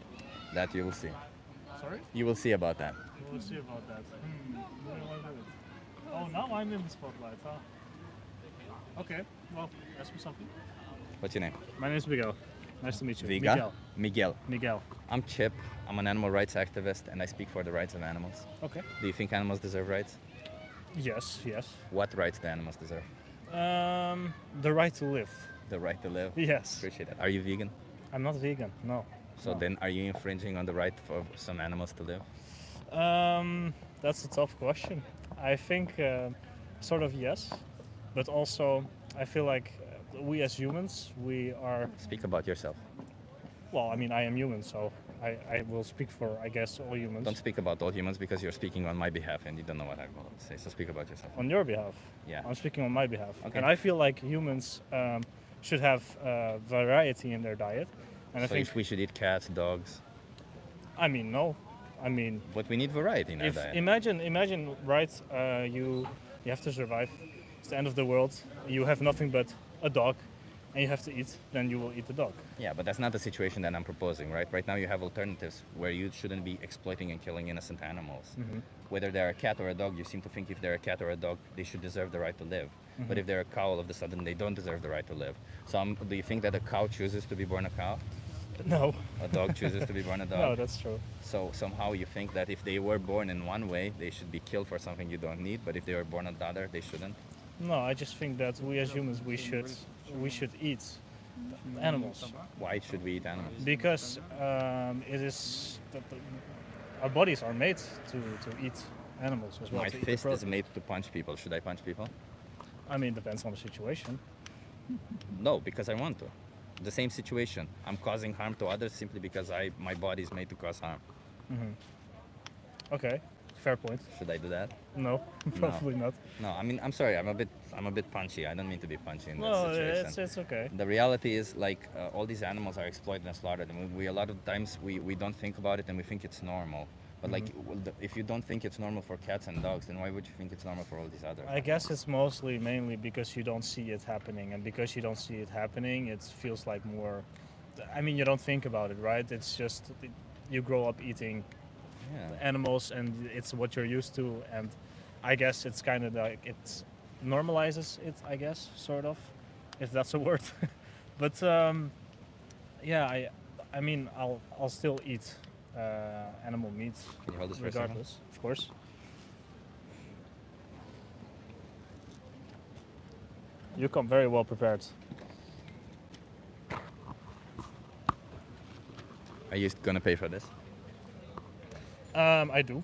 That you will see. Sorry? You will see about that. We'll see about that. What do you want to do it? Oh, now I'm in the spotlight, huh? Okay, well, ask me something. What's your name? My name is Miguel. Nice to meet you. Miguel. Miguel. I'm Chip. I'm an animal rights activist and I speak for the rights of animals. Okay. Do you think animals deserve rights? Yes, yes. What rights do animals deserve? The right to live. The right to live? Yes. Appreciate that. Are you vegan? I'm not vegan, no. So then are you infringing on the right for some animals to live? That's a tough question. I think sort of yes, but also I feel like we as humans, we are... Speak about yourself. Well, I mean, I am human, so I will speak for, I guess, all humans. Don't speak about all humans because you're speaking on my behalf and you don't know what I'm going to say. So speak about yourself. On your behalf? Yeah. I'm speaking on my behalf. Okay. And I feel like humans should have variety in their diet. And So I think we should eat cats, dogs? I mean, no. I mean... But we need variety in our diet. Imagine, right, you have to survive. It's the end of the world. You have nothing but a dog and you have to eat, then you will eat the dog. Yeah, but that's not the situation that I'm proposing, right? Right now you have alternatives where you shouldn't be exploiting and killing innocent animals. Mhm. Whether they're a cat or a dog, you seem to think if they're a cat or a dog, they should deserve the right to live. But Mhm. if they're a cow, all of a sudden they don't deserve the right to live. So do you think that a cow chooses to be born a cow? No. A dog chooses to be born a dog? No, that's true. So somehow you think that if they were born in one way, they should be killed for something you don't need, but if they were born another, they shouldn't? No, I just think that we as humans, we should eat animals. Why should we eat animals? Because it is our bodies are made to eat animals as well. My to eat the fist is protein. made to punch people. Should I punch people? I mean, depends on the situation. No, because I want to. The same situation. I'm causing harm to others simply because my body is made to cause harm. Okay, fair point. Should I do that? No, probably not. No, I mean, I'm sorry. I'm a bit punchy. I don't mean to be punchy in No, this situation. it's okay. The reality is, like, all these animals are exploited and slaughtered, and we a lot of times we don't think about it and we think it's normal. But like, if you don't think it's normal for cats and dogs, then why would you think it's normal for all these others? I guess it's mainly because you don't see it happening, and because you don't see it happening, it feels like more. I mean, you don't think about it, right? It's just you grow up eating animals, and it's what you're used to, and I guess it's kind of like it normalizes it. I guess sort of, if that's a word. But yeah, I mean, I'll still eat animal meat. Can you hold this for a second? regardless, of course. You come very well prepared. Are you gonna pay for this? I do.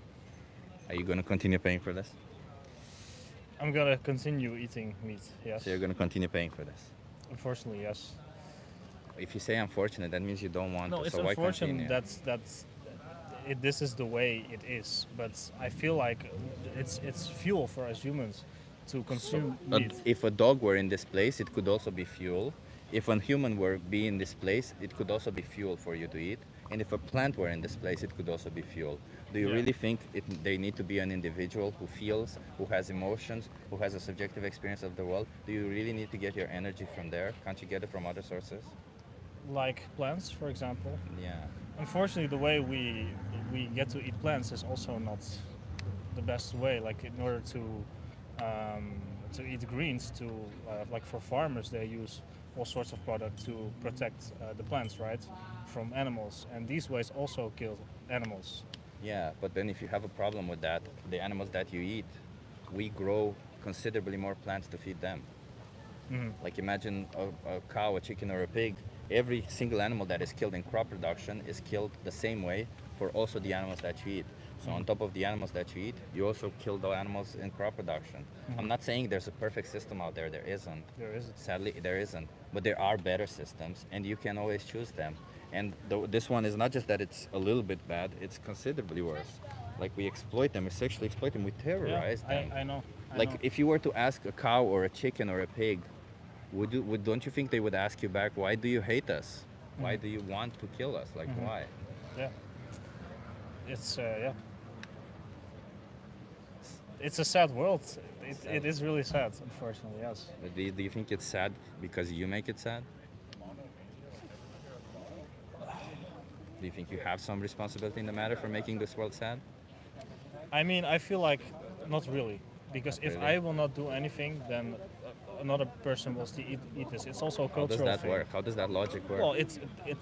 Are you gonna continue paying for this? I'm gonna continue eating meat. Yes. So you're gonna continue paying for this? Unfortunately, yes. If you say unfortunate, that means you don't want No, to. it's So why unfortunate continue? this is the way it is. But I feel like it's fuel for us humans to consume meat. If a dog were in this place, it could also be fuel. If a human were be in this place, it could also be fuel for you to eat. And if a plant were in this place, it could also be fuel. Do you Yeah. really think they need to be an individual who feels, who has emotions, who has a subjective experience of the world? Do you really need to get your energy from there? Can't you get it from other sources? Like plants, for example. Yeah. Unfortunately, the way we get to eat plants is also not the best way. Like in order to eat greens, like for farmers, they use all sorts of products to protect the plants, right, from animals. And these ways also kill animals. Yeah, but then if you have a problem with that, the animals that you eat, we grow considerably more plants to feed them. Mhm. Like imagine a cow, a chicken, or a pig. Every single animal that is killed in crop production is killed the same way for also the animals that you eat. So on top of the animals that you eat, you also kill the animals in crop production. I'm not saying there's a perfect system out there. There isn't. There isn't. Sadly, there isn't. But there are better systems, and you can always choose them. And this one is not just that it's a little bit bad; it's considerably worse. Like we exploit them, we sexually exploit them, we terrorize them. I know. I Like know. if you were to ask a cow or a chicken or a pig, don't you think they would ask you back, why do you hate us? Why do you want to kill us? Like why? Yeah. It's yeah. It's a sad world. It is really sad, unfortunately. Yes. But do you think it's sad because you make it sad? Do you think you have some responsibility in the matter for making this world sad? I mean, I feel like not really, because if Really? I will not do anything, then another person will still eat this. It's also a How cultural does that thing. work? How does that logic work? Well,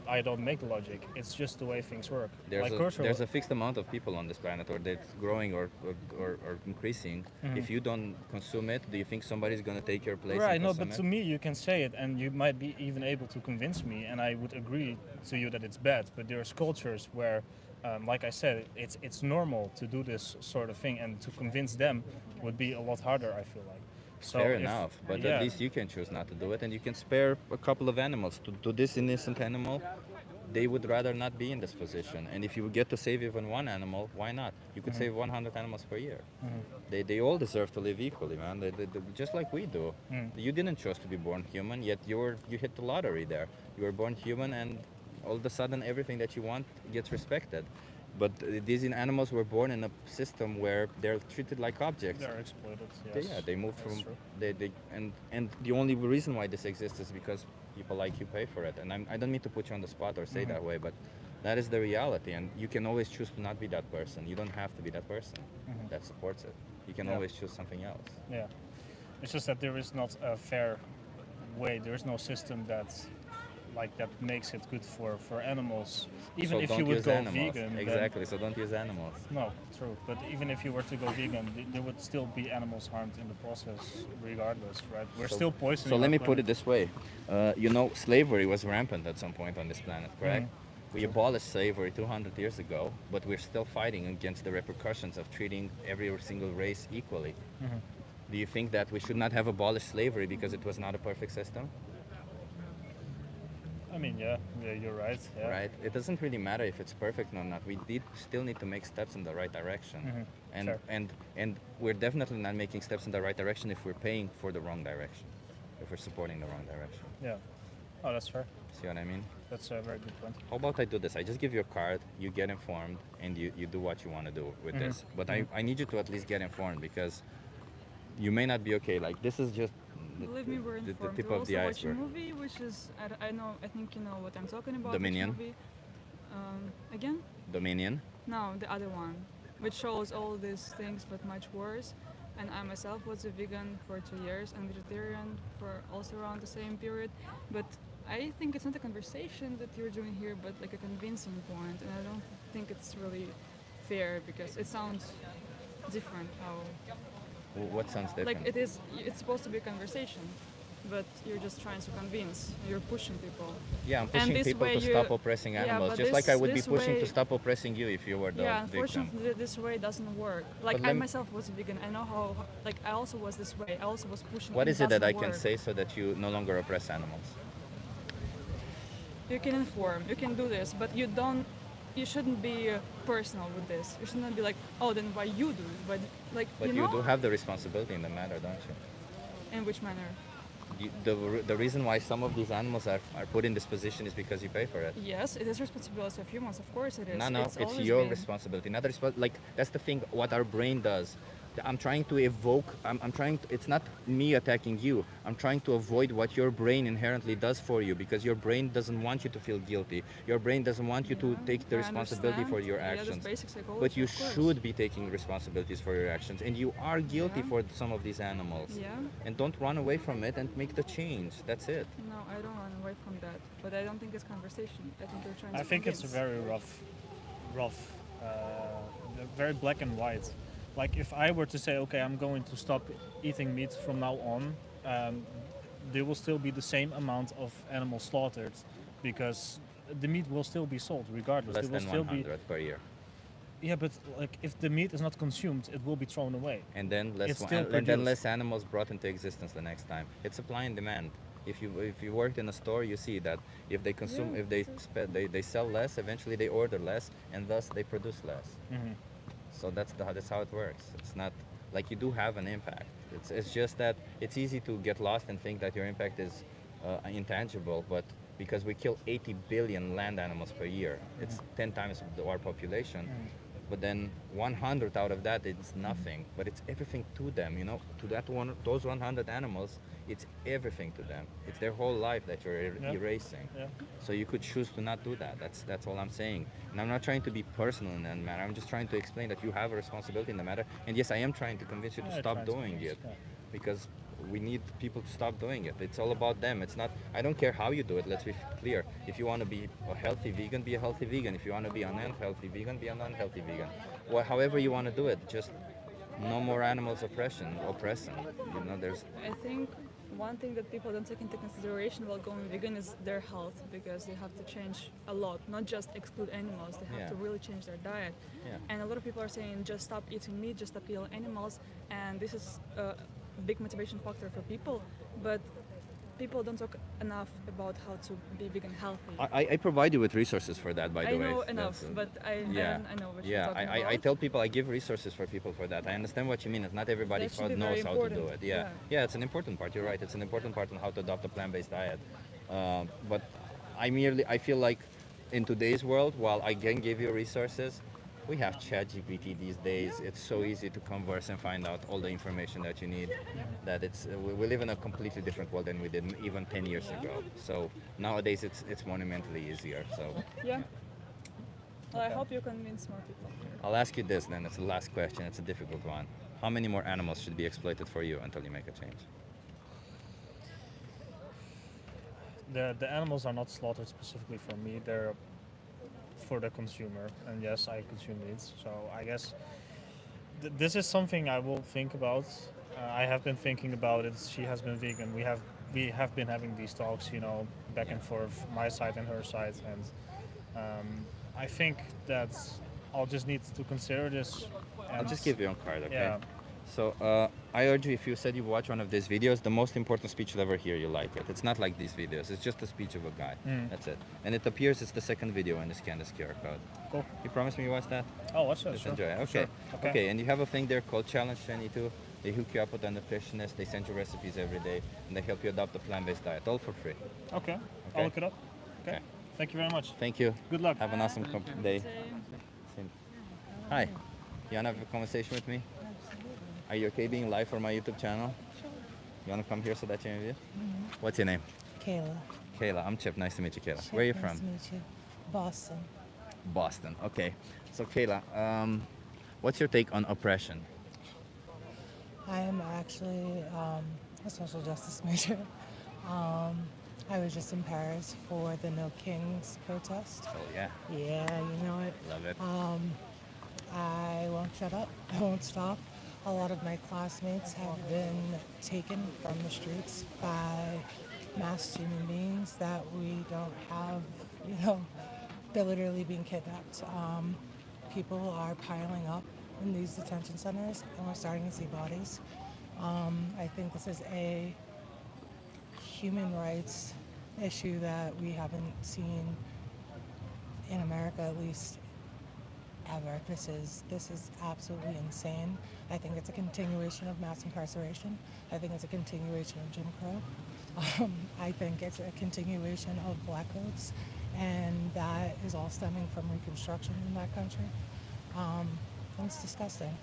I don't make the logic. It's just the way things work. There's, Like there's a fixed amount of people on this planet, or that's growing or increasing. Mhm. If you don't consume it, do you think somebody's going to take your place? Right, and no, consume but it? to me you can say it and you might be even able to convince me and I would agree to you that it's bad, but there's cultures where like I said, it's normal to do this sort of thing and to convince them would be a lot harder, I feel like. So Fair if- enough, but yeah. at least you can choose not to do it, and you can spare a couple of animals. To this innocent animal, they would rather not be in this position. And if you would get to save even one animal, why not? You could Mhm. save 100 animals per year. Mhm. They all deserve to live equally, man. They just like we do. Mm. You didn't choose to be born human, yet you hit the lottery there. You were born human, and all of a sudden everything that you want gets respected. But these animals were born in a system where they're treated like objects. They're exploited, They- yes. yeah, they moved That's from true. they and the only reason why this exists is because people like you pay for it. And I don't mean to put you on the spot or say Mhm. that way, but that is the reality. And you can always choose to not be that person. You don't have to be that person Mhm. that supports it. You can Yeah. always choose something else. Yeah, it's just that there is not a fair way. There is no system that makes it good for animals. Even So if don't you would use go animals. vegan, then- Exactly. So don't use animals. No, true. But even if you were to go vegan, there would still be animals harmed in the process, regardless, right? We're still poisoning. So let our me put planet. it this way. Slavery was rampant at some point on this planet, correct? We abolished slavery 200 years ago, but we're still fighting against the repercussions of treating every single race equally. Mhm. Do you think that we should not have abolished slavery because it was not a perfect system? I mean, yeah, you're right. Yeah. Right? It doesn't really matter if it's perfect or not. We still need to make steps in the right direction. Mhm. And, Sure. and we're definitely not making steps in the right direction if we're paying for the wrong direction, if we're supporting the wrong direction. Yeah. Oh, that's fair. See what I mean? That's a very good point. How about I do this? I just give you a card, you get informed, and you do what you want to do with Mhm. this. But Mhm. I need you to at least get informed because you may not be okay. Like, this is just Believe me, we're the informed. tip We of the also watch a iceberg. movie, which is I think you know what I'm talking about. which Dominion? movie. Again? Dominion. No, the other one, which shows all these things but much worse. And I myself was a vegan for 2 years and vegetarian for also around the same period. But I think it's not a conversation that you're doing here, but like a convincing point. And I don't think it's really fair because it sounds different how What sounds different? like it's supposed to be a conversation. but you're just trying to convince. You're pushing people. Yeah, I'm And pushing this people way to you- stop oppressing Yeah, animals, but just like I would be this pushing to way- stop oppressing you if you were the Yeah, victim. unfortunately, this way doesn't work. Like, But I lem- myself was a vegan. I know how, like, I also was this way. I also was pushing. What and is it that I doesn't can work. say so that you no longer oppress animals? You can inform, you can do this, but you shouldn't be personal with this. You shouldn't be like, oh, then why you do it? But like, But you you know, do have the responsibility in the matter, don't you? in which manner? The reason why some of these animals are put in this position is because you pay for it. Yes, it is responsibility of humans. Of course, it is. No, it's always your been. responsibility. Not the like that's the thing. What our brain does. I'm trying to evoke. I'm trying. It's not me attacking you. I'm trying to avoid what your brain inherently does for you because your brain doesn't want you to feel guilty. Your brain doesn't want you to take the I responsibility for understand. your Yeah, that's actions. basic psychology, But you of course. should be taking responsibilities for your actions, and you are guilty Yeah. for some of these animals. Yeah. And don't run away from it and make the change. That's it. No, I don't run away from that. But I don't think it's conversation. I think you're trying to I think it's convince. very rough, very black and white. Like if I were to say, okay, I'm going to stop eating meat from now on, there will still be the same amount of animals slaughtered because the meat will still be sold regardless. Less There will than still 100 per year. Yeah, but like if the meat is not consumed, it will be thrown away. And then It's still and then produced. less animals brought into existence the next time. It's supply and demand. If you worked in a store, you see that if they consume, Yeah, if they sell less, eventually they order less, and thus they produce less. Mhm. So that's how it works. It's not like you do have an impact. It's just that it's easy to get lost and think that your impact is intangible, but because we kill 80 billion land animals per year, it's 10 times our population. But then 100 out of that is nothing, but it's everything to them. You know, to those 100 animals, it's everything to them. It's their whole life that you're erasing. Yeah. So you could choose to not do that. That's all I'm saying. And I'm not trying to be personal in that matter. I'm just trying to explain that you have a responsibility in the matter. And yes, I am trying to convince you to Yeah, stop trying to doing convince, it, yeah. because we need people to stop doing it. It's all about them. It's not. I don't care how you do it. Let's be clear. If you want to be a healthy vegan, be a healthy vegan. If you want to be an unhealthy vegan, be an unhealthy vegan. Well, however you want to do it, just no more animals oppressing. You know, there's. I think one thing that people don't take into consideration while going vegan is their health, because they have to change a lot, not just exclude animals. They have Yeah. to really change their diet. Yeah. And a lot of people are saying just stop eating meat, just stop killing animals, and this is a big motivation factor for people. But people don't talk enough about how to be vegan healthy. I provide you with resources for that, by the I way. know enough, That's, but I know what you're yeah. talking I about. tell people I give resources for people for that. I understand what you mean. It's not everybody That should be knows very how to do important, it. Yeah. yeah. Yeah, it's an important part. You're right. It's an important part on how to adopt a plant-based diet. But I feel like in today's world, while I can give you resources, we have ChatGPT these days. It's so easy to converse and find out all the information that you need. That we live in a completely different world than we did even 10 years ago. So nowadays it's monumentally easier. So Yeah. Well, I hope you convince more people. I'll ask you this then. It's the last question. It's a difficult one. How many more animals should be exploited for you until you make a change? The animals are not slaughtered specifically for me. They're for the consumer, and yes, I consume meat. So I guess this is something I will think about. I have been thinking about it. She has been vegan. We have been having these talks, you know, back and forth, my side and her side, and I think that I'll just need to consider this. I'll and- just give you a card, okay? Yeah. So I urge you, if you said you watch one of these videos, the most important speech you'll ever hear, you like it. It's not like these videos. It's just a speech of a guy. That's it. And it appears it's the second video when you scan this QR code. Cool. You promise me you watch that? Oh, watch that. Just Sure. enjoy it. Okay. Sure. Okay. And you have a thing there called Challenge 22. They hook you up with a nutritionist. They send you recipes every day, and they help you adopt a plant-based diet, all for free. Okay. Okay. I'll look it up. Okay. Thank you very much. Thank you. Good luck. Have an awesome day. Same. Hi. You wanna have a conversation with me? Are you okay being live for my YouTube channel? You wanna come here so that you interview? What's your name? Kayla. Kayla. I'm Chip. Nice to meet you, Kayla. Where are you Nice from? to meet you. Boston. Boston. Okay. So Kayla, what's your take on oppression? I am actually a social justice major. I was just in Paris for the No Kings protest. Oh yeah. Yeah, you know it. Love it. I won't shut up. I won't stop. a lot of my classmates have been taken from the streets by masked human beings that we don't have, they're literally being kidnapped. People are piling up in these detention centers, and we're starting to see bodies. I think this is a human rights issue that we haven't seen in America, at least ever. This is absolutely insane. I think it's a continuation of mass incarceration. I think it's a continuation of Jim Crow. I think it's a continuation of black codes, and that is all stemming from Reconstruction in that country. And it's disgusting.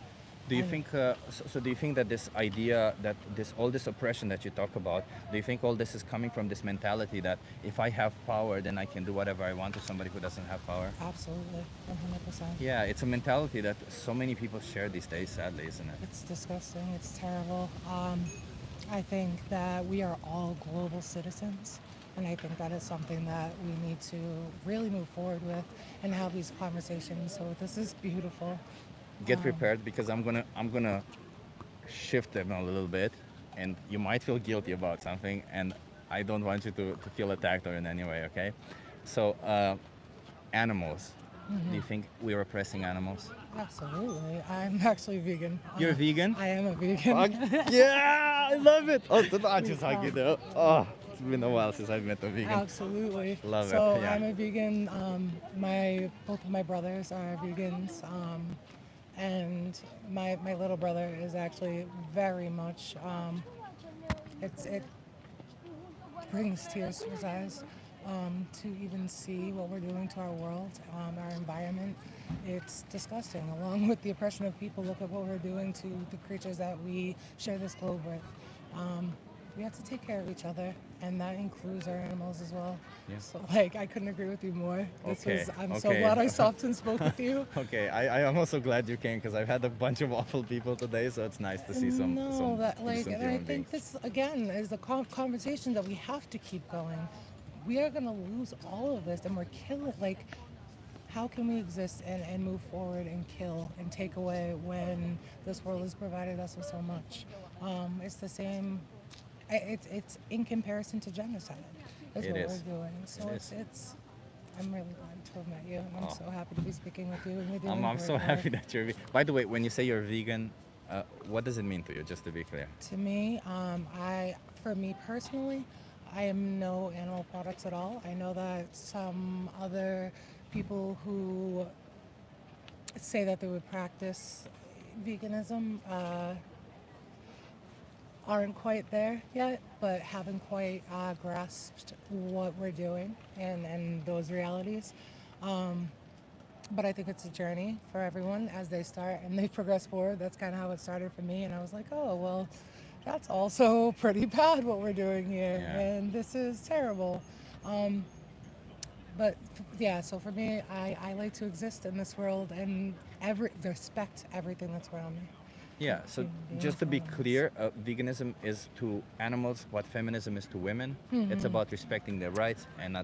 Do you And- think so do you think that this idea that all this oppression that you talk about, do you think all this is coming from this mentality that if I have power, then I can do whatever I want to somebody who doesn't have power? Absolutely, 100%. Yeah, it's a mentality that so many people share these days, sadly, isn't it? It's disgusting. It's terrible. I think that we are all global citizens, and I think that is something that we need to really move forward with and have these conversations. So this is beautiful. Get prepared, because I'm gonna shift them a little bit, and you might feel guilty about something, and I don't want you to feel attacked or in any way, okay? So, animals. Do you think we're oppressing animals? Absolutely. I'm actually vegan. You're vegan? I am a vegan. Fuck yeah, I love it. Oh, I just hug you though. Oh, it's been a while since I've met a vegan. Absolutely. Love so it. Yeah. I'm a vegan. Both of my brothers are vegans. And my little brother is actually very much, it brings tears to his eyes to even see what we're doing to our world, our environment. It's disgusting. Along with the oppression of people, look at what we're doing to the creatures that we share this globe with. We have to take care of each other, and that includes our animals as well. Yeah. So, I couldn't agree with you more. I'm so okay. glad I stopped and spoke with you. Okay, I am also glad you came, because I've had a bunch of awful people today, so it's nice to see some and decent I human think beings. this again is a conversation that we have to keep going. We are going to lose all of this, and we're killing. How can we exist and move forward and kill and take away when this world has provided us with so much? It's the same. It's in comparison to genocide. That's It what is. we're doing. So It is. it's. I'm really glad to have met you, and I'm Oh. so happy to be speaking with you. And you're doing I'm great so work. happy that you're By the way, when you say you're vegan, what does it mean to you, just to be clear? To me, for me personally, I am no animal products at all. I know that some other people who say that they would practice veganism aren't quite there yet, but haven't quite grasped what we're doing and those realities. But I think it's a journey for everyone as they start and they progress forward. That's kind of how it started for me. And I was like, oh, well, that's also pretty bad what we're doing here. Yeah. And this is terrible. So for me, I like to exist in this world and respect everything that's around me. Yeah, so just to be clear, veganism is to animals what feminism is to women. It's Mhm. about respecting their rights and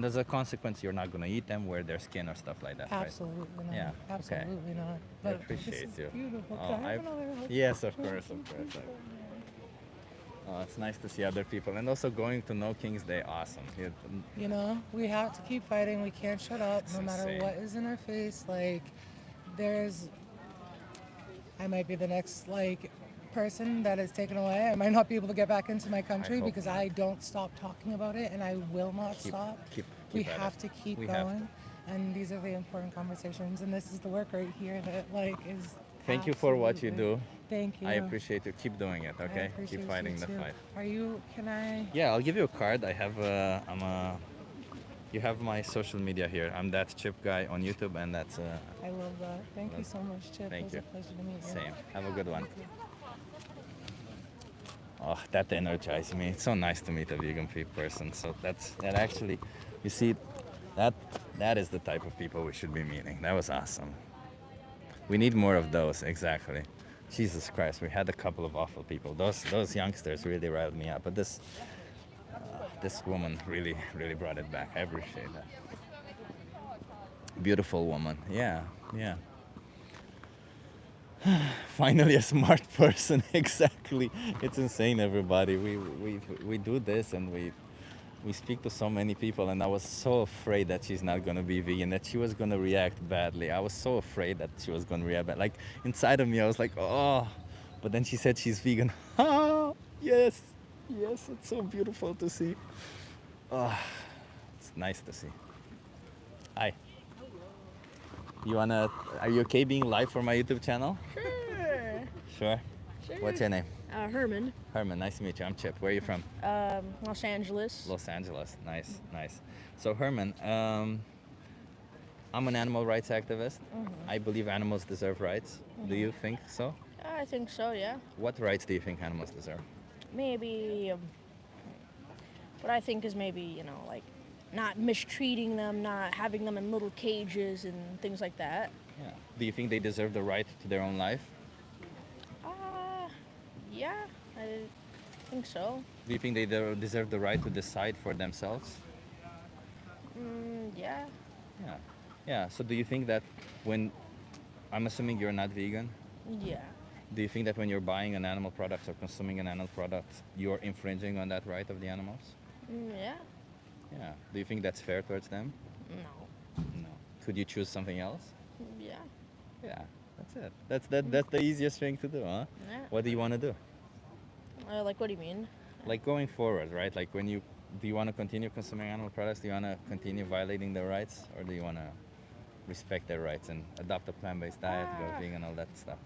as a consequence, you're not going to eat them, wear their skin or stuff like that, right? Absolutely not. Yeah, okay. Absolutely not. I But appreciate this you. is beautiful. Oh, Can I have another hug? Yes, of course. Oh, it's nice to see other people, and also going to No King's Day, awesome. We have to keep fighting. We can't shut up no matter insane. what is in our face. I might be the next person that is taken away. I might not be able to get back into my country hope because not. I don't stop talking about it, and I will not stop. We at have it. to keep We have going, and these are the important conversations. And this is the work right here that is. Thank you for what you absolutely- do. Thank you. I appreciate you. Keep doing it, I okay? appreciate Keep fighting you the too. fight. Can I? Yeah, I'll give you a card. You have my social media here. I'm that Chip guy on YouTube, and that's. I love that. Thank you so much, Chip. Thank it was you. a pleasure to meet you. Same. Have a good one. Thank you. Oh, that energized me. It's so nice to meet a vegan person. So that actually, you see, that is the type of people we should be meeting. That was awesome. We need more of those, exactly. Jesus Christ, we had a couple of awful people. Those youngsters really riled me up, but this woman really brought it back. I appreciate that. Beautiful woman. Yeah. Finally, a smart person. Exactly. It's insane, everybody. We do this and we speak to so many people, and I was so afraid that she's not gonna be vegan, that she was gonna react badly. I was so afraid that she was gonna react bad. Like inside of me, I was like, oh. But then she said she's vegan. Ah, yes, yes. It's so beautiful to see. Oh, it's nice to see. Hi. Are you okay being live for my YouTube channel? Sure. Sure. Sure. What's your name? Herman. Herman, nice to meet you. I'm Chip. Where are you from? Los Angeles. Los Angeles. Nice, nice. So Herman, I'm an animal rights activist. I believe animals deserve rights. Do you think so? I think so, yeah. What rights do you think animals deserve? Maybe, what I think is maybe, like not mistreating them, not having them in little cages and things like that. Yeah. Do you think they deserve the right to their own life? Yeah, I think so. Do you think they deserve the right to decide for themselves? Yeah. Yeah. Yeah. So do you think that I'm assuming you're not vegan? Yeah. Do you think that when you're buying an animal product or consuming an animal product, you're infringing on that right of the animals? Yeah. Yeah. Do you think that's fair towards them? No. No. Could you choose something else? Yeah. Yeah. That's it. That's the easiest thing to do, huh? Yeah. What do you want to do? Like, what do you mean? Like going forward, right? Like do you want to continue consuming animal products? Do you want to continue violating their rights? Or do you want to respect their rights and adopt a plant-based diet, go vegan, all that stuff?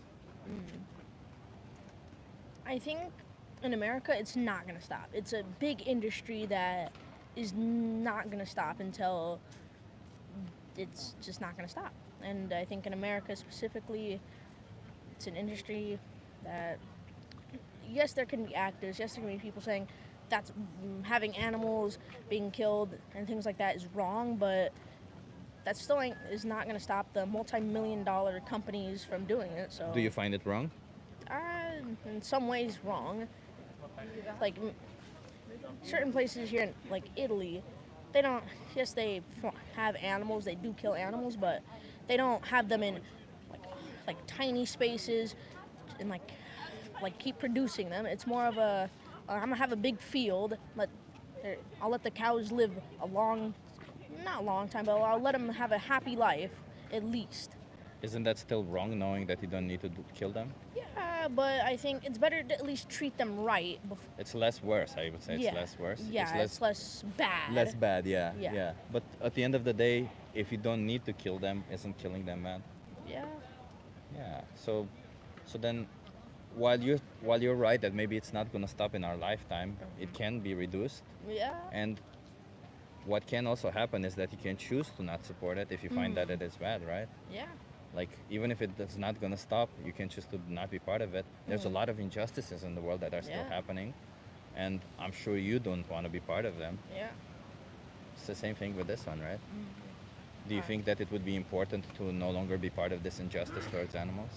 I think in America, it's not going to stop. It's a big industry that is not going to stop until it's just not going to stop. And I think in America specifically, it's an industry that, yes, there can be actors, yes, there can be people saying that's having animals being killed and things like that is wrong, but that still is not going to stop the multi-million-dollar companies from doing it. So Do you find it wrong? in some ways wrong. Like certain places here in like Italy, they don't, yes, they have animals, they do kill animals, but they don't have them in like tiny spaces and like keep producing them. It's more of a I'm gonna have a big field, I'll let the cows live not a long time, but I'll let them have a happy life at least. Isn't that still wrong, knowing that you don't need to kill them? Yeah, but I think it's better to at least treat them right. It's less worse, I would say. It's less worse. Yeah, it's less bad. Less bad, yeah. Yeah. But at the end of the day, if you don't need to kill them, isn't killing them bad? Yeah. Yeah. So then, while you're right that maybe it's not gonna stop in our lifetime, it can be reduced. Yeah. And what can also happen is that you can choose to not support it if you find that it is bad, right? Yeah. Like, even if it's not gonna stop, you can choose to not be part of it. There's a lot of injustices in the world that are still happening, and I'm sure you don't want to be part of them. Yeah. It's the same thing with this one, right? Do you think that it would be important to no longer be part of this injustice towards animals?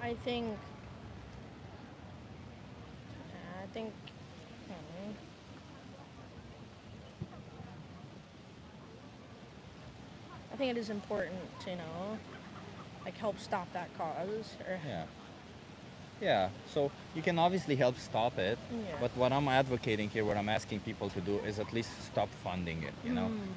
I think it is important to, help stop that cause. Yeah, so you can obviously help stop it, but what I'm advocating here, what I'm asking people to do is at least stop funding it,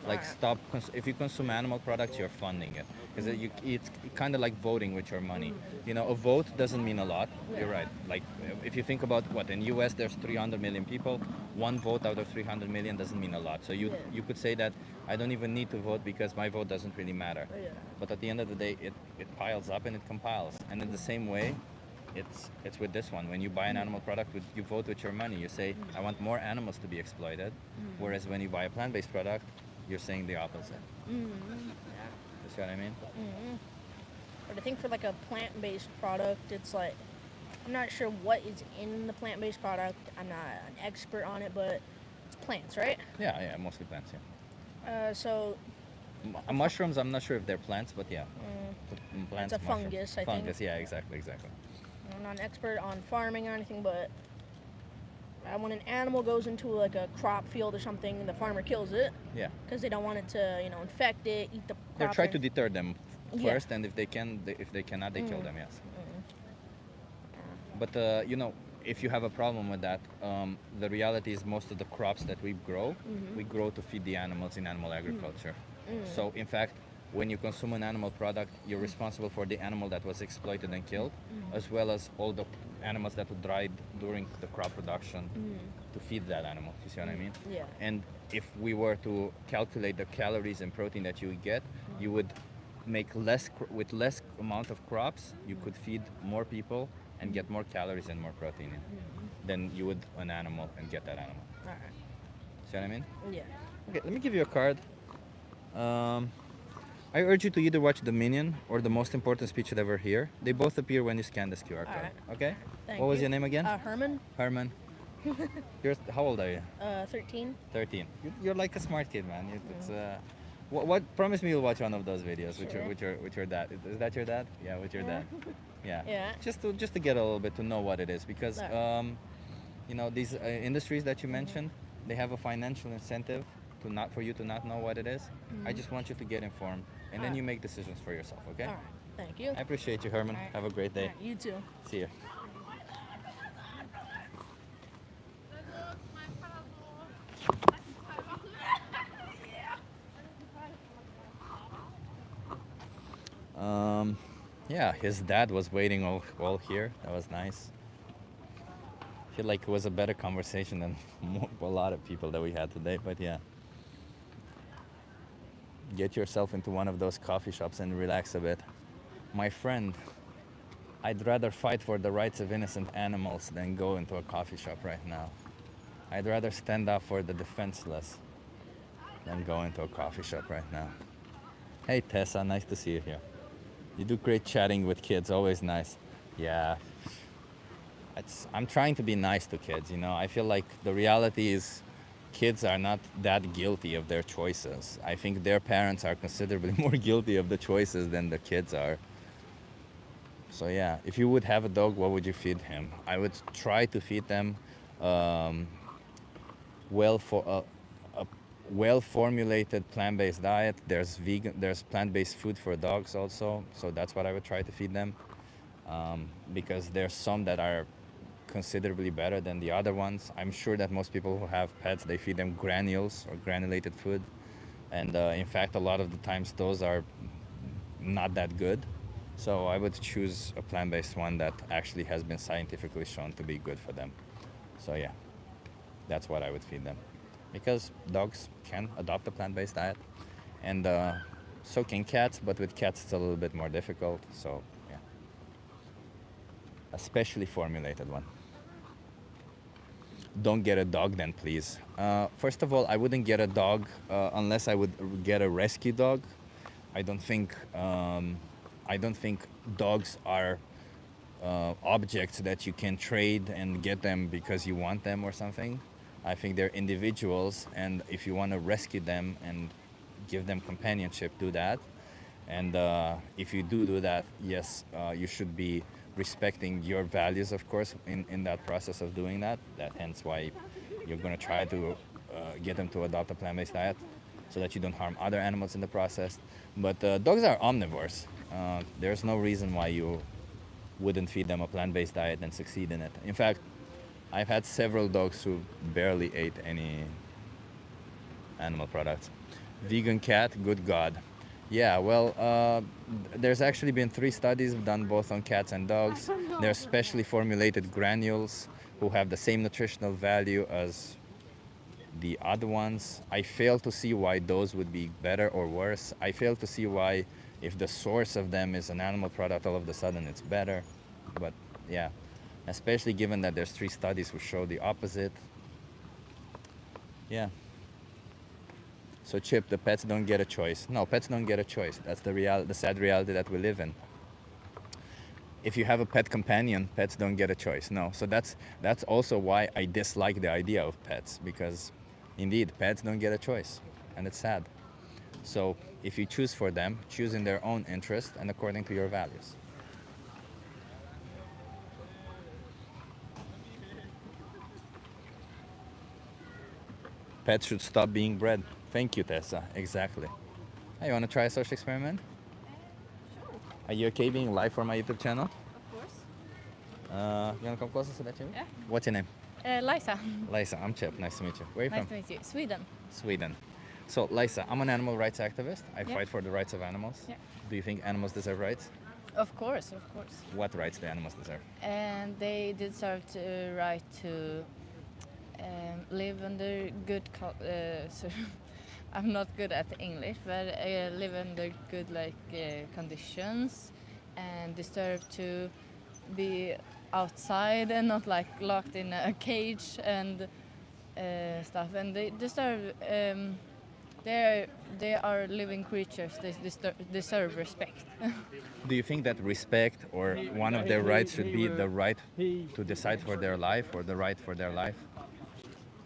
Like stop, if you consume animal products, you're funding it. Because it's kind of like voting with your money. A vote doesn't mean a lot, you're right. Like if you think about in US there's 300 million people, one vote out of 300 million doesn't mean a lot. So you could say that I don't even need to vote because my vote doesn't really matter. But at the end of the day, it piles up and it compiles. And in the same way, it's with this one. When you buy an animal product, you vote with your money. You say, I want more animals to be exploited. Whereas when you buy a plant-based product, you're saying the opposite. You see what I mean? But I think for like a plant-based product, it's like, I'm not sure what is in the plant-based product. I'm not an expert on it, but it's plants, right? Yeah, mostly plants, yeah. So mushrooms, I'm not sure if they're plants, but yeah. Plants, it's a fungus, I think. Fungus, yeah, exactly. I'm not an expert on farming or anything, but when an animal goes into like a crop field or something, the farmer kills it. Yeah. Because they don't want it to, infect it, eat the crop. They're trying to deter them Yeah. first, and if they can, if they cannot, they kill them. Yes. But you know, if you have a problem with that, the reality is most of the crops that we grow to feed the animals in animal agriculture. So in fact, when you consume an animal product, you're responsible for the animal that was exploited and killed, as well as all the animals that died during the crop production to feed that animal. You see what I mean? Yeah. And if we were to calculate the calories and protein that you would get, you would make with less amount of crops, you could feed more people and get more calories and more protein in than you would an animal and get that animal. All right. See what I mean? Yeah. Okay, let me give you a card. I urge you to either watch The Minion or The Most Important Speech You'll Ever Hear. They both appear when you scan this QR code. Okay? Thank What was you. your name again? Herman. Herman. How old are you? 13. 13. You're like a smart kid, man. It's what? Promise me you'll watch one of those videos with your dad. Is that your dad? Yeah, with your dad. Yeah. Yeah. Just to get a little bit to know what it is, because you know, these industries that you mentioned, they have a financial incentive for you to not know what it is. I just want you to get informed, and then you make decisions for yourself. Okay? All right. Thank you. I appreciate you, Herman. Have a great day. You too. See you. Yeah, his dad was waiting all here. That was nice. I feel like it was a better conversation than a lot of people that we had today, but yeah. Get yourself into one of those coffee shops and relax a bit. My friend, I'd rather fight for the rights of innocent animals than go into a coffee shop right now. I'd rather stand up for the defenseless than go into a coffee shop right now. Hey Tessa, nice to see you here. You do great chatting with kids, always nice. Yeah. I'm trying to be nice to kids, you know. I feel like the reality is kids are not that guilty of their choices. I think their parents are considerably more guilty of the choices than the kids are. So yeah, if you would have a dog, what would you feed him? I would try to feed them a well-formulated plant-based diet. There's plant-based food for dogs also, so that's what I would try to feed them, because there's some that are considerably better than the other ones. I'm sure that most people who have pets, they feed them granules or granulated food, and in fact a lot of the times those are not that good. So I would choose a plant-based one that actually has been scientifically shown to be good for them. So yeah, that's what I would feed them, because dogs can adopt a plant-based diet, and so can cats, but with cats it's a little bit more difficult. So yeah, a specially formulated one. Don't get a dog then, please. First of all, I wouldn't get a dog unless I would get a rescue dog. I don't think dogs are objects that you can trade and get them because you want them or something. I think they're individuals, and if you want to rescue them and give them companionship, do that. And if you do that, yes, you should be respecting your values, of course, in that process of doing that. Hence why you're going to try to get them to adopt a plant-based diet, so that you don't harm other animals in the process. But dogs are omnivores. There's no reason why you wouldn't feed them a plant-based diet and succeed in it. In fact, I've had several dogs who barely ate any animal products. Vegan cat, good God. Yeah, well, there's actually been 3 studies done both on cats and dogs. They're specially formulated granules who have the same nutritional value as the other ones. I fail to see why those would be better or worse. I fail to see why, if the source of them is an animal product, all of a sudden it's better. But yeah, especially given that there's 3 studies who show the opposite. Yeah. So Chip, the pets don't get a choice. No, pets don't get a choice. That's the sad reality that we live in. If you have a pet companion, pets don't get a choice. No, so that's also why I dislike the idea of pets, because indeed, pets don't get a choice, and it's sad. So if you choose for them, choose in their own interest and according to your values. Pets should stop being bred. Thank you, Tessa. Exactly. Hey, you want to try a social experiment? Are you okay being live for my YouTube channel? Of course. You wanna come closer so that you? Yeah. What's your name? Liza. Lisa, I'm Chip. Nice to meet you. Where are you Nice from? to meet you. Sweden. Sweden. So, Lisa, I'm an animal rights activist. I Yeah. fight for the rights of animals. Yeah. Do you think animals deserve rights? Of course, of course. What rights do animals deserve? And they deserve the right to live under good. I'm not good at English, but live under good conditions, and deserve to be outside and not like locked in a cage and stuff. And they deserve. They are living creatures. They deserve respect. Do you think that respect or one of their rights should be the right to decide for their life or the right for their life?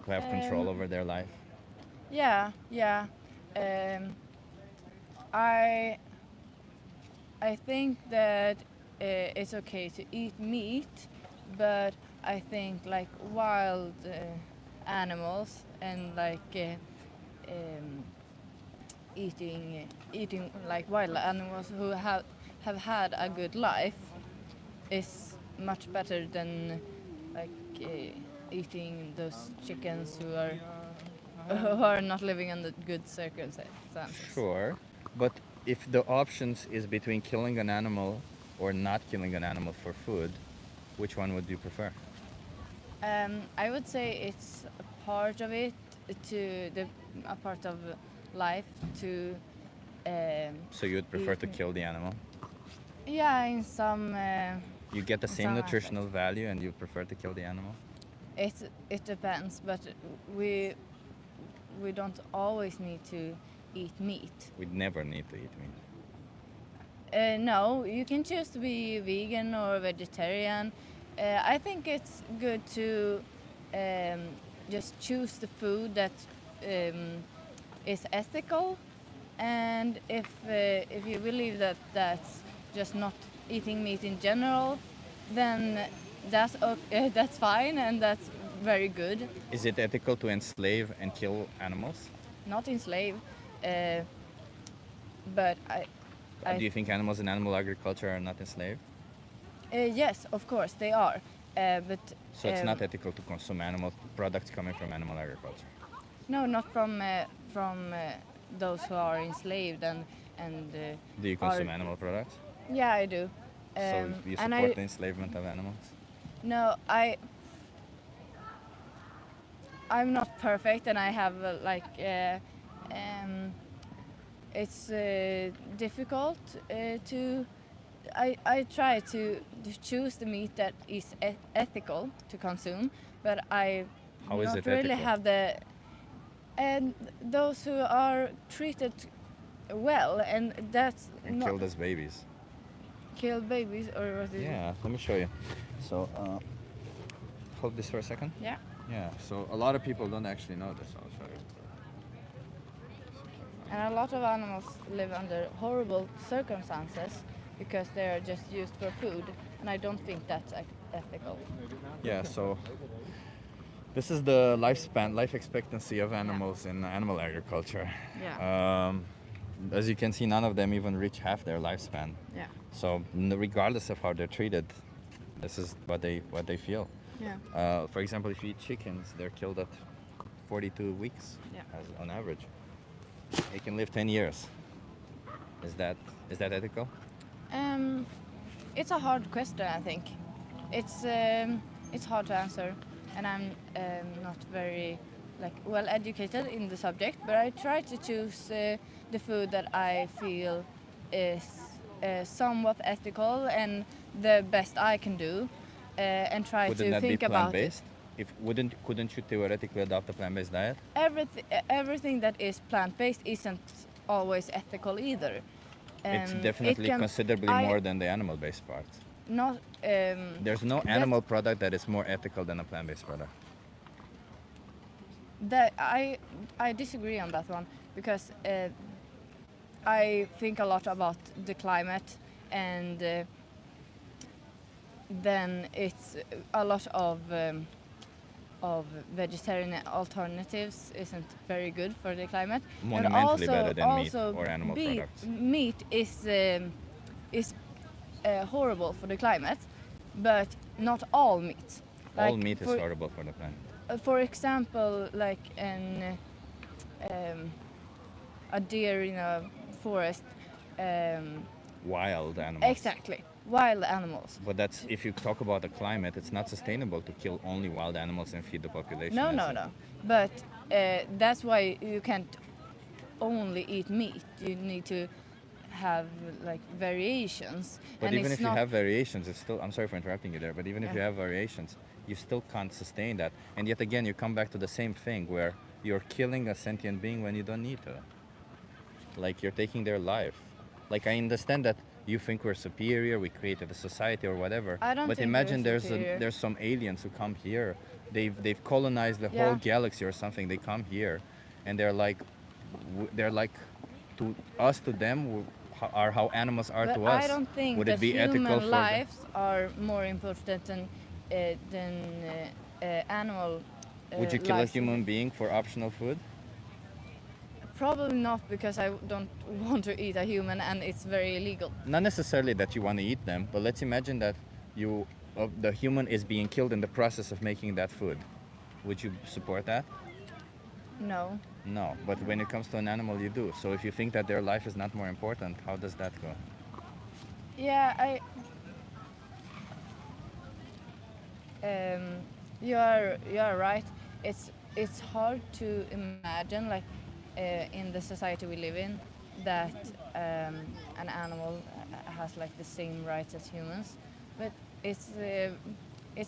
To have control over their life? Yeah. I think that it's okay to eat meat, but I think like wild animals and eating like wild animals who have had a good life is much better than eating those chickens who are not living under good circumstances. Sure, but if the options is between killing an animal or not killing an animal for food, which one would you prefer? I would say it's a part of it, a part of life to. So you would prefer to kill the animal? Yeah, in some. You get the in same some nutritional value and you prefer to kill the animal? It depends, but we don't always need to eat meat. We never need to eat meat. No, you can choose to be vegan or vegetarian. I think it's good to just choose the food that is ethical, and if you believe that that's just not eating meat in general, then that's fine and that's very good. Is it ethical to enslave and kill animals? Not enslave, but Do you think animals in animal agriculture are not enslaved? Yes, of course they are, but. So it's not ethical to consume animal products coming from animal agriculture? No, not from those who are enslaved and. Do you consume animal products? Yeah, I do. So you support the enslavement of animals? No, I'm not perfect, and I have it's difficult to. I try to choose the meat that is ethical to consume, but I How is not it really ethical? have the. And those who are treated well, and that's And not killed as babies? kill babies or what is it? Yeah, let me show you. So, hold this for a second. Yeah. Yeah, so a lot of people don't actually know this. I'll show you. And a lot of animals live under horrible circumstances because they are just used for food, and I don't think that's ethical. Yeah, so this is the life expectancy of animals in animal agriculture. Yeah. As you can see, none of them even reach half their lifespan. Yeah. So regardless of how they're treated, this is what they feel. Yeah. For example, if you eat chickens, they're killed at 42 weeks Yeah. on average. They can live 10 years. Is that ethical? It's a hard question, I think. It's hard to answer, and I'm not very well educated in the subject, but I try to choose the food that I feel is somewhat ethical and the best I can do, and try Wouldn't to that think be about it. plant-based? Couldn't you theoretically adopt a plant-based diet? Everything that is plant-based isn't always ethical either. It's It definitely can- considerably I- more than the animal-based parts. Not. There's no animal product that is more ethical than a plant-based product. That I disagree on that one because I think a lot about the climate, and then it's a lot of vegetarian alternatives isn't very good for the climate. And Monumentally better than meat also or animal beef- products. Meat is horrible for the climate, but not all meat. All meat is horrible for the planet. For example, like a deer in a forest. Wild animals. Exactly, wild animals. But that's, if you talk about the climate, it's not sustainable to kill only wild animals and feed the population. No, no, no. But that's why you can't only eat meat. You need to have like variations. But and even it's if you not- have variations, it's still, I'm sorry for interrupting you there, but even if you have variations, you still can't sustain that. And yet again, you come back to the same thing where you're killing a sentient being when you don't need to. Like, you're taking their life. Like, I understand that you think we're superior, we created a society or whatever. I don't but think imagine we're superior. there's some aliens who come here. They've colonized the Yeah. whole galaxy or something. They come here, and they're like to us, to them are how animals are but to us. I don't think Would that it be ethical human for lives are more important than animal. Would you kill a lives. human being for optional food? Probably not, because I don't want to eat a human, and it's very illegal. Not necessarily that you want to eat them, but let's imagine that the human is being killed in the process of making that food. Would you support that? No. No, but when it comes to an animal, you do. So if you think that their life is not more important, how does that go? Yeah, you are right. It's hard to imagine, like in the society we live in, that an animal has like the same rights as humans. But it's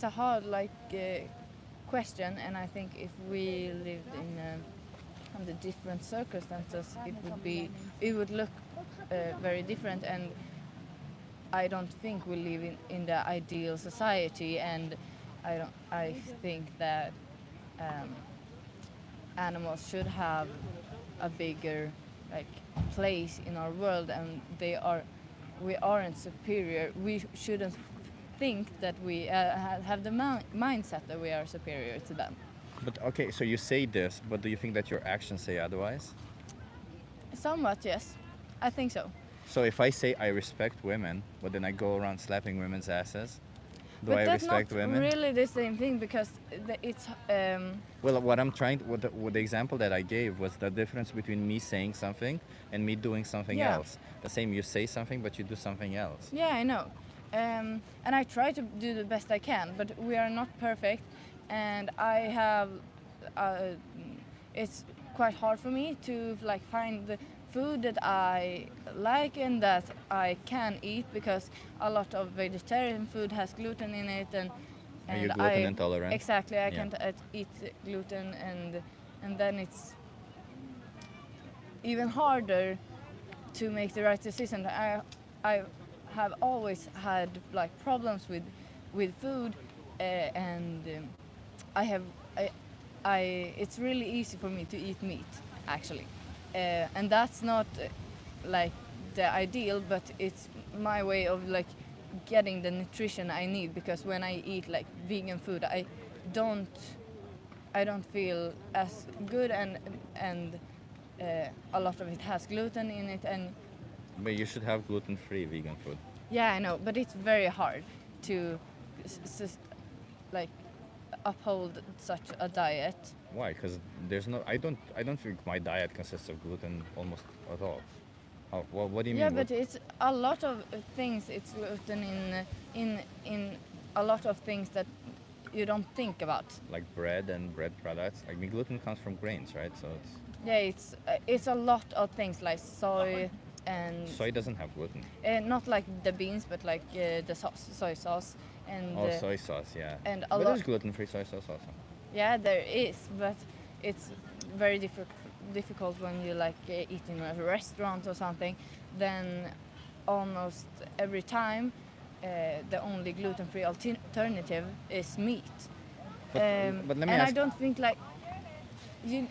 a hard question, and I think if we lived under different circumstances, it would look very different. And I don't think we live in the ideal society, and I think that animals should have a bigger place in our world, and we aren't superior. We shouldn't think that we have the mindset that we are superior to them. But okay, so you say this, but do you think that your actions say otherwise? Somewhat, yes. I think so. So if I say I respect women, but then I go around slapping women's asses, do But I that's respect not women? really the same thing, because it's Well, what the example that I gave was the difference between me saying something and me doing something Yeah. else. The same, you say something, but you do something else. yeah, I know. And I try to do the best I can, but we are not perfect, and I have it's quite hard for me to find the food that I like and that I can eat, because a lot of vegetarian food has gluten in it, and Are you gluten I, intolerant? Exactly, I Yeah. can't eat gluten, and then it's even harder to make the right decision. I have always had problems with food, and it's really easy for me to eat meat, actually, and that's not the ideal, but it's my way of getting the nutrition I need, because when I eat vegan food, I don't feel as good, and a lot of it has gluten in it, and But you should have gluten-free vegan food. yeah, I know, but it's very hard to uphold such a diet. Why? Because I don't think my diet consists of gluten almost at all. What do you mean? Yeah, but it's a lot of things. It's gluten in a lot of things that you don't think about. Like bread and bread products. I mean, gluten comes from grains, right? So It's a lot of things like soy and soy doesn't have gluten. not like the beans, but the sauce, soy sauce, and Soy sauce, yeah. and a But lot. there's gluten-free soy sauce also. Yeah, there is, but it's very difficult when you eat in a restaurant or something. Then almost every time, the only gluten-free alternative is meat. But let me and ask. I don't think you.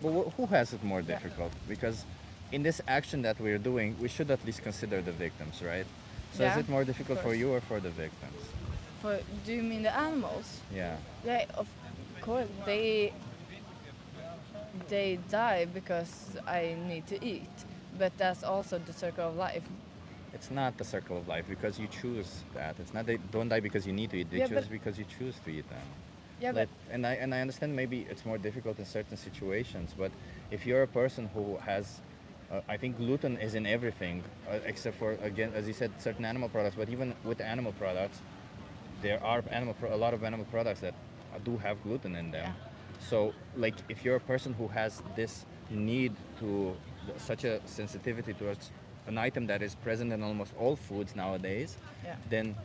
But who has it more difficult? Because in this action that we're doing, we should at least consider the victims, right? So is Yeah, it more difficult of for course. you or for the victims? Do you mean the animals? Yeah. Yeah, of course they die because I need to eat, but that's also the circle of life. It's not the circle of life because you choose that. It's not they don't die because you need to eat. They Yeah, choose but- because you choose to eat them. Yeah, Like, and I understand maybe it's more difficult in certain situations, but if you're a person who has, I think gluten is in everything except for, again, as you said, certain animal products. But even with animal products, there are a lot of animal products that do have gluten in them. So like if you're a person who has this need to such a sensitivity towards an item that is present in almost all foods nowadays, Yeah. then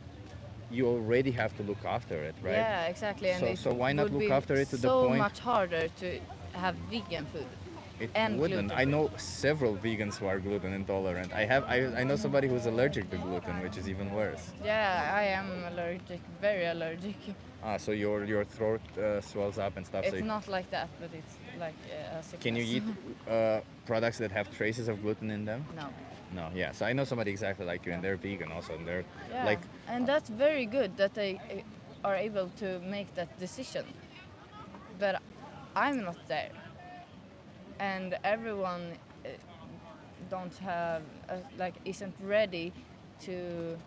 you already have to look after it, right? Yeah, exactly. And it So why not would look be after it to the so point? much harder to have vegan food. It and wouldn't. I gluten-free. know several vegans who are gluten intolerant. I know somebody who's allergic to gluten, which is even worse. Yeah, I am allergic, very allergic. So your throat swells up and stuff. It's so not like that, but it's like a sickness. can you eat products that have traces of gluten in them? No. No. Yeah. So I know somebody exactly like you, and they're vegan also, and they're Yeah, like. and that's very good that they are able to make that decision. But I'm not there, and everyone don't have like isn't ready to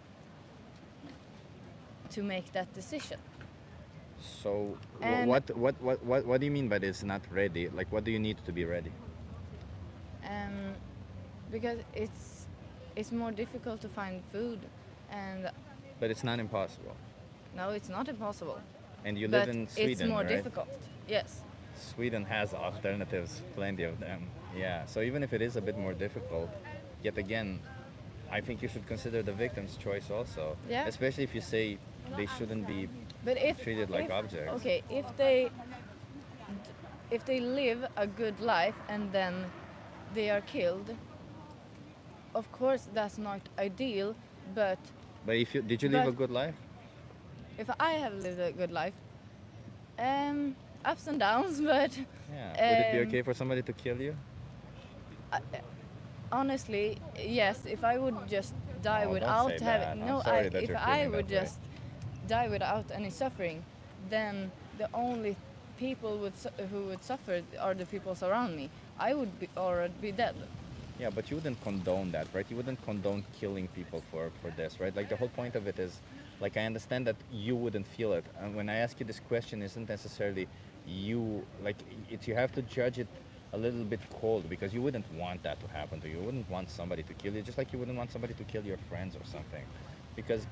make that decision. So And- what do you mean by this not ready? Like what do you need to be ready? Because it's more difficult to find food, and But it's not impossible. no, it's not impossible. And you But live in Sweden, it's more right? difficult. Yes. Sweden has alternatives, plenty of them. Yeah. So even if it is a bit more difficult, yet again, I think you should consider the victim's choice also. Yeah. Especially if you say they shouldn't be But if treated like if- objects. Okay, if they live a good life and then they are killed, of course that's not ideal. But But if you did you live a But- good life? if I have lived a good life, ups and downs, but Yeah. Would it be um, okay for somebody to kill you? honestly, yes. If I would just die Oh, don't without say that. having I'm no, sorry that if you're I feeling would that way. just die without any suffering, then the only people who would suffer are the people around me. I would be already be dead. Yeah, but you wouldn't condone that, right? You wouldn't condone killing people for this, right? Like the whole point of it is, like I understand that you wouldn't feel it. And when I ask you this question, isn't necessarily you, like it's you have to judge it a little bit cold because you wouldn't want that to happen to you. You wouldn't want somebody to kill you, just like you wouldn't want somebody to kill your friends or something. Because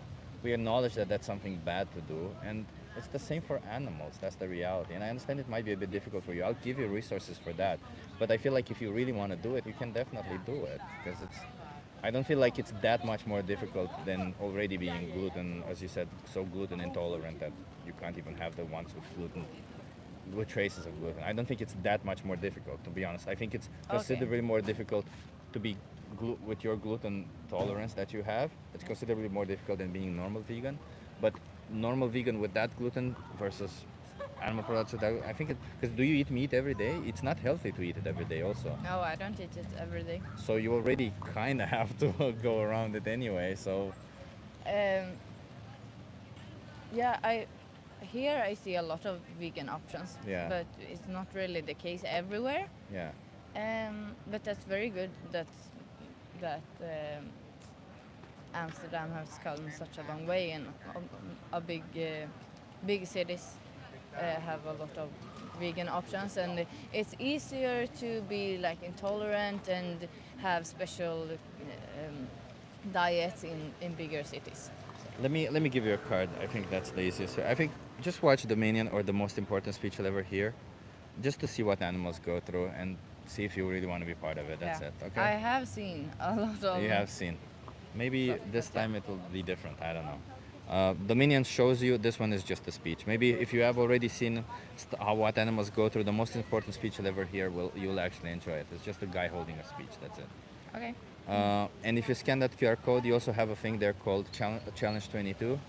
we acknowledge that that's something bad to do, and it's the same for animals. That's the reality. And I understand it might be a bit difficult for you. I'll give you resources for that. But I feel like if you really want to do it, you can definitely do it. Because I don't feel like it's that much more difficult than already being gluten, as you said, so gluten intolerant that you can't even have the ones with gluten, with traces of gluten. I don't think it's that much more difficult, to be honest. I think it's considerably more difficult to be with your gluten tolerance that you have. It's considerably more difficult than being normal vegan. But normal vegan with that gluten versus animal products without, I think because do you eat meat every day? It's not healthy to eat it every day also. No, I don't eat it every day. So you already kind of have to go around it anyway. So Yeah, here I see a lot of vegan options. Yeah. But it's not really the case everywhere. yeah. But that's very good that Amsterdam has come such a long way, and a big cities have a lot of vegan options, and it's easier to be like intolerant and have special diets in bigger cities. Let me give you a card. I think that's the easiest way. I think just watch Dominion or the most important speech you'll ever hear, just to see what animals go through and see if you really want to be part of it. That's Yeah. it. Okay. I have seen a lot of. You have seen. Maybe this time it will be different. I don't know. Dominion shows you. This one is just a speech. Maybe if you have already seen what animals go through, the most important speech you'll ever hear, you'll actually enjoy it. It's just a guy holding a speech. That's it. Okay. And if you scan that QR code, you also have a thing there called Challenge 22.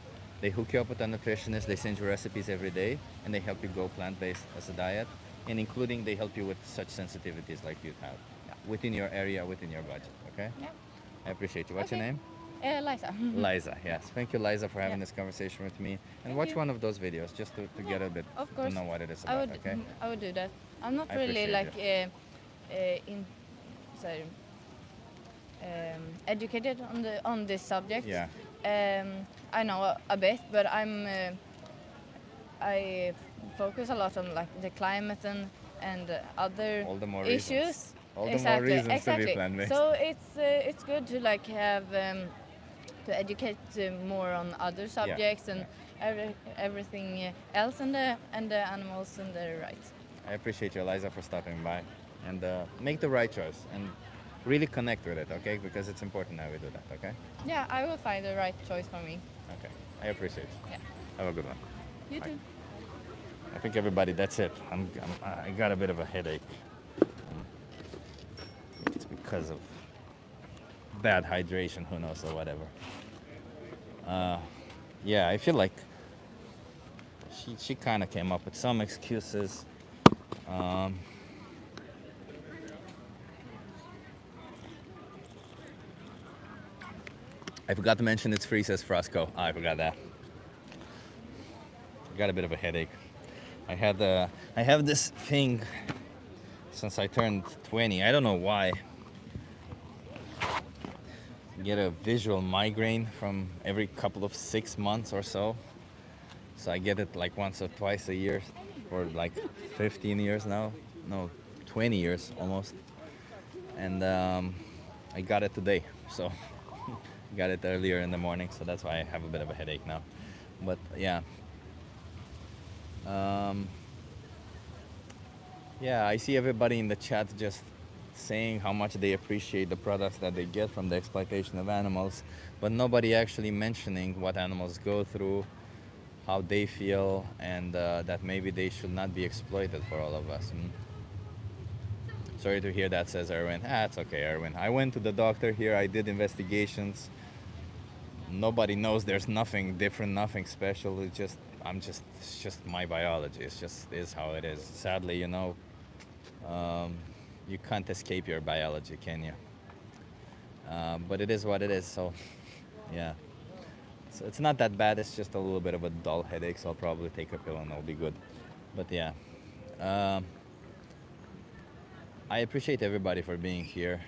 They hook you up with a nutritionist. They send you recipes every day, and they help you go plant-based as a diet, and including they help you with such sensitivities like you have within your area, within your budget. Okay. Yeah. I appreciate you. What's your name? Liza. Liza, yes. Thank you, Liza, for having this conversation with me. And watch you. one of those videos just to get a bit Of course. to know what it is I about. would. Okay. I would do that. I'm not I really appreciate like in. So educated on this subject. Yeah. I know a bit, but I focus a lot on like the climate and other All the more issues. reasons. All the more Exactly, reasons to be exactly. plant-based. So it's good to like have to educate more on other subjects and everything else and the animals and their rights. I appreciate you, Eliza, for stopping by, and make the right choice and really connect with it, okay? Because it's important that we do that, okay? Yeah, I will find the right choice for me. Okay. I appreciate it. Yeah. Have a good one. You Bye. too. I think everybody, that's it. I got a bit of a headache. It's because of bad hydration, who knows, or whatever. Yeah, I feel like she kind of came up with some excuses. I forgot to mention it's free, says Frosco. I forgot that. Got a bit of a headache. I have this thing since I turned 20. I don't know why. Get a visual migraine from every couple of 6 months or so. So I get it like once or twice a year for like 15 years now. No, 20 years almost. And I got it today. So got it earlier in the morning. So that's why I have a bit of a headache now. But yeah. Yeah, I see everybody in the chat just saying how much they appreciate the products that they get from the exploitation of animals, but nobody actually mentioning what animals go through, how they feel, and that maybe they should not be exploited for all of us. Sorry to hear that, says Erwin. It's okay, Erwin. I went to the doctor here, I did investigations. Nobody knows, there's nothing different, nothing special. It's just my biology. It's just is how it is. Sadly, you know, you can't escape your biology, can you? But it is what it is. So, yeah. So it's not that bad. It's just a little bit of a dull headache. So I'll probably take a pill and I'll be good. But yeah, I appreciate everybody for being here.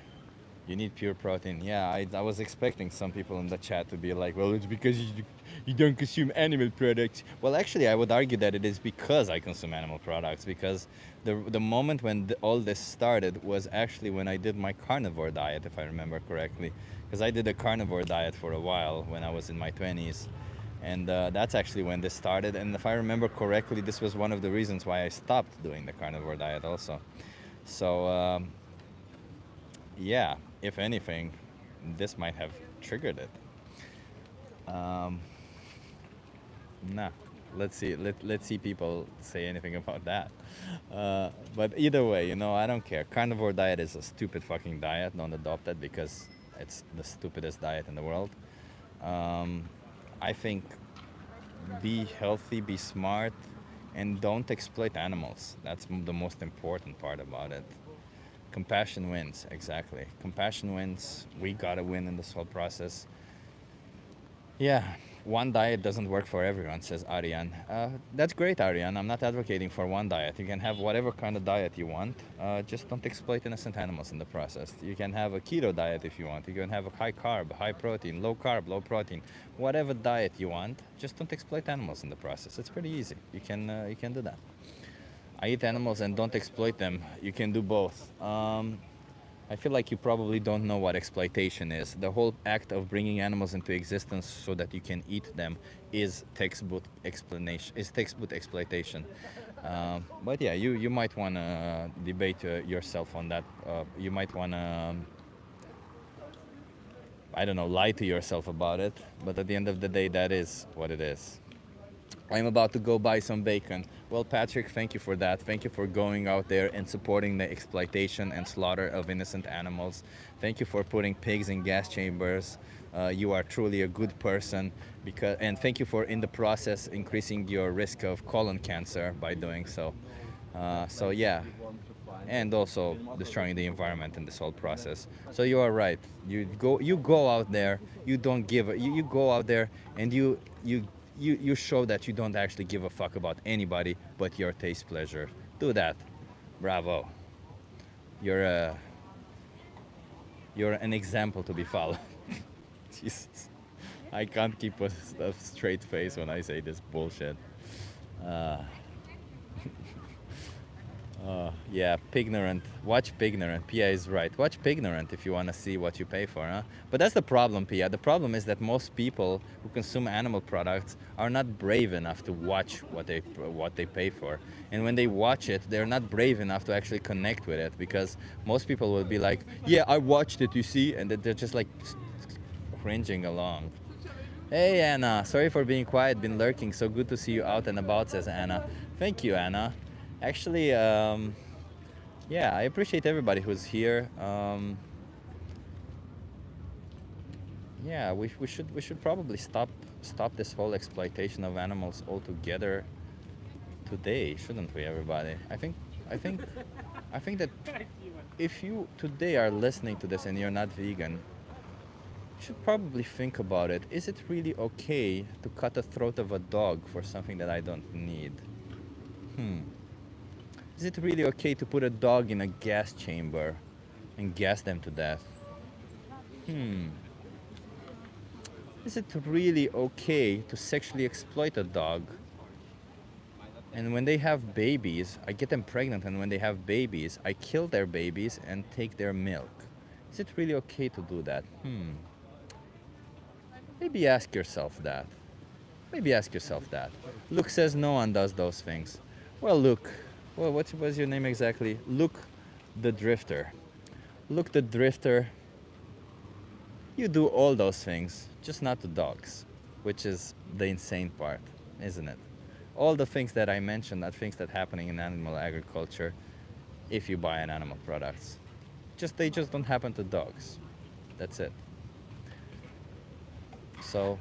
You need pure protein. Yeah, I was expecting some people in the chat to be like, well, it's because you don't consume animal products. Well, actually, I would argue that it is because I consume animal products, because the moment when all this started was actually when I did my carnivore diet, if I remember correctly. Because I did a carnivore diet for a while when I was in my 20s. And that's actually when this started. And if I remember correctly, this was one of the reasons why I stopped doing the carnivore diet also. So, yeah, if anything, this might have triggered it. Nah, let's see people say anything about that. But either way, you know, I don't care. Carnivore diet is a stupid fucking diet. Don't adopt it because it's the stupidest diet in the world. I think be healthy, be smart, and don't exploit animals. That's the most important part about it. Compassion wins, exactly. Compassion wins. We gotta win in this whole process. Yeah, one diet doesn't work for everyone, says Ariane. That's great, Ariane. I'm not advocating for one diet. You can have whatever kind of diet you want. Just don't exploit innocent animals in the process. You can have a keto diet if you want. You can have a high carb, high protein, low carb, low protein. Whatever diet you want, just don't exploit animals in the process. It's pretty easy. You can do that. I eat animals and don't exploit them. You can do both. I feel like you probably don't know what exploitation is. The whole act of bringing animals into existence so that you can eat them is textbook exploitation. But yeah, you might want to debate yourself on that. You might want to, I don't know, lie to yourself about it. But at the end of the day, that is what it is. I'm about to go buy some bacon. Well, Patrick, thank you for that. Thank you for going out there and supporting the exploitation and slaughter of innocent animals. Thank you for putting pigs in gas chambers. You are truly a good person. And thank you for, in the process, increasing your risk of colon cancer by doing so. So yeah, and also destroying the environment in this whole process. So you are right. You go out there. You don't give. You go out there and you show that you don't actually give a fuck about anybody but your taste pleasure. Do that. Bravo. You're you're an example to be followed. Jesus. I can't keep a straight face when I say this bullshit. Uh, yeah, Pignorant. Watch Pignorant. Pia is right. Watch Pignorant if you want to see what you pay for, huh? But that's the problem, Pia. The problem is that most people who consume animal products are not brave enough to watch what they pay for. And when they watch it, they're not brave enough to actually connect with it, because most people will be like, yeah, I watched it, you see? And they're just like cringing along. Hey, Anna. Sorry for being quiet, been lurking. So good to see you out and about, says Anna. Thank you, Anna. Actually, yeah, I appreciate everybody who's here. Yeah, we should probably stop this whole exploitation of animals altogether today, shouldn't we, everybody? I think that if you today are listening to this and you're not vegan, you should probably think about it. Is it really okay to cut the throat of a dog for something that I don't need? Is it really okay to put a dog in a gas chamber and gas them to death? Is it really okay to sexually exploit a dog? And when they have babies, I get them pregnant, and when they have babies, I kill their babies and take their milk. Is it really okay to do that? Maybe ask yourself that. Maybe ask yourself that. Luke says no one does those things. Well, Luke, well, what's your name exactly? Luke the Drifter. Luke the Drifter, you do all those things, just not to dogs, which is the insane part, isn't it? All the things that I mentioned are things that are happening in animal agriculture if you buy an animal products. They just don't happen to dogs. That's it. So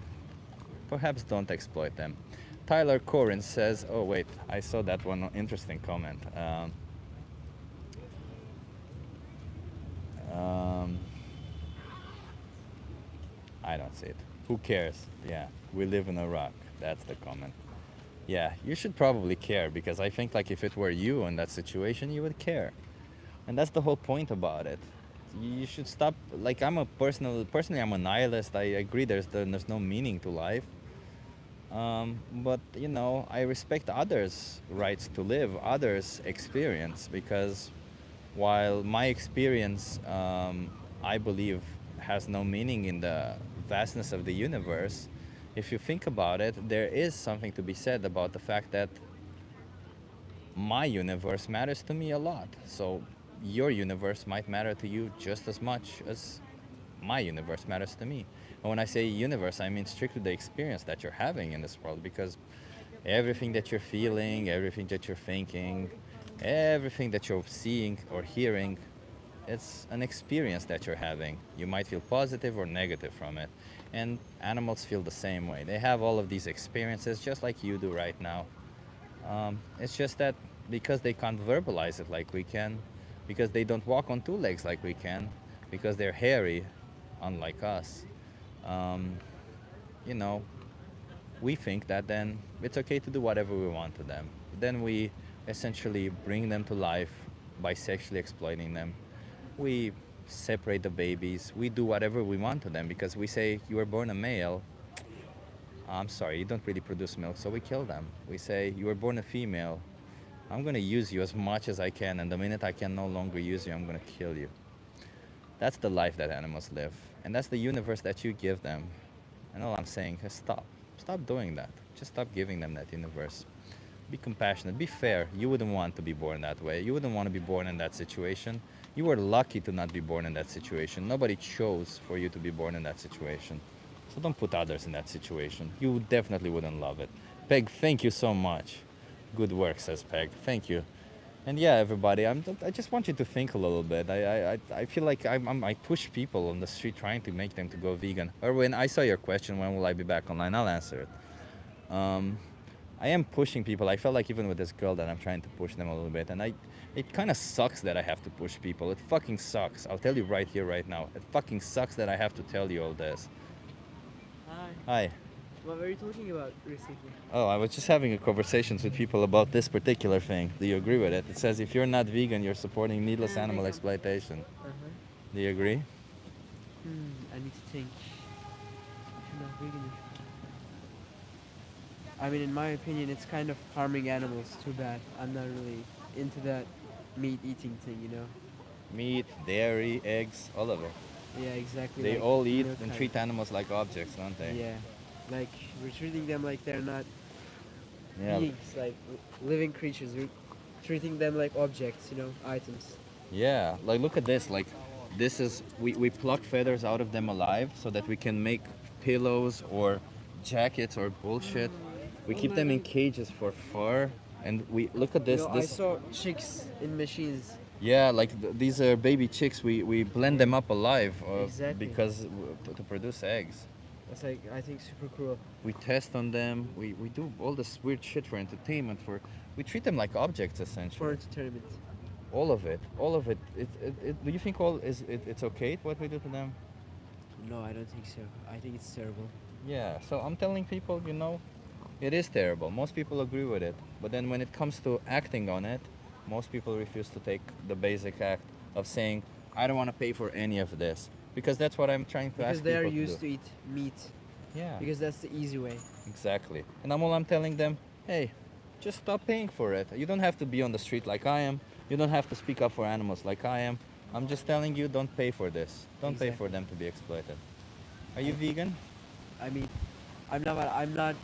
perhaps don't exploit them. Tyler Corin says, oh wait, I saw that one interesting comment. I don't see it. Who cares? Yeah, we live in Iraq. That's the comment. Yeah, you should probably care, because I think like if it were you in that situation, you would care. And that's the whole point about it. You should stop, like personally I'm a nihilist. I agree there's no meaning to life. But you know, I respect others' rights to live, others' experience, because while my experience, I believe, has no meaning in the vastness of the universe, if you think about it, there is something to be said about the fact that my universe matters to me a lot. So your universe might matter to you just as much as my universe matters to me. And when I say universe, I mean strictly the experience that you're having in this world, because everything that you're feeling, everything that you're thinking, everything that you're seeing or hearing, it's an experience that you're having. You might feel positive or negative from it. And animals feel the same way. They have all of these experiences just like you do right now. It's just that because they can't verbalize it like we can, because they don't walk on two legs like we can, because they're hairy, unlike us, you know, we think that then it's okay to do whatever we want to them. Then we essentially bring them to life by sexually exploiting them. We separate the babies. We do whatever we want to them, because we say, you were born a male. I'm sorry, you don't really produce milk, so we kill them. We say, you were born a female. I'm going to use you as much as I can, and the minute I can no longer use you, I'm going to kill you. That's the life that animals live, and that's the universe that you give them. And all I'm saying is stop. Stop doing that. Just stop giving them that universe. Be compassionate. Be fair. You wouldn't want to be born that way. You wouldn't want to be born in that situation. You were lucky to not be born in that situation. Nobody chose for you to be born in that situation. So don't put others in that situation. You definitely wouldn't love it. Peg, thank you so much. Good work, says Peg. Thank you. And yeah, everybody, I just want you to think a little bit. I feel like I push people on the street trying to make them to go vegan. Or when I saw your question, when will I be back online? I'll answer it. I am pushing people. I felt like even with this girl that I'm trying to push them a little bit. And it kind of sucks that I have to push people. It fucking sucks. I'll tell you right here, right now. It fucking sucks that I have to tell you all this. Hi. Hi. What were you talking about recently? Oh, I was just having a conversation with people about this particular thing. Do you agree with it? It says if you're not vegan, you're supporting needless animal exploitation. Do you agree? I need to think. I'm not vegan. I mean, in my opinion, it's kind of harming animals too bad. I'm not really into that meat eating thing, you know? Meat, dairy, eggs, all of it. Yeah, exactly. They like all eat milk and kind. treat animals like objects, don't they? Yeah, like we're treating them like they're not Yeah. beings, like living creatures. We're treating them like objects, you know, items. Yeah, like look at this. Like, this is we pluck feathers out of them alive so that we can make pillows or jackets or bullshit. We keep them in cages for fur, and we look at this. You know, I saw chicks in machines. Yeah, like these are baby chicks. We blend them up alive Exactly. because to produce eggs. That's like, I think, super cruel. We test on them. We do all this weird shit for entertainment. We treat them like objects essentially. For entertainment. All of it. Do you think it's okay what we do to them? No, I don't think so. I think it's terrible. Yeah. So I'm telling people, you know, it is terrible. Most people agree with it, but then when it comes to acting on it, most people refuse to take the basic act of saying, I don't want to pay for any of this. Because that's what I'm trying to Because ask they people are to used do. to eat meat. Yeah. Because that's the easy way. Exactly. And I'm telling them, hey, just stop paying for it. You don't have to be on the street like I am. You don't have to speak up for animals like I am. I'm just telling you, don't pay for this. Don't pay for them to be exploited. Are you vegan? I mean, I'm not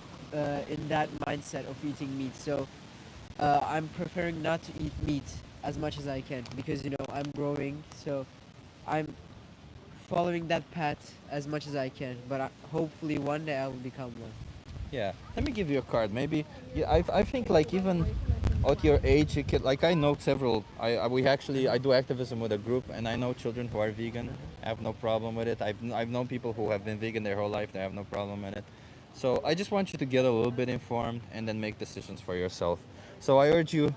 in that mindset of eating meat. So I'm preferring not to eat meat as much as I can because, you know, I'm growing. So I'm following that path as much as I can. But hopefully one day I will become one. Yeah. Let me give you a card. Maybe. Yeah. I think like even at your age, you could, like I know several. I do activism with a group, and I know children who are vegan. I have no problem with it. I've known people who have been vegan their whole life. They have no problem with it. So I just want you to get a little bit informed and then make decisions for yourself. So I urge you.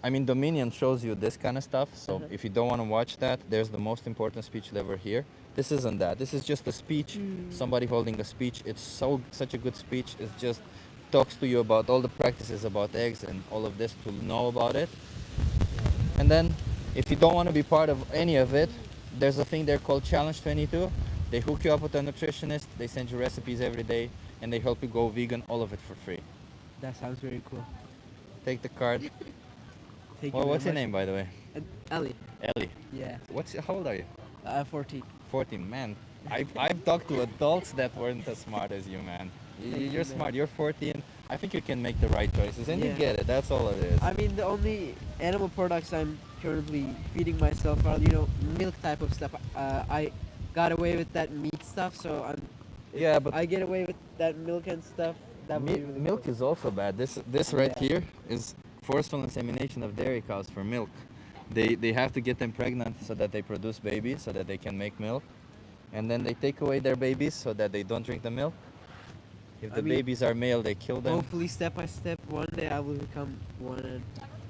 I mean, Dominion shows you this kind of stuff. So if you don't want to watch that, there's the most important speech you'll ever hear. This isn't that. This is just a speech. Somebody holding a speech. It's such a good speech. It just talks to you about all the practices about eggs and all of this to know about it. And then, if you don't want to be part of any of it, there's a thing there called Challenge 22. They hook you up with a nutritionist. They send you recipes every day, and they help you go vegan. All of it for free. That sounds very cool. Take the card. Thank Well, you what's your very name, by the way? much. Ellie. Ellie. Yeah. How old are you? 14. 14, man. I've talked to adults that weren't as smart as you, man. You're smart. You're 14. I think you can make the right choices, and you Yeah. get it. That's all it is. I mean, the only animal products I'm currently feeding myself are, you know, milk type of stuff. I got away with that meat stuff, so Yeah, but I get away with that milk and stuff. That would be really milk cool. is also bad. This right Yeah. here is forceful insemination of dairy cows for milk. They have to get them pregnant so that they produce babies, so that they can make milk, and then they take away their babies so that they don't drink the milk. If the I mean, babies are male, they kill them. Hopefully, step by step, one day I will become one. And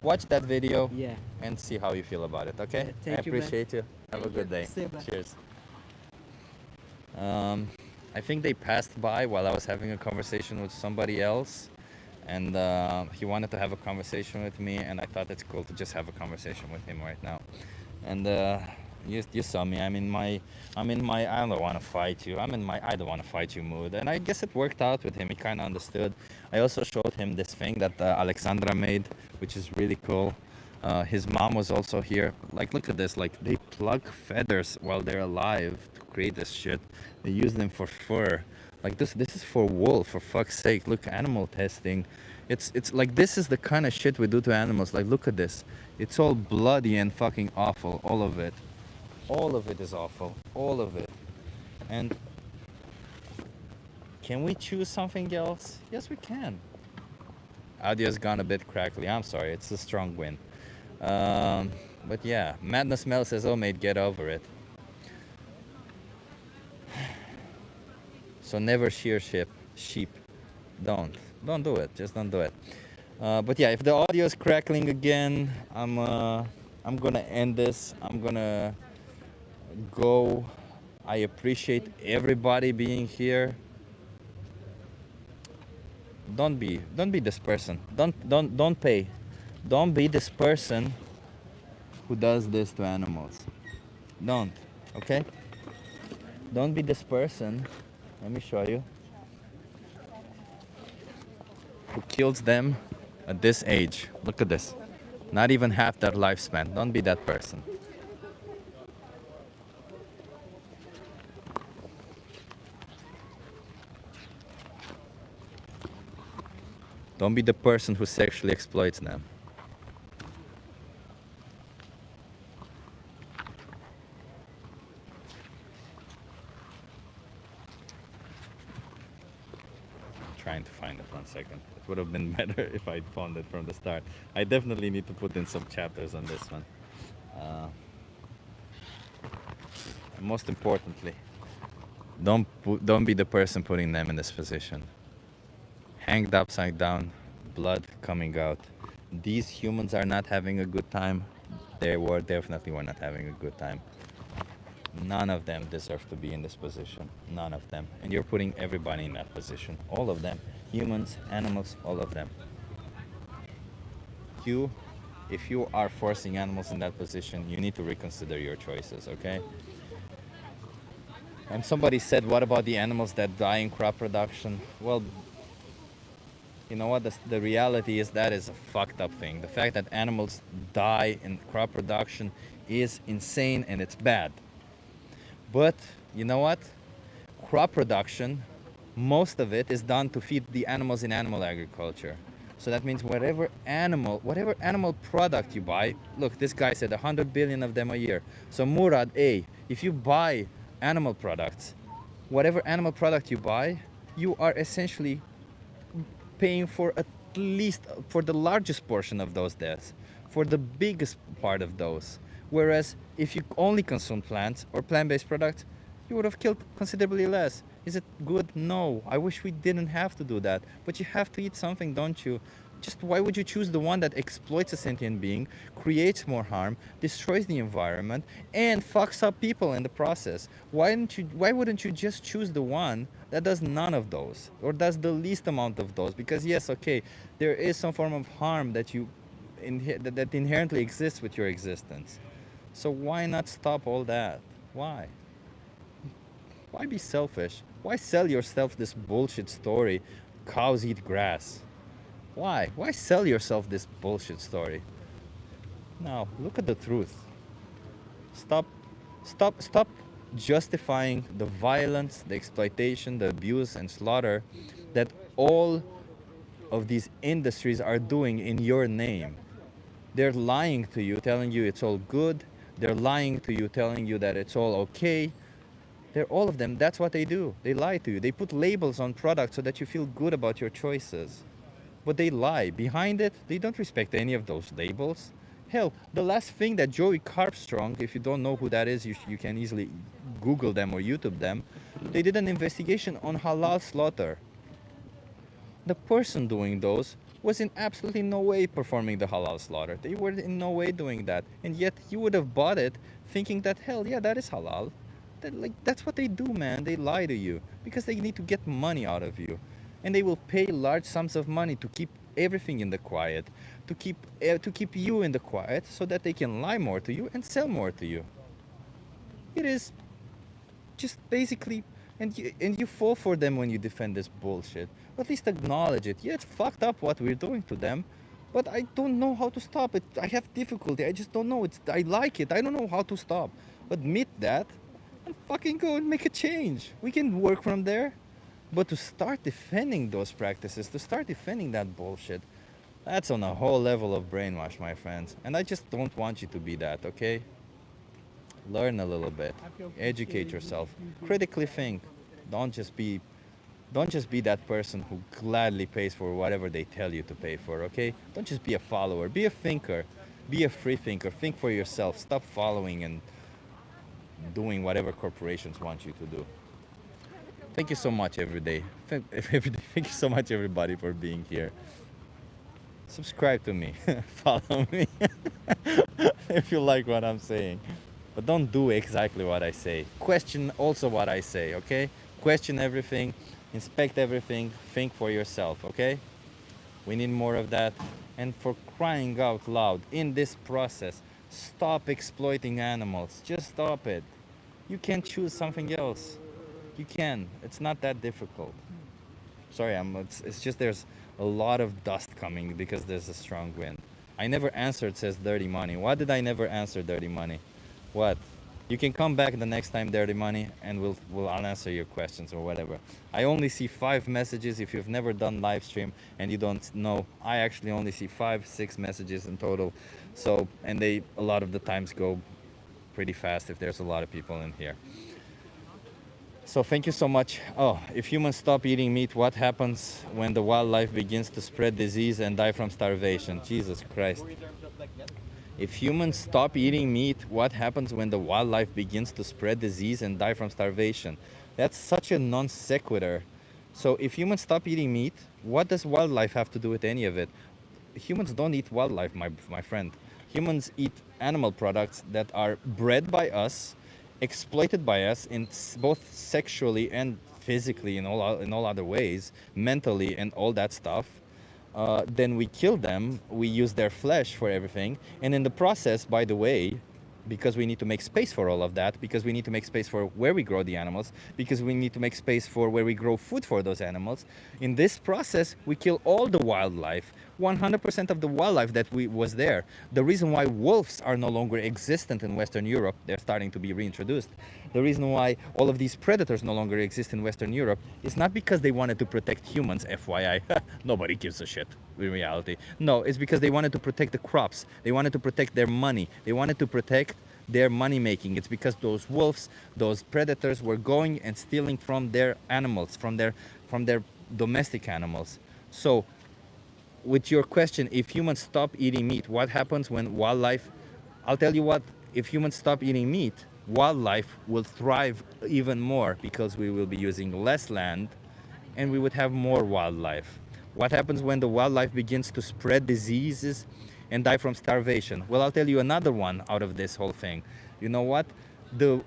Watch that video Yeah. and see how you feel about it, okay? Yeah, thank I you, man. appreciate you. Have a good day. Stay back. Cheers. I think they passed by while I was having a conversation with somebody else, and he wanted to have a conversation with me, and I thought it's cool to just have a conversation with him right now. And you saw me. I'm in my I don't want to fight you. I'm in my I don't want to fight you mood, and I guess it worked out with him. He kind of understood. I also showed him this thing that Alexandra made, which is really cool. His mom was also here. Like, look at this. Like, they plug feathers while they're alive to create this shit. They use them for fur. Like, this is for wool, for fuck's sake. Look, animal testing. It's like, this is the kind of shit we do to animals. Like, look at this. It's all bloody and fucking awful. All of it. All of it is awful. All of it. And can we choose something else? Yes, we can. Audio's gone a bit crackly. I'm sorry. It's a strong wind. But yeah, Madness Mel says, oh mate, get over it. So never shear sheep. Don't do it. Just don't do it. But yeah, if the audio is crackling again, I'm gonna end this. I'm gonna go. I appreciate everybody being here. Don't be this person. Don't pay. Don't be this person who does this to animals. Don't. Okay? Don't be this person. Let me show you. Who kills them at this age. Look at this. Not even half their lifespan. Don't be that person. Don't be the person who sexually exploits them. Trying to find it 1 second. It would have been better if I'd found it from the start. I definitely need to put in some chapters on this one. And most importantly, don't be the person putting them in this position. Hanged upside down, blood coming out. These humans are not having a good time. They definitely were not having a good time. None of them deserve to be in this position. None of them. And you're putting everybody in that position. All of them. Humans, animals, all of them. If you are forcing animals in that position, you need to reconsider your choices, okay? And somebody said, what about the animals that die in crop production? Well, you know what? The reality is that is a fucked up thing. The fact that animals die in crop production is insane and it's bad. But you know what? Crop production, most of it is done to feed the animals in animal agriculture. So that means whatever animal product you buy, look, this guy said 100 billion of them a year. So Murad, if you buy animal products, whatever animal product you buy, you are essentially paying for at least for the largest portion of those deaths, for the biggest part of those. Whereas if you only consume plants or plant-based products, you would have killed considerably less. Is it good? No. I wish we didn't have to do that. But you have to eat something, don't you? Just why would you choose the one that exploits a sentient being, creates more harm, destroys the environment, and fucks up people in the process? Why wouldn't you just choose the one that does none of those, or does the least amount of those? Because yes, okay, there is some form of harm that that inherently exists with your existence. So why not stop all that? Why? Why be selfish? Why sell yourself this bullshit story? Cows eat grass. Why? Why sell yourself this bullshit story? Now, look at the truth. Stop justifying the violence, the exploitation, the abuse and slaughter that all of these industries are doing in your name. They're lying to you, telling you it's all good. They're lying to you, telling you that it's all okay. They're all of them. That's what they do. They lie to you. They put labels on products so that you feel good about your choices. But they lie. Behind it, they don't respect any of those labels. Hell, the last thing that Joey Carpstrong, if you don't know who that is, you can easily Google them or YouTube them. They did an investigation on halal slaughter. The person doing those was in absolutely no way performing the halal slaughter. They were in no way doing that. And yet you would have bought it thinking that, hell yeah, that is halal. That's what they do, man. They lie to you because they need to get money out of you. And they will pay large sums of money to keep everything in the quiet, to keep you in the quiet so that they can lie more to you and sell more to you. It is just basically, and you fall for them when you defend this bullshit. At least acknowledge it. Yeah, it's fucked up what we're doing to them, but I don't know how to stop it. I have difficulty. I just don't know. I like it. I don't know how to stop. Admit that and fucking go and make a change. We can work from there. But to start defending those practices, to start defending that bullshit, that's on a whole level of brainwash, my friends. And I just don't want you to be that, okay? Learn a little bit. Educate yourself. Critically think. Don't just be that person who gladly pays for whatever they tell you to pay for, okay? Don't just be a follower. Be a thinker. Be a free thinker. Think for yourself. Stop following and doing whatever corporations want you to do. Thank you so much every day. Thank you so much everybody for being here. Subscribe to me. Follow me. If you like what I'm saying. But don't do exactly what I say. Question also what I say, okay? Question everything. Inspect everything. Think for yourself, okay? We need more of that. And for crying out loud, in this process, stop exploiting animals. Just stop it. You can choose something else. You can. It's not that difficult. Sorry, it's just there's a lot of dust coming because there's a strong wind. I never answered, says Dirty Money. Why did I never answer, Dirty Money? What? You can come back the next time, Dirty Money, and I'll answer your questions or whatever. I only see 5 messages. If you've never done live stream and you don't know, I actually only see 5, 6 messages in total. So, and they a lot of the times go pretty fast if there's a lot of people in here. So thank you so much. Oh, if humans stop eating meat, what happens when the wildlife begins to spread disease and die from starvation? Jesus Christ. If humans stop eating meat, what happens when the wildlife begins to spread disease and die from starvation? That's such a non sequitur. So if humans stop eating meat, what does wildlife have to do with any of it? Humans don't eat wildlife, my friend. Humans eat animal products that are bred by us, exploited by us in both sexually and physically in all other ways, mentally and all that stuff. Then we kill them, we use their flesh for everything, and in the process, by the way, because we need to make space for all of that, because we need to make space for where we grow the animals, because we need to make space for where we grow food for those animals, in this process, we kill all the wildlife, 100% of the wildlife that was there. The reason why wolves are no longer existent in Western Europe, they're starting to be reintroduced. The reason why all of these predators no longer exist in Western Europe is not because they wanted to protect humans, FYI. Nobody gives a shit in reality. No, it's because they wanted to protect the crops. They wanted to protect their money. They wanted to protect their money making. It's because those wolves, those predators were going and stealing from their animals, from their domestic animals. So with your question, if humans stop eating meat, what happens when wildlife, I'll tell you what, if humans stop eating meat, wildlife will thrive even more because we will be using less land and we would have more wildlife. What happens when the wildlife begins to spread diseases and die from starvation? Well, I'll tell you another one out of this whole thing. You know what?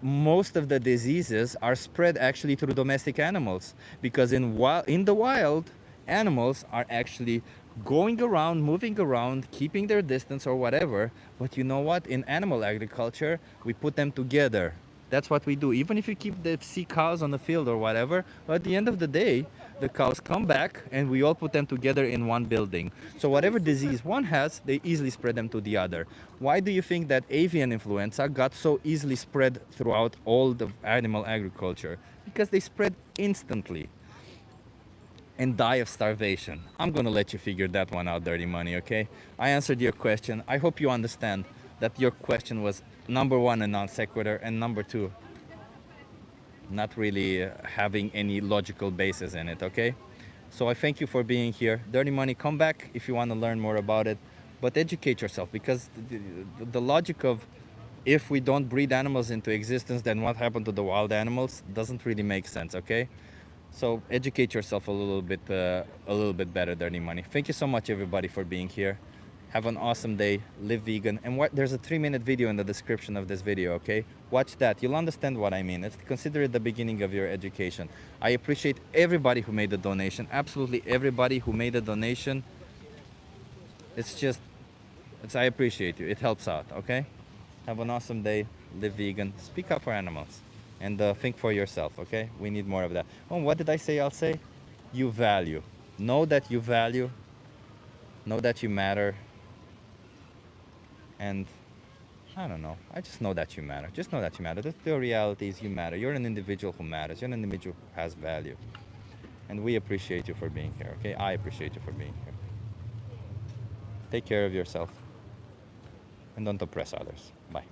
Most of the diseases are spread actually through domestic animals because in the wild, animals are actually going around, moving around, keeping their distance or whatever. But you know what? In animal agriculture, we put them together. That's what we do. Even if you see cows on the field or whatever, at the end of the day, the cows come back and we all put them together in one building. So whatever disease one has, they easily spread them to the other. Why do you think that avian influenza got so easily spread throughout all the animal agriculture? Because they spread instantly and die of starvation. I'm gonna let you figure that one out, Dirty Money, okay? I answered your question. I hope you understand that your question was number 1, a non sequitur, and number 2, not really having any logical basis in it, okay? So I thank you for being here. Dirty Money, come back if you want to learn more about it, but educate yourself, because the logic of if we don't breed animals into existence, then what happened to the wild animals doesn't really make sense, okay? So educate yourself a little bit better, Dirty Money. Thank you so much, everybody, for being here. Have an awesome day. Live vegan. And there's a 3-minute video in the description of this video, okay? Watch that. You'll understand what I mean. Consider it the beginning of your education. I appreciate everybody who made a donation. Absolutely everybody who made a donation. I appreciate you. It helps out, okay? Have an awesome day. Live vegan. Speak up for animals. And think for yourself, okay? We need more of that. Oh, what did I say? I'll say, you value. Know that you value. Know that you matter. And I don't know. I just know that you matter. Just know that you matter. The reality is you matter. You're an individual who matters. You're an individual who has value. And we appreciate you for being here, okay? I appreciate you for being here. Take care of yourself. And don't oppress others. Bye.